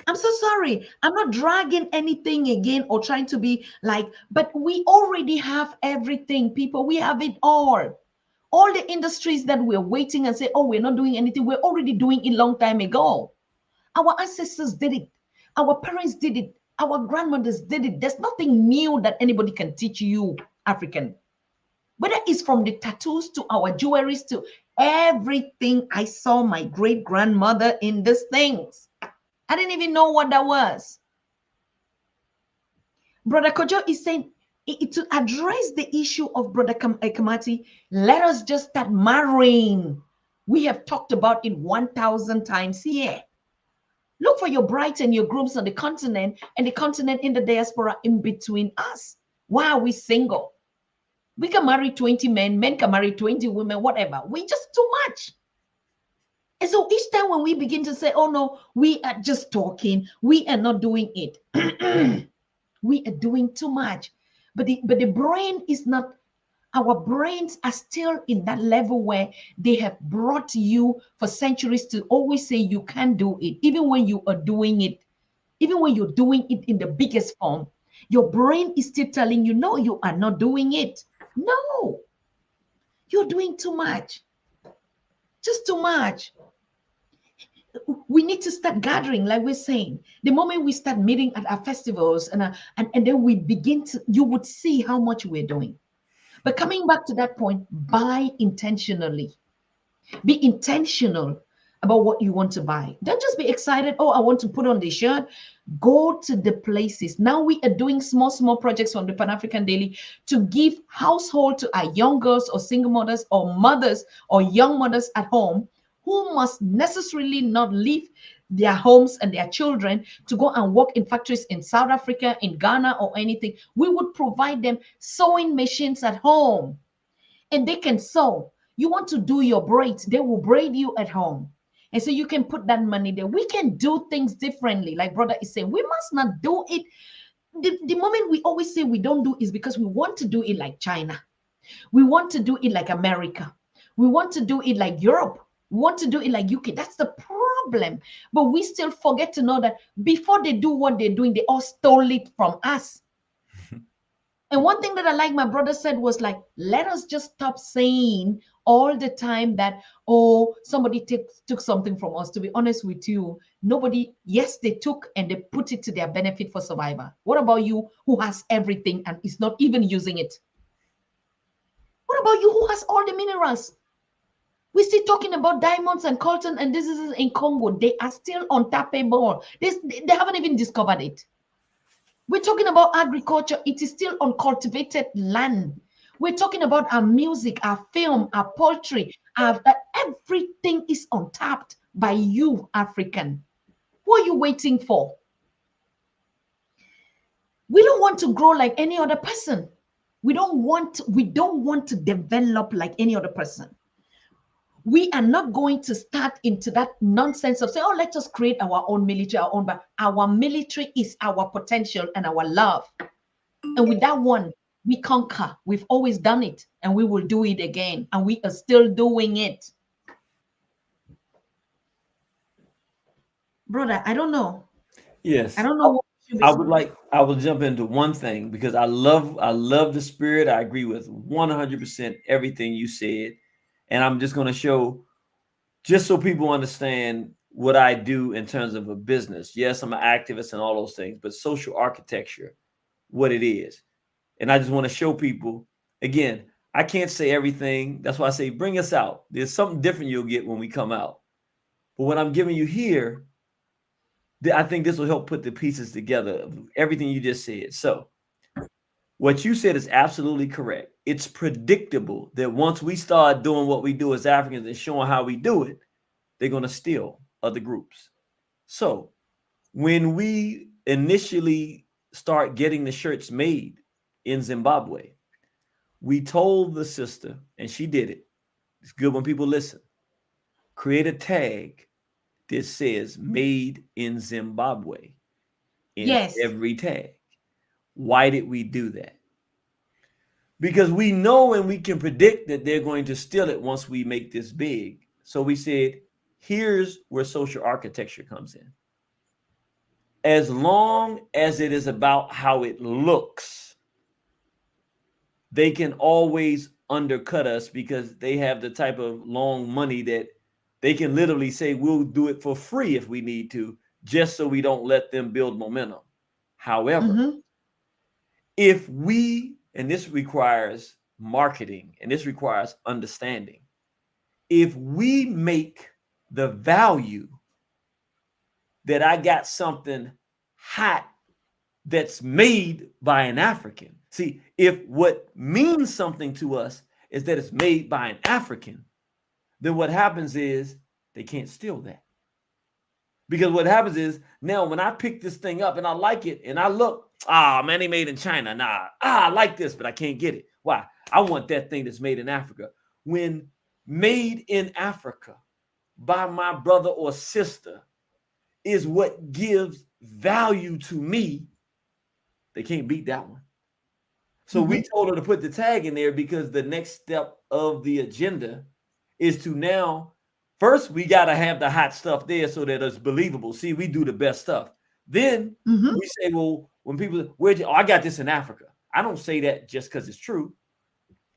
I'm so sorry. I'm not dragging anything again or trying to be like, but we already have everything, people. We have it all. All the industries that we're waiting and say, oh, we're not doing anything. We're already doing it long time ago. Our ancestors did it. Our parents did it. Our grandmothers did it. There's nothing new that anybody can teach you, African. Whether it's from the tattoos to our jewelries to everything. I saw my great-grandmother in these things. I didn't even know what that was. Brother Kojo is saying, to address the issue of Brother KIMATHI, let us just start marrying. We have talked about it 1,000 times here. Look for your brides and your grooms on the continent and the continent in the diaspora in between us. Why are we single? We can marry 20 men, men can marry 20 women, whatever. We just too much. And so each time when we begin to say, oh no, we are just talking, we are not doing it. We are doing too much. But the brain is not, our brains are still in that level where they have brought you for centuries to always say you can't do it, even when you are doing it, even when you're doing it in the biggest form. Your brain is still telling you, no, you are not doing it. No, you're doing too much. Just too much. We need to start gathering, like we're saying. The moment we start meeting at our festivals and then we begin to, you would see how much we're doing. But coming back to that point, buy intentionally. Be intentional about what you want to buy. Don't just be excited. Oh, I want to put on this shirt. Go to the places. Now we are doing small projects on the Pan-African Daily to give household to our young girls or single mothers or mothers or young mothers at home who must necessarily not leave their homes and their children to go and work in factories in South Africa, in Ghana, or anything. We would provide them sewing machines at home and they can sew. You want to do your braids, they will braid you at home. And so you can put that money there. We can do things differently. Like brother is saying, we must not do it. The moment we always say we don't do is because we want to do it like China. We want to do it like America. We want to do it like Europe. We want to do it like UK. That's the problem. But we still forget to know that before they do what they're doing, they all stole it from us. And one thing that I like my brother said was like, let us just stop saying all the time that, oh, somebody took something from us. To be honest with you, nobody, yes, they took and they put it to their benefit for survival. What about you who has everything and is not even using it? What about you who has all the minerals? We're still talking about diamonds and coltan, and this is in Congo. They are still untappable. They haven't even discovered it. We're talking about agriculture. It is still uncultivated land. We're talking about our music, our film, our poetry. Everything is untapped by you, African. What are you waiting for? We don't want to grow like any other person. We don't want to develop like any other person. We are not going to start into that nonsense of saying, oh, let us create our own military, but our military is our potential and our love. And with that one, we conquer. We've always done it and we will do it again. And we are still doing it. Brother, I don't know. Yes. I don't know. I will jump into one thing because I love the spirit. I agree with 100% everything you said. And I'm just going to show, just so people understand what I do in terms of a business. Yes, I'm an activist and all those things, but social architecture, what it is. And I just want to show people, again, I can't say everything. That's why I say, bring us out. There's something different you'll get when we come out. But what I'm giving you here, I think this will help put the pieces together of everything you just said. So what you said is absolutely correct. It's predictable that once we start doing what we do as Africans and showing how we do it, they're going to steal other groups. So when we initially start getting the shirts made in Zimbabwe, we told the sister, and she did it. It's good when people listen. Create a tag that says made in Zimbabwe in every tag. Why did we do that? Because we know and we can predict that they're going to steal it once we make this big. So we said, here's where social architecture comes in. As long as it is about how it looks, they can always undercut us because they have the type of long money that they can literally say, we'll do it for free if we need to, just so we don't let them build momentum. However, if we, and this requires marketing and this requires understanding, if we make the value that I got something hot that's made by an African. See, if what means something to us is that it's made by an African, then what happens is they can't steal that. Because what happens is now when I pick this thing up and I like it and I look, Ah, man, they made in China. Nah, I like this, but I can't get it. Why? I want that thing that's made in Africa. When made in Africa by my brother or sister is what gives value to me, they can't beat that one. So we told her to put the tag in there because the next step of the agenda is to now, first, we got to have the hot stuff there so that it's believable. See, we do the best stuff. Then we say, well, when people, I got this in Africa. I don't say that just because it's true.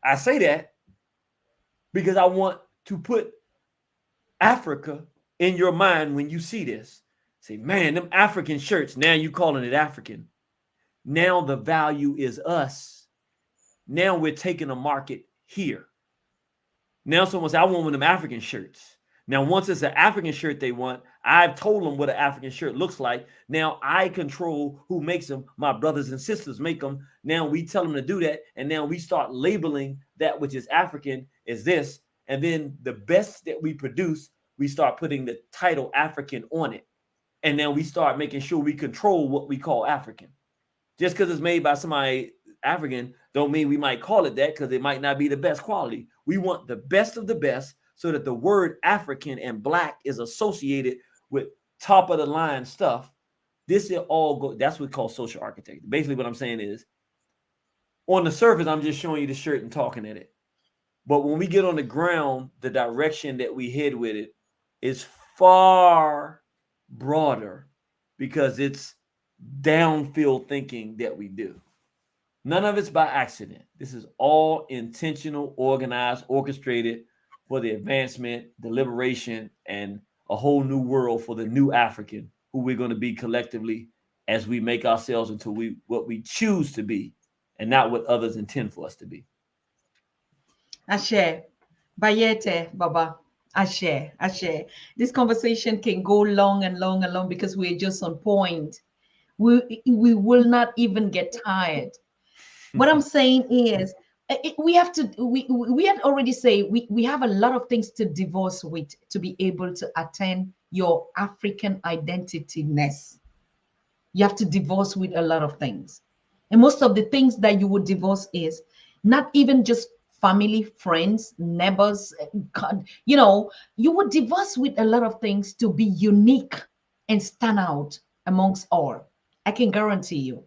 I say that because I want to put Africa in your mind when you see this. Say, man, them African shirts, now you calling it African. Now the value is us. Now we're taking a market here. Now someone says, I want one of them African shirts. Now, once it's an African shirt they want, I've told them what an African shirt looks like. Now I control who makes them. My brothers and sisters make them. Now we tell them to do that. And now we start labeling that which is African as this. And then the best that we produce, we start putting the title African on it. And now we start making sure we control what we call African. Just because it's made by somebody African don't mean we might call it that, because it might not be the best quality. We want the best of the best so that the word African and black is associated with top of the line stuff. This is all that's what we call social architecture. Basically what I'm saying is, on the surface, I'm just showing you the shirt and talking at it. But when we get on the ground, the direction that we head with it is far broader because it's downfield thinking that we do. None of it's by accident. This is all intentional, organized, orchestrated for the advancement, the liberation, and a whole new world for the new African, who we're going to be collectively as we make ourselves into what we choose to be and not what others intend for us to be. Ashe, Bayete, Baba. Ashe, Ashe. This conversation can go long and long and long because we're just on point. We will not even get tired. What I'm saying is, we have to, we had already say we have a lot of things to divorce with to be able to attain your African identity-ness. You have to divorce with a lot of things. And most of the things that you would divorce is not even just family, friends, neighbors. You would divorce with a lot of things to be unique and stand out amongst all. I can guarantee you.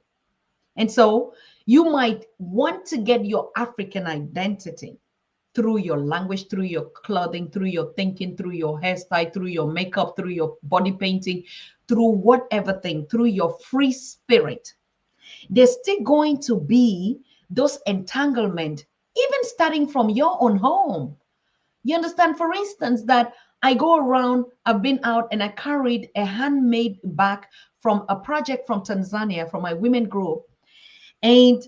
And so you might want to get your African identity through your language, through your clothing, through your thinking, through your hairstyle, through your makeup, through your body painting, through whatever thing, through your free spirit. There's still going to be those entanglement, even starting from your own home. You understand, for instance, that I go around, I've been out and I carried a handmade bag from a project from Tanzania, from my women group. And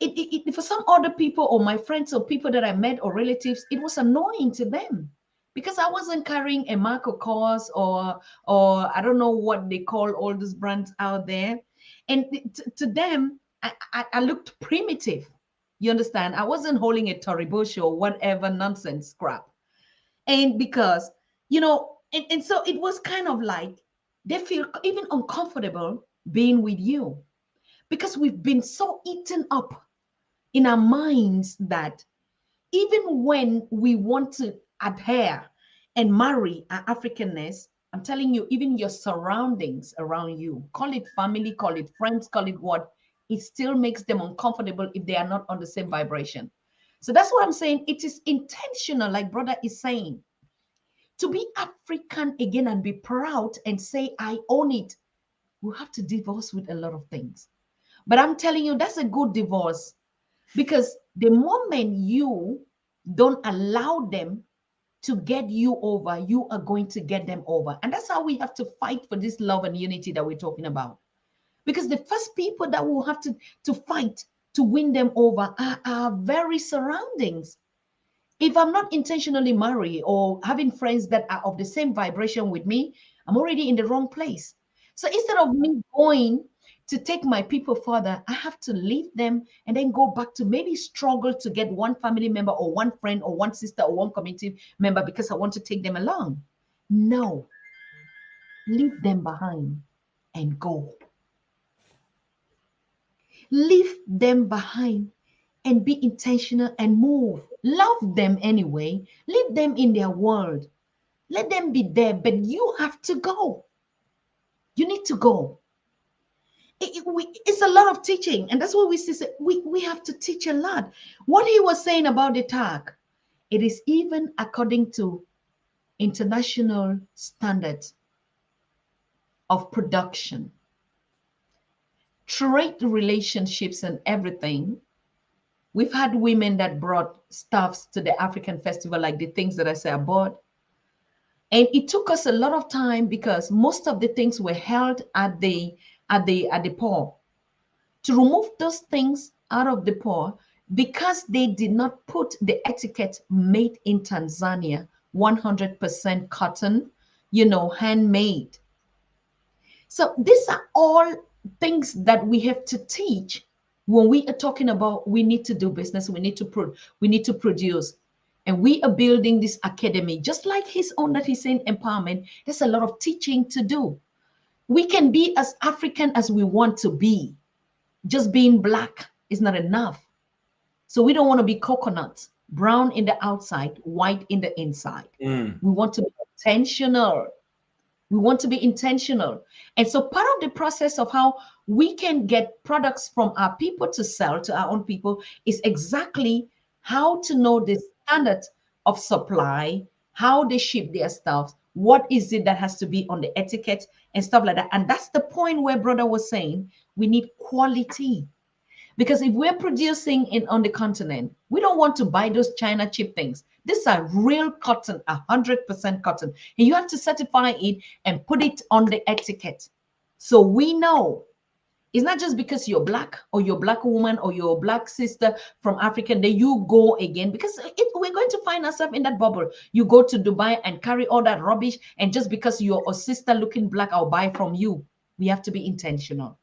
it for some other people or my friends or people that I met or relatives, it was annoying to them because I wasn't carrying a Marco Cos or I don't know what they call all those brands out there. And to them, I looked primitive. You understand? I wasn't holding a Toriboshi or whatever nonsense crap. And because, and so it was kind of like they feel even uncomfortable being with you because we've been so eaten up in our minds that even when we want to adhere and marry our Africanness, I'm telling you, even your surroundings around you, call it family, call it friends, call it what, it still makes them uncomfortable if they are not on the same vibration. So that's what I'm saying. It is intentional, like brother is saying, to be African again and be proud and say, I own it. We have to divorce with a lot of things. But I'm telling you, that's a good divorce. Because the moment you don't allow them to get you over, you are going to get them over. And that's how we have to fight for this love and unity that we're talking about. Because the first people that will have to fight to win them over are our very surroundings. If I'm not intentionally married or having friends that are of the same vibration with me, I'm already in the wrong place. So instead of me going to take my people further, I have to leave them and then go back to maybe struggle to get one family member or one friend or one sister or one community member because I want to take them along. No, leave them behind and go. Leave them behind and be intentional and move. Love them anyway. Leave them in their world. Let them be there, but you have to go. You need to go. It's a lot of teaching, and that's what we see. We have to teach a lot. What he was saying about the tag, it is even according to international standards of production, trade relationships, and everything. We've had women that brought stuffs to the African festival, like the things that I say I bought. And it took us a lot of time because most of the things were held at the port. To remove those things out of the port, because they did not put the etiquette made in Tanzania, 100% cotton, handmade. So these are all things that we have to teach when we are talking about we need to do business, we need to produce. And we are building this academy, just like his own that he's saying empowerment. There's a lot of teaching to do. We can be as African as we want to be. Just being black is not enough. So we don't want to be coconut, brown in the outside, white in the inside. We want to be intentional. We want to be intentional. And so part of the process of how we can get products from our people to sell to our own people is exactly how to know the standard of supply, how they ship their stuff, what is it that has to be on the etiquette and stuff like that. And that's the point where brother was saying we need quality. Because if we're producing on the continent, we don't want to buy those China cheap things. These are real cotton, 100% cotton. And you have to certify it and put it on the etiquette. So we know it's not just because you're black or you're black woman or you're black sister from Africa that you go again, because we're going to find ourselves in that bubble. You go to Dubai and carry all that rubbish, and just because you're a sister looking black, I'll buy from you. We have to be intentional.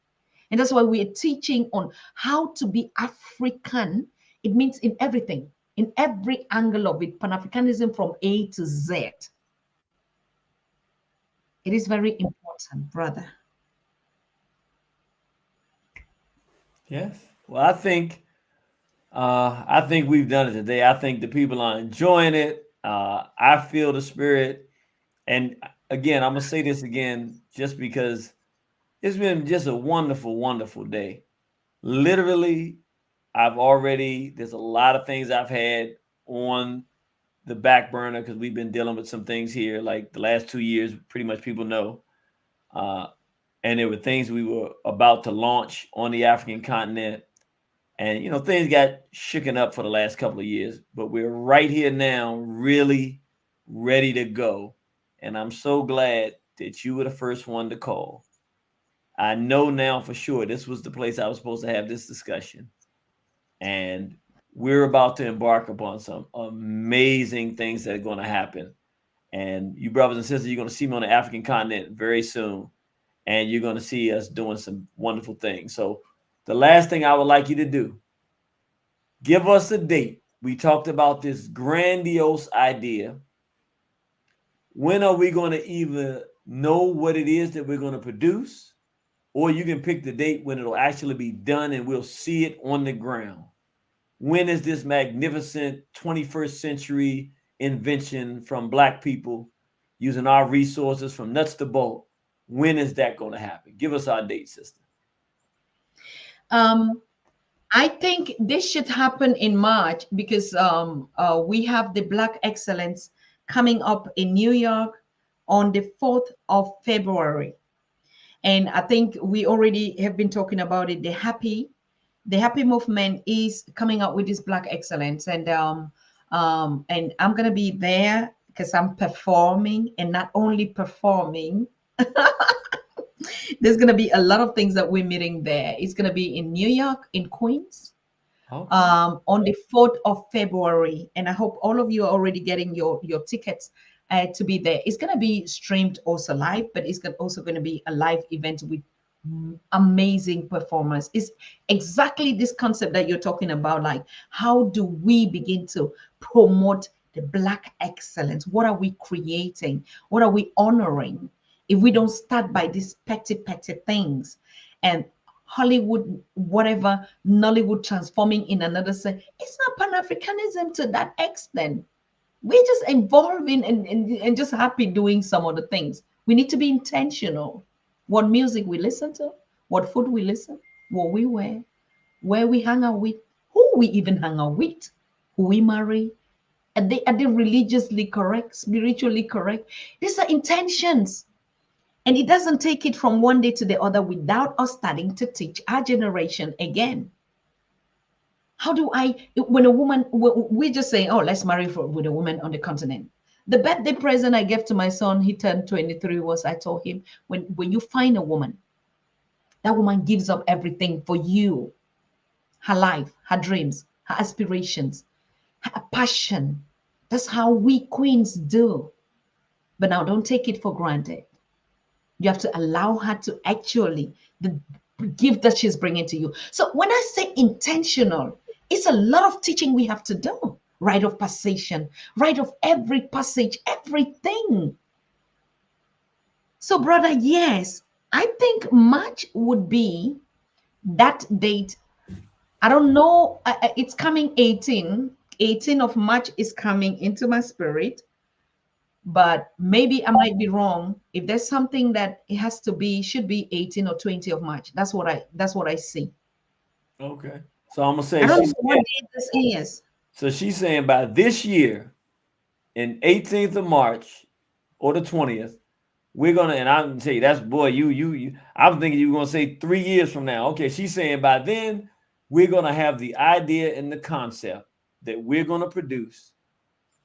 And that's why we're teaching on how to be African. It means in everything, in every angle of it, Pan-Africanism from A to Z. It is very important, brother. Yes. Well, I think we've done it today. I think the people are enjoying it. I feel the spirit. And again, I'm gonna say this again, just because it's been just a wonderful, wonderful day. Literally, there's a lot of things I've had on the back burner because we've been dealing with some things here, like the last 2 years, pretty much people know. And there were things we were about to launch on the African continent. And, things got shooken up for the last couple of years, but we're right here now, really ready to go. And I'm so glad that you were the first one to call. I know now for sure this was the place I was supposed to have this discussion. And we're about to embark upon some amazing things that are going to happen. And you brothers and sisters, you're going to see me on the African continent very soon. And you're going to see us doing some wonderful things. So the last thing I would like you to do, give us a date. We talked about this grandiose idea. When are we going to either know what it is that we're going to produce, or you can pick the date when it'll actually be done and we'll see it on the ground? When is this magnificent 21st century invention from Black people using our resources from nuts to bolt? When is that going to happen? Give us our date, sister. I think this should happen in March because we have the Black Excellence coming up in New York on the 4th of February. And I think we already have been talking about it. The Happy movement is coming up with this Black Excellence. And I'm going to be there because I'm performing, and not only performing. There's going to be a lot of things that we're meeting there. It's going to be in New York, in Queens, on the 4th of February. And I hope all of you are already getting your tickets to be there. It's going to be streamed also live, but it's also going to be a live event with amazing performers. It's exactly this concept that you're talking about. Like, how do we begin to promote the Black excellence? What are we creating? What are we honoring? If we don't start by these petty things, and Hollywood, whatever, Nollywood transforming in another sense. It's not Pan-Africanism to that extent. We're just involving and just happy doing some of the things. We need to be intentional. What music we listen to, what food we listen, what we wear, where we hang out with, who we even hang out with, who we marry. Are they religiously correct, spiritually correct? These are intentions. And it doesn't take it from one day to the other without us starting to teach our generation again. How do when a woman, we just say, oh, let's marry with a woman on the continent. The birthday present I gave to my son, he turned 23, was I told him, when you find a woman, that woman gives up everything for you, her life, her dreams, her aspirations, her passion. That's how we queens do. But now don't take it for granted. You have to allow her to actually, the gift that she's bringing to you. So when I say intentional, it's a lot of teaching we have to do. Rite of passation, rite of every passage, everything. So brother, yes, I think March would be that date. I don't know. It's coming 18 of March is coming into my spirit. But maybe I might be wrong. If there's something that it has to be, should be 18 or 20 of March. That's what I see. Okay. So I'm gonna say I don't know what date this is. So she's saying by this year, in 18th of March or the 20th, we're gonna, and I'm gonna tell you, that's boy, you. I'm thinking you're gonna say 3 years from now. Okay, she's saying by then we're gonna have the idea and the concept that we're gonna produce.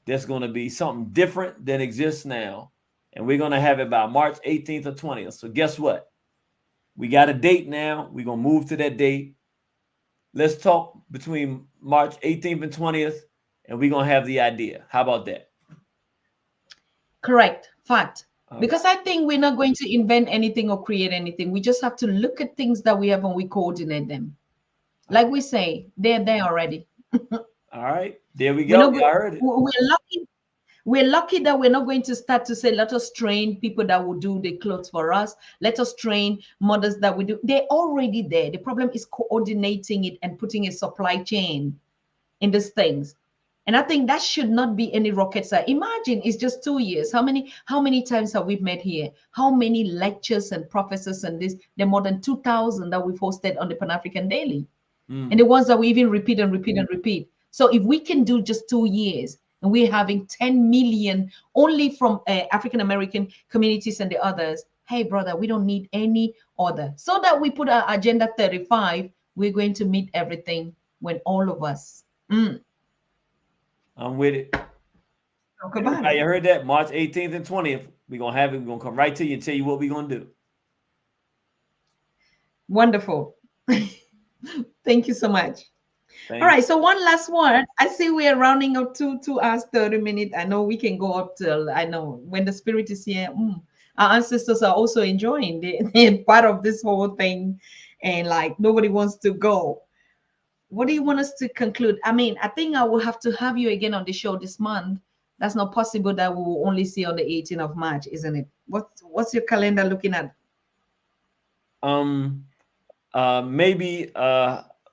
That's going to be something different than exists now. And we're going to have it by March 18th or 20th. So guess what? We got a date now. We're going to move to that date. Let's talk between March 18th and 20th, and we're going to have the idea. How about that? Correct. Fact. Because I think we're not going to invent anything or create anything. We just have to look at things that we have and we coordinate them. Like we say, they're there already. All right, there we go. I heard it. We're lucky that we're not going to start to say, let us train people that will do the clothes for us. Let us train mothers that we do. They're already there. The problem is coordinating it and putting a supply chain in these things. And I think that should not be any rocket science. Imagine it's just 2 years. How many times have we met here? How many lectures and professors and this? There are more than 2,000 that we've hosted on the Pan-African Daily. And the ones that we even repeat and repeat and repeat. So if we can do just 2 years and we're having 10 million only from African American communities and the others, hey, brother, we don't need any other. So that we put our Agenda 35, we're going to meet everything when all of us. I'm with it. Talk about it. You heard that? March 18th and 20th. We're going to have it. We're going to come right to you and tell you what we're going to do. Wonderful. Thank you so much. All right, so one last word. I see we are rounding up 2 hours, 30 minutes. I know we can go up till, I know when the spirit is here, our ancestors are also enjoying. They're part of this whole thing, and like nobody wants to go. What do you want us to conclude? I mean, I think I will have to have you again on the show this month. That's not possible that we will only see on the 18th of March, isn't it? What's your calendar looking at? Maybe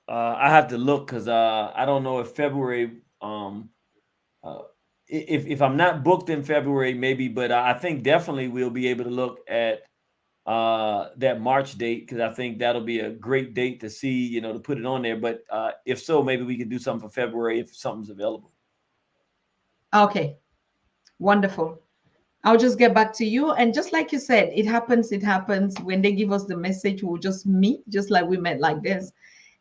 I have to look because I don't know if February. If I'm not booked in February, maybe, but I think definitely we'll be able to look at that March date because I think that'll be a great date to see, to put it on there. But if so, maybe we could do something for February if something's available. Okay, wonderful. I'll just get back to you. And just like you said, it happens. When they give us the message, we'll just meet, just like we met like this.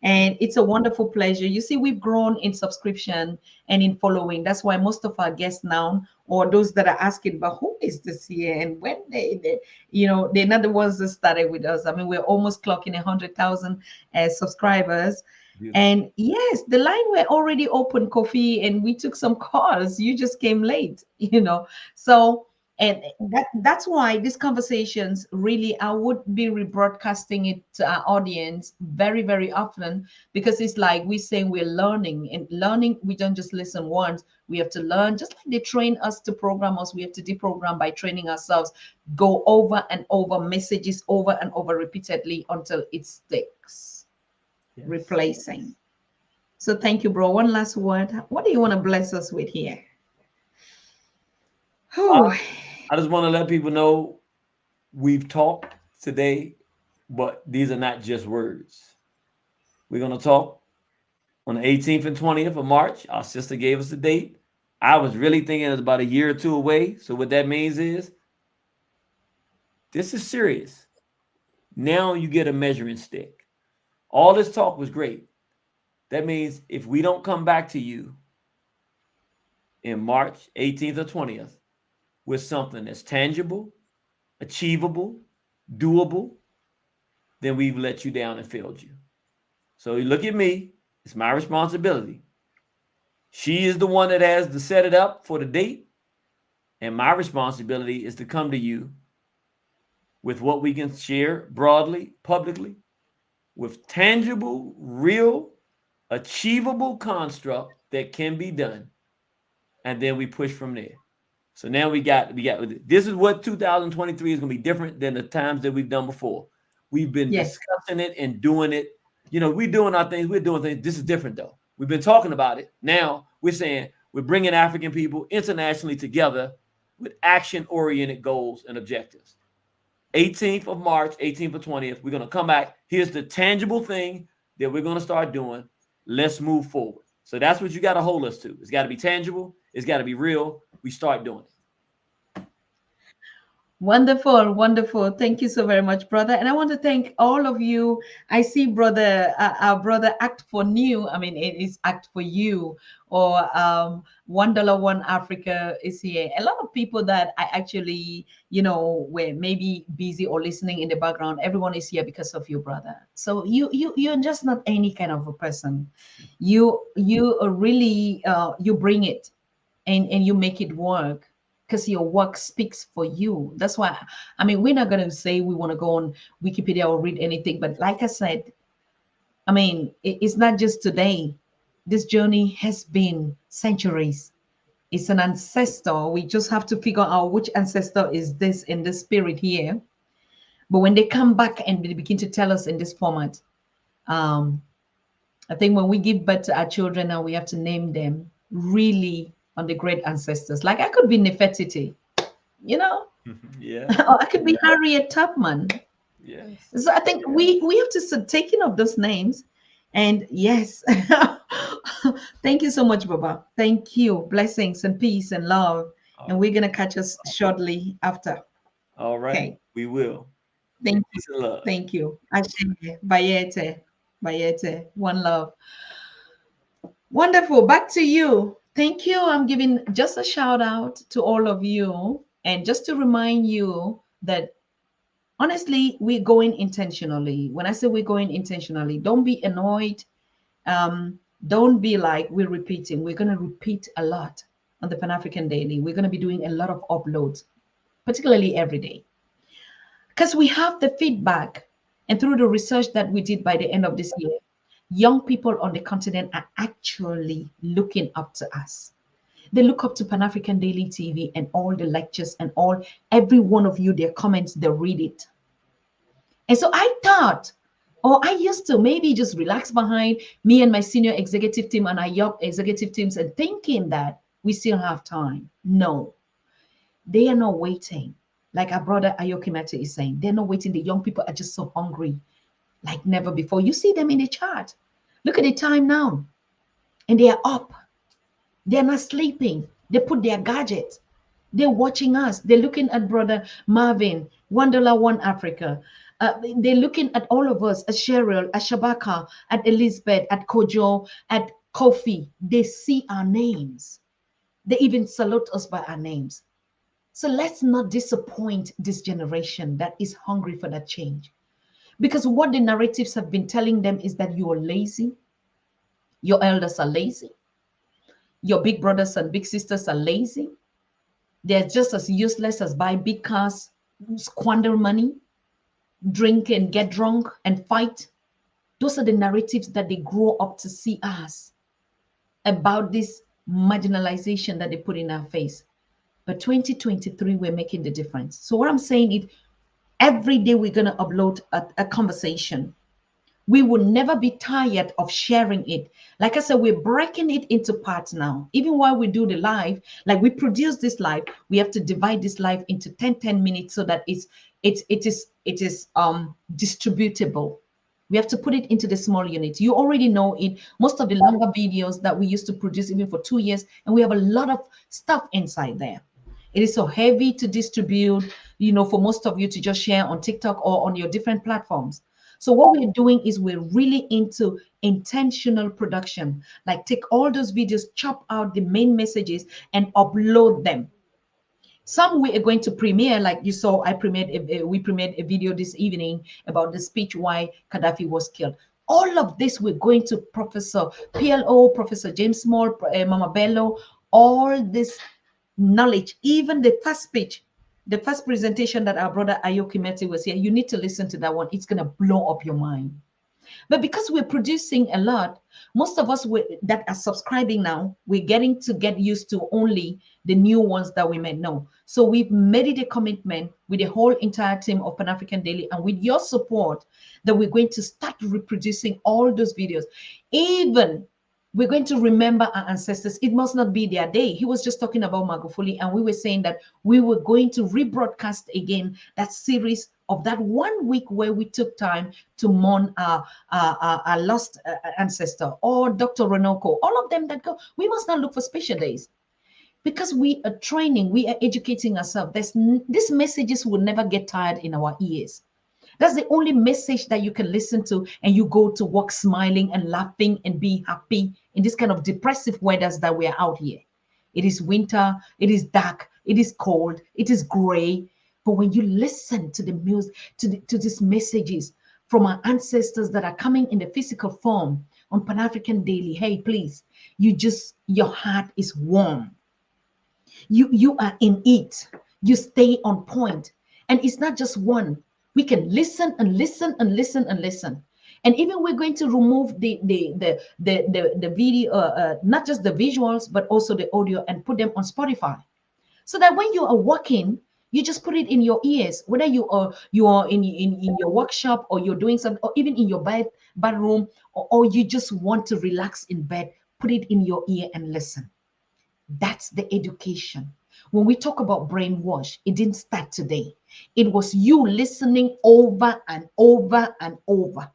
And it's a wonderful pleasure. You see, we've grown in subscription and in following. That's why most of our guests now, or those that are asking, but who is this here? And when they're not the ones that started with us. I mean, we're almost clocking 100,000 subscribers. Beautiful. And yes, the line were already open, Kofi, and we took some calls. You just came late, So And that's why these conversations really, I would be rebroadcasting it to our audience very, very often, because it's like we're saying we're learning, and learning, we don't just listen once, we have to learn. Just like they train us to program us, we have to deprogram by training ourselves, go over and over messages over and over repeatedly until it sticks. Yes. Replacing. So thank you, bro. One last word. What do you want to bless us with here? I just want to let people know we've talked today, but these are not just words. We're going to talk on the 18th and 20th of March. Our sister gave us the date. I was really thinking it's about a year or two away. So what that means is this is serious. Now you get a measuring stick. All this talk was great. That means if we don't come back to you in March 18th or 20th with something that's tangible, achievable, doable, then we've let you down and failed you. So you look at me, it's my responsibility. She is the one that has to set it up for the date, and my responsibility is to come to you with what we can share broadly, publicly, with tangible, real, achievable construct that can be done, and then we push from there. So now we got this is what 2023 is going to be different than the times that we've done before. We've been discussing it and doing it. You know, we're doing our things. We're doing things. This is different, though. We've been talking about it. Now we're saying we're bringing African people internationally together with action-oriented goals and objectives. 18th of March, 18th or 20th, we're going to come back. Here's the tangible thing that we're going to start doing. Let's move forward. So that's what you got to hold us to. It's got to be tangible. It's got to be real. We start doing it. Wonderful, wonderful. Thank you so very much, brother. And I want to thank all of you. I see our brother Act for New. I mean, it is Act for You, or $1 One Africa is here. A lot of people that I actually, were maybe busy or listening in the background. Everyone is here because of you, brother. So you're just not any kind of a person. You are really you bring it, and you make it work, because your work speaks for you. That's why, I mean, we're not going to say we want to go on Wikipedia or read anything, but like I said, I mean, it's not just today. This journey has been centuries. It's an ancestor. We just have to figure out which ancestor is this in the spirit here. But when they come back and they begin to tell us in this format, I think when we give birth to our children now, we have to name them really on the great ancestors. Like I could be Nefertiti, Yeah. or I could be Harriet Tubman. Yes. So I think we have to start taking of those names. And yes, thank you so much, Baba. Thank you. Blessings and peace and love. And we're gonna catch us shortly after. All right. Okay. We will. Thank you. Thank you. Bayete. Bayete. One love. Wonderful. Back to you. Thank you. I'm giving just a shout out to all of you. And just to remind you that honestly, we're going intentionally. When I say we're going intentionally, don't be annoyed. Don't be like we're repeating. We're going to repeat a lot on the Pan-African Daily. We're going to be doing a lot of uploads, particularly every day, because we have the feedback. And through the research that we did by the end of this year, young people on the continent are actually looking up to us. They look up to Pan-African Daily TV and all the lectures and every one of you, their comments, they read it. And so I thought, or I used to maybe just relax behind me and my senior executive team and our young executive teams and thinking that we still have time. No, they are not waiting. Like our brother AYO is saying, they're not waiting. The young people are just so hungry like never before. You see them in the chat. Look at the time now. And they are up. They're not sleeping. They put their gadgets. They're watching us. They're looking at Brother Marvin, $1 One Africa. They're looking at all of us, at Cheryl, at Shabaka, at Elizabeth, at Kojo, at Kofi. They see our names. They even salute us by our names. So let's not disappoint this generation that is hungry for that change. Because what the narratives have been telling them is that you are lazy. Your elders are lazy. Your big brothers and big sisters are lazy. They're just as useless as buy big cars, squander money, drink and get drunk and fight. Those are the narratives that they grow up to see us about this marginalization that they put in our face. But 2023, we're making the difference. So what I'm saying is every day we're going to upload a conversation. We will never be tired of sharing it. Like I said, we're breaking it into parts now. Even while we do the live, like we produce this live, we have to divide this live into 10 minutes so that it is distributable. We have to put it into the small units. You already know it. Most of the longer videos that we used to produce even for 2 years, and we have a lot of stuff inside there. It is so heavy to distribute, for most of you to just share on TikTok or on your different platforms. So what we're doing is we're really into intentional production. Like take all those videos, chop out the main messages and upload them. Some we are going to premiere, like you saw, we premiered a video this evening about the speech why Gaddafi was killed. All of this we're going to Professor PLO, Professor James Small, Mama Bello, all this knowledge, even the first speech, the first presentation that our brother AYO KIMATHI was here. You need to listen to that one. It's going to blow up your mind. But because we're producing a lot, most of us that are subscribing now, we're getting to get used to only the new ones that we may know. So we've made it a commitment with the whole entire team of PanAfrican Daily and with your support that we're going to start reproducing all those videos. Even we're going to remember our ancestors. It must not be their day. He was just talking about Magufuli, and we were saying that we were going to rebroadcast again that series of that 1 week where we took time to mourn our lost ancestor, or Dr. Renoko, all of them that go. We must not look for special days because we are training, we are educating ourselves. These messages will never get tired in our ears. That's the only message that you can listen to, and you go to work smiling and laughing and be happy in this kind of depressive weathers that we are out here. It is winter, it is dark, it is cold, it is gray. But when you listen to the music, to these messages from our ancestors that are coming in the physical form on PanAfrican Daily, hey, please, your heart is warm. You are in it. You stay on point. And it's not just one. We can listen and listen and listen and listen. And even we're going to remove the video, not just the visuals, but also the audio, and put them on Spotify. So that when you are walking, you just put it in your ears, whether you are in your workshop, or you're doing something, or even in your bedroom, or you just want to relax in bed, put it in your ear and listen. That's the education. When we talk about brainwash, it didn't start today. It was you listening over and over and over.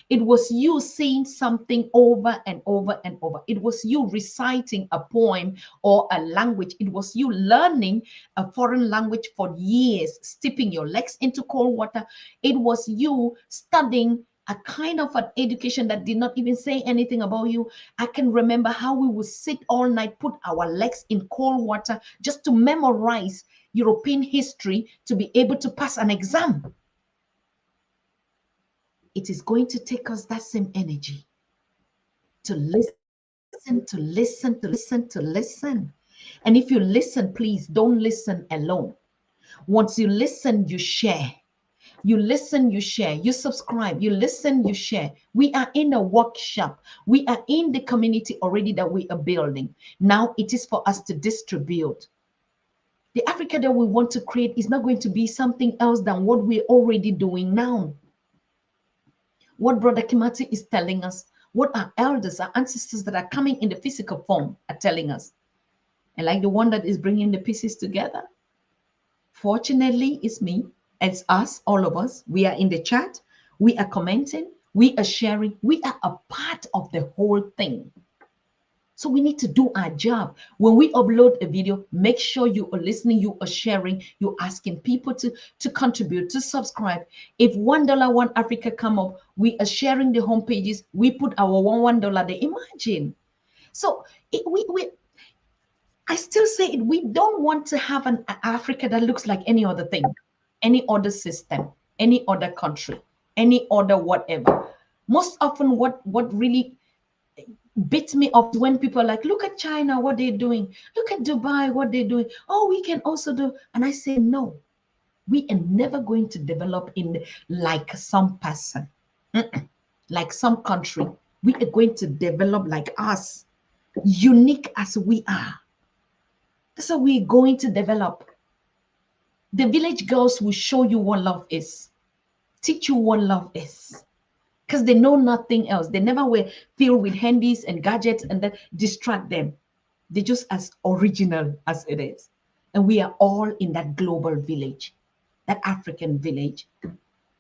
It was you saying something over and over and over. It was you reciting a poem or a language. It was you learning a foreign language for years, steeping your legs into cold water. It was you studying a kind of an education that did not even say anything about you. I can remember how we would sit all night, put our legs in cold water just to memorize European history to be able to pass an exam. It is going to take us that same energy to listen, to listen, to listen, to listen. And if you listen, please don't listen alone. Once you listen, you share. You listen, you share, you subscribe, you listen, you share. We are in a workshop. We are in the community already that we are building. Now it is for us to distribute. The Africa that we want to create is not going to be something else than what we're already doing now. What Brother KIMATHI is telling us, what our elders, our ancestors that are coming in the physical form are telling us. And like the one that is bringing the pieces together, fortunately, it's me. It's us, all of us. We are in the chat. We are commenting. We are sharing. We are a part of the whole thing. So we need to do our job. When we upload a video, make sure you are listening, you are sharing, you're asking people to contribute, to subscribe. If $1 One Africa come up, we are sharing the home pages. We put our $1 there. Imagine. So I still say it. We don't want to have an Africa that looks like any other thing, any other system, any other country, any other whatever. Most often what really beats me up when people are like, look at China, what they're doing. Look at Dubai, what they're doing. Oh, we can also do. And I say, no, we are never going to develop in like some person, like some country. We are going to develop like us, unique as we are. That's how we're going to develop. The village girls will show you what love is, teach you what love is, because they know nothing else. They never were filled with handies and gadgets and that distract them. They're just as original as it is. And we are all in that global village, that African village.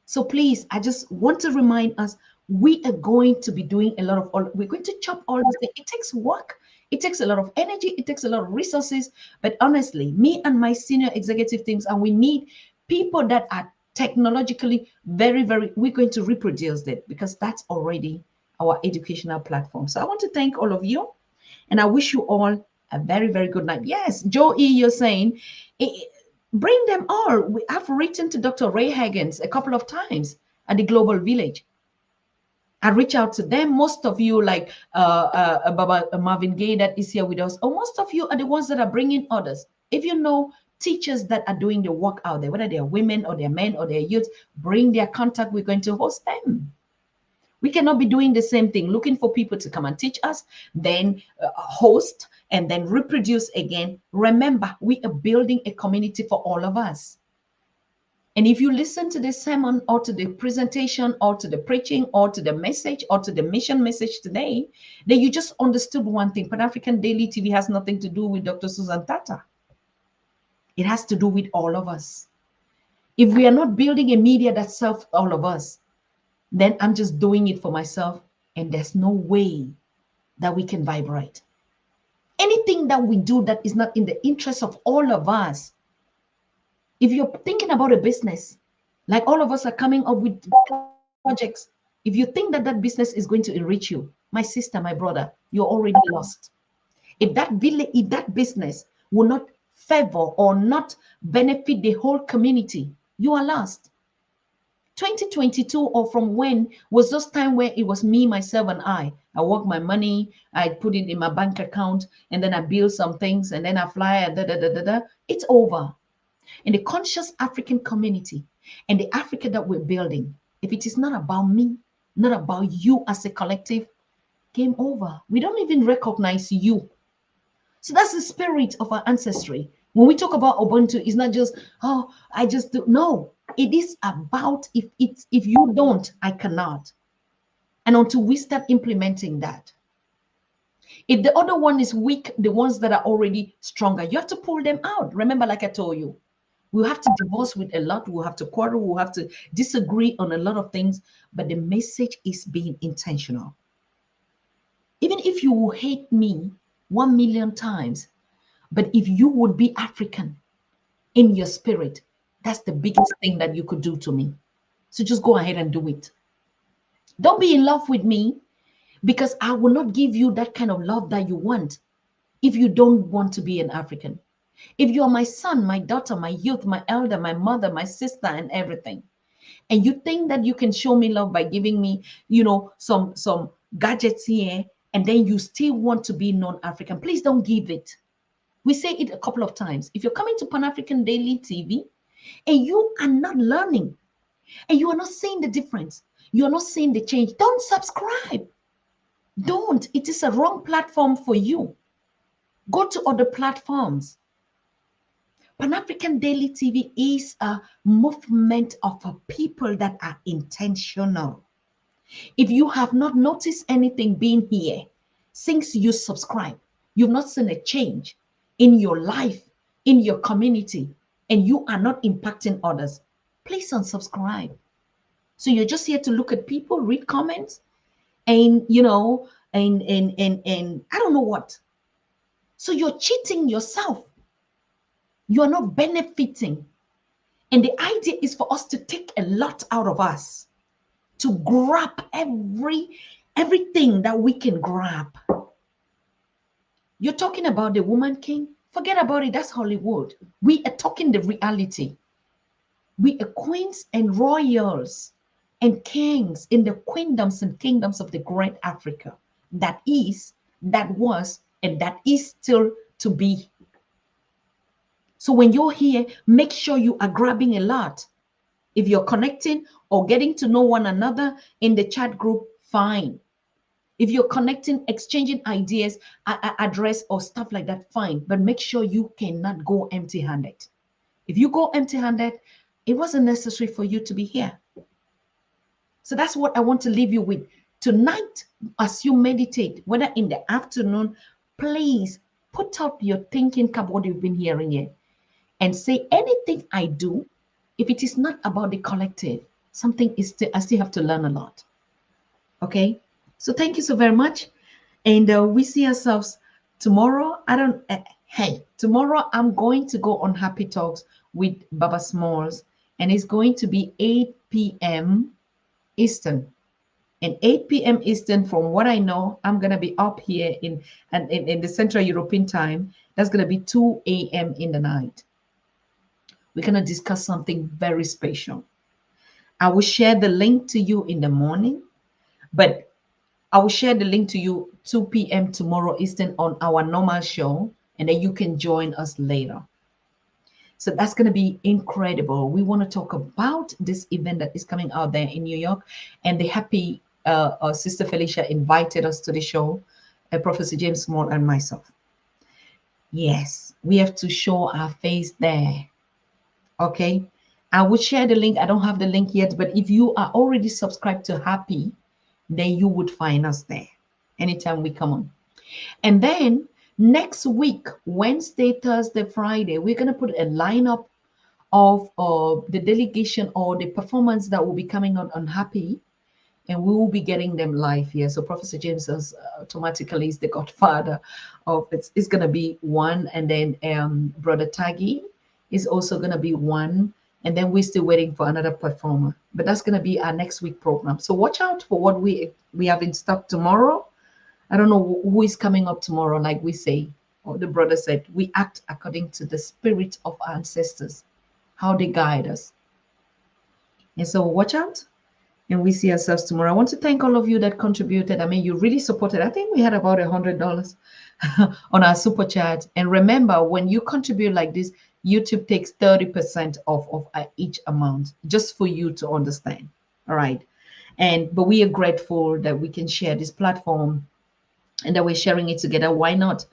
So please, I just want to remind us, we are going to be doing a lot of, we're going to chop all this thing. It takes work. It takes a lot of energy. It takes a lot of resources. But honestly, me and my senior executive teams, and we need people that are technologically very, we're going to reproduce that, because that's already our educational platform. So I want to thank all of you, and I wish you all a very, very good night. Yes, Joe E., you're saying, bring them all. I've written to Dr. Ray Higgins a couple of times at the Global Village. I reach out to them. Most of you, like Baba Marvin Gaye that is here with us, or most of you are the ones that are bringing others. If you know teachers that are doing the work out there, whether they're women or they're men or they're youth, bring their contact. We're going to host them. We cannot be doing the same thing, looking for people to come and teach us, then host, and then reproduce again. Remember, we are building a community for all of us. And if you listen to the sermon or to the presentation or to the preaching or to the message or to the mission message today, then you just understood one thing. PanAfrican Daily TV has nothing to do with Dr. Susan Tata. It has to do with all of us. If we are not building a media that serves all of us, then I'm just doing it for myself, and there's no way that we can vibrate. Anything that we do that is not in the interest of all of us. If you're thinking about a business, like all of us are coming up with projects, if you think that that business is going to enrich you, my sister, my brother, you're already lost. If that business will not favor or not benefit the whole community, you are lost. 2022, or from when, was just time where it was me, myself, and I work my money, I put it in my bank account, and then I build some things, and then I fly, and It's over. In the conscious African community and the Africa that we're building, if it is not about me, not about you as a collective, game over. We don't even recognize you. So that's the spirit of our ancestry. When we talk about Ubuntu, it's not just, oh, I just do. No, it is about if you don't, I cannot. And until we start implementing that. If the other one is weak, the ones that are already stronger, you have to pull them out. Remember, like I told you, we'll have to divorce with a lot. We'll have to quarrel. We'll have to disagree on a lot of things. But the message is being intentional. Even if you will hate me 1 million times, but if you would be African in your spirit, that's the biggest thing that you could do to me. So just go ahead and do it. Don't be in love with me, because I will not give you that kind of love that you want if you don't want to be an African. If you're my son, my daughter, my youth, my elder, my mother, my sister, and everything, and you think that you can show me love by giving me, some gadgets here, and then you still want to be non-African, please don't give it. We say it a couple of times. If you're coming to PanAfrican Daily TV and you are not learning and you are not seeing the difference, you are not seeing the change, don't subscribe. Don't. It is a wrong platform for you. Go to other platforms. PanAfrican Daily TV is a movement of people that are intentional. If you have not noticed anything being here since you subscribe, you've not seen a change in your life, in your community, and you are not impacting others, please unsubscribe. So you're just here to look at people, read comments, and and I don't know what. So you're cheating yourself. You are not benefiting. And the idea is for us to take a lot out of us, to grab everything that we can grab. You're talking about the woman king? Forget about it. That's Hollywood. We are talking the reality. We are queens and royals and kings in the queendoms and kingdoms of the great Africa. that is, that was, and that is still to be. So when you're here, make sure you are grabbing a lot. If you're connecting or getting to know one another in the chat group, fine. If you're connecting, exchanging ideas, address or stuff like that, fine. But make sure you cannot go empty-handed. If you go empty-handed, it wasn't necessary for you to be here. So that's what I want to leave you with. Tonight, as you meditate, whether in the afternoon, please put out your thinking cap, what you've been hearing here, and say anything I do, if it is not about the collective, something is still, I still have to learn a lot. Okay? So thank you so very much. And we see ourselves tomorrow. Hey, tomorrow I'm going to go on Happy Talks with Baba Smalls, and it's going to be 8 p.m. Eastern. And 8 p.m. Eastern, from what I know, I'm going to be up here in the Central European time. That's going to be 2 a.m. in the night. We're going to discuss something very special. I will share the link to you in the morning, but I will share the link to you 2 p.m. tomorrow Eastern on our normal show, and then you can join us later. So that's going to be incredible. We want to talk about this event that is coming out there in New York, and the happy Sister Felicia invited us to the show, Professor James Small and myself. Yes, we have to show our face there. Okay, I will share the link. I don't have the link yet, but if you are already subscribed to Happy, then you would find us there anytime we come on. And then next week, Wednesday, Thursday, Friday, we're going to put a lineup of the delegation or the performance that will be coming on Happy, and we will be getting them live here. So Professor James automatically is the godfather of it. It's going to be one, and then Brother Taggy is also going to be one, and then we're still waiting for another performer. But that's going to be our next week program. So watch out for what we have in stock tomorrow. I don't know who is coming up tomorrow. Like we say, or the brother said, we act according to the spirit of our ancestors, how they guide us. And so watch out, and we see ourselves tomorrow. I want to thank all of you that contributed. I mean, you really supported. I think we had about $100 on our super chat. And remember, when you contribute like this, YouTube takes 30% off of each amount, just for you to understand. All right. But we are grateful that we can share this platform and that we're sharing it together. Why not?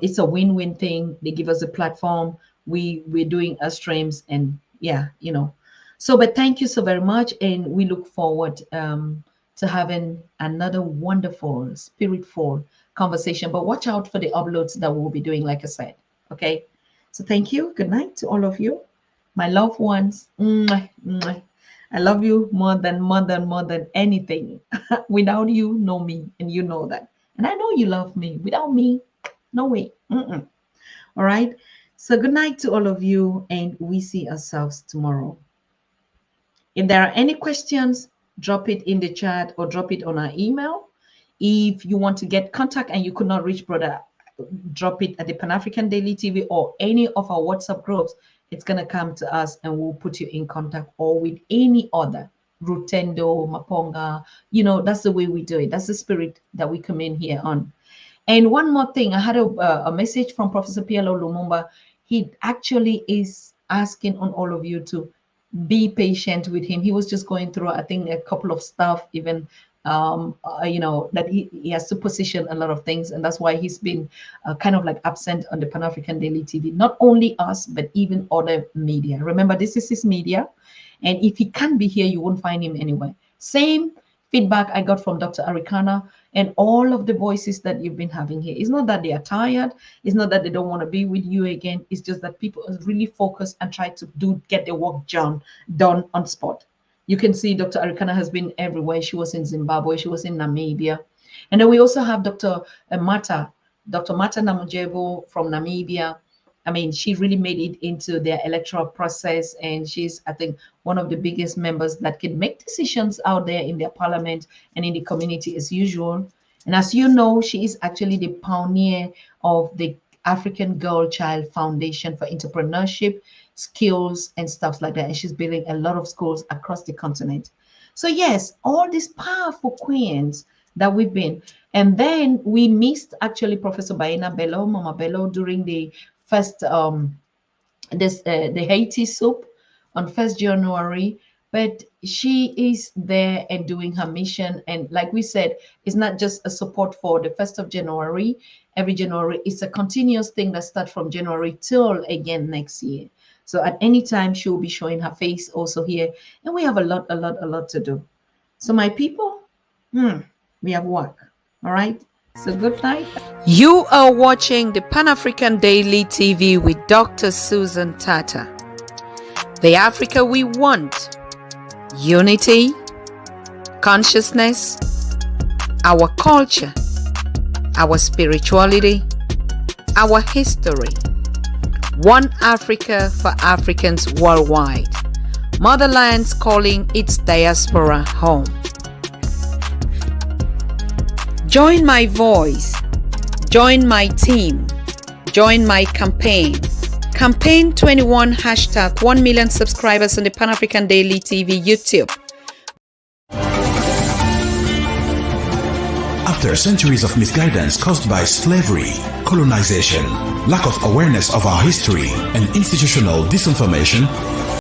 It's a win-win thing. They give us a platform. We're doing our streams, and yeah, you know. So, but thank you so very much. And we look forward to having another wonderful, spiritful conversation. But watch out for the uploads that we'll be doing, like I said. Okay. So thank you. Good night to all of you, my loved ones. Mwah, mwah. I love you more than anything. Without you, no me, and you know that. And I know you love me. Without me, no way. All right. So good night to all of you, and we see ourselves tomorrow. If there are any questions, drop it in the chat or drop it on our email. If you want to get contact and you could not reach Brother, drop it at the Pan-African Daily TV or any of our WhatsApp groups. It's going to come to us, and we'll put you in contact, or with any other, Rutendo, Maponga. You know, that's the way we do it. That's the spirit that we come in here on. And one more thing, I had a message from Professor PLO Lumumba. He actually is asking on all of you to be patient with him. He was just going through, I think, a couple of stuff, even you know, that he has to position a lot of things, and that's why he's been kind of like absent on the Pan-African Daily TV. Not only us, but even other media. Remember, this is his media, and if he can't be here, you won't find him anywhere. Same feedback I got from Dr. Arikana and all of the voices that you've been having here. It's not that they are tired. It's not that they don't want to be with you again. It's just that people are really focused and try to get their work done on spot. You can see Dr. Arikana has been everywhere. She was in Zimbabwe. She was in Namibia. And then we also have Dr. Mata Namujebo from Namibia. I mean, she really made it into their electoral process. And she's, I think, one of the biggest members that can make decisions out there in their parliament and in the community as usual. And as you know, she is actually the pioneer of the African Girl Child Foundation for Entrepreneurship, skills and stuff like that, and she's building a lot of schools across the continent. So yes, all these powerful queens that we've been. And then we missed actually Professor Baena Bello, Mama Bello, during the first the Haiti soup on 1st January. But she is there and doing her mission. And like we said, it's not just a support for the 1st of January. Every January, it's a continuous thing that starts from January till again next year. So at any time, she will be showing her face also here. And we have a lot to do. So my people, we have work. All right. So good night. You are watching the Pan-African Daily TV with Dr. Susan Tata. The Africa we want. Unity, consciousness, our culture, our spirituality, our history. One Africa for Africans worldwide. Motherlands calling its diaspora home. Join my voice. Join my team. Join my campaign. Campaign 21 hashtag 1 million subscribers on the Pan-African Daily TV YouTube. After centuries of misguidance caused by slavery, colonization, lack of awareness of our history, and institutional disinformation,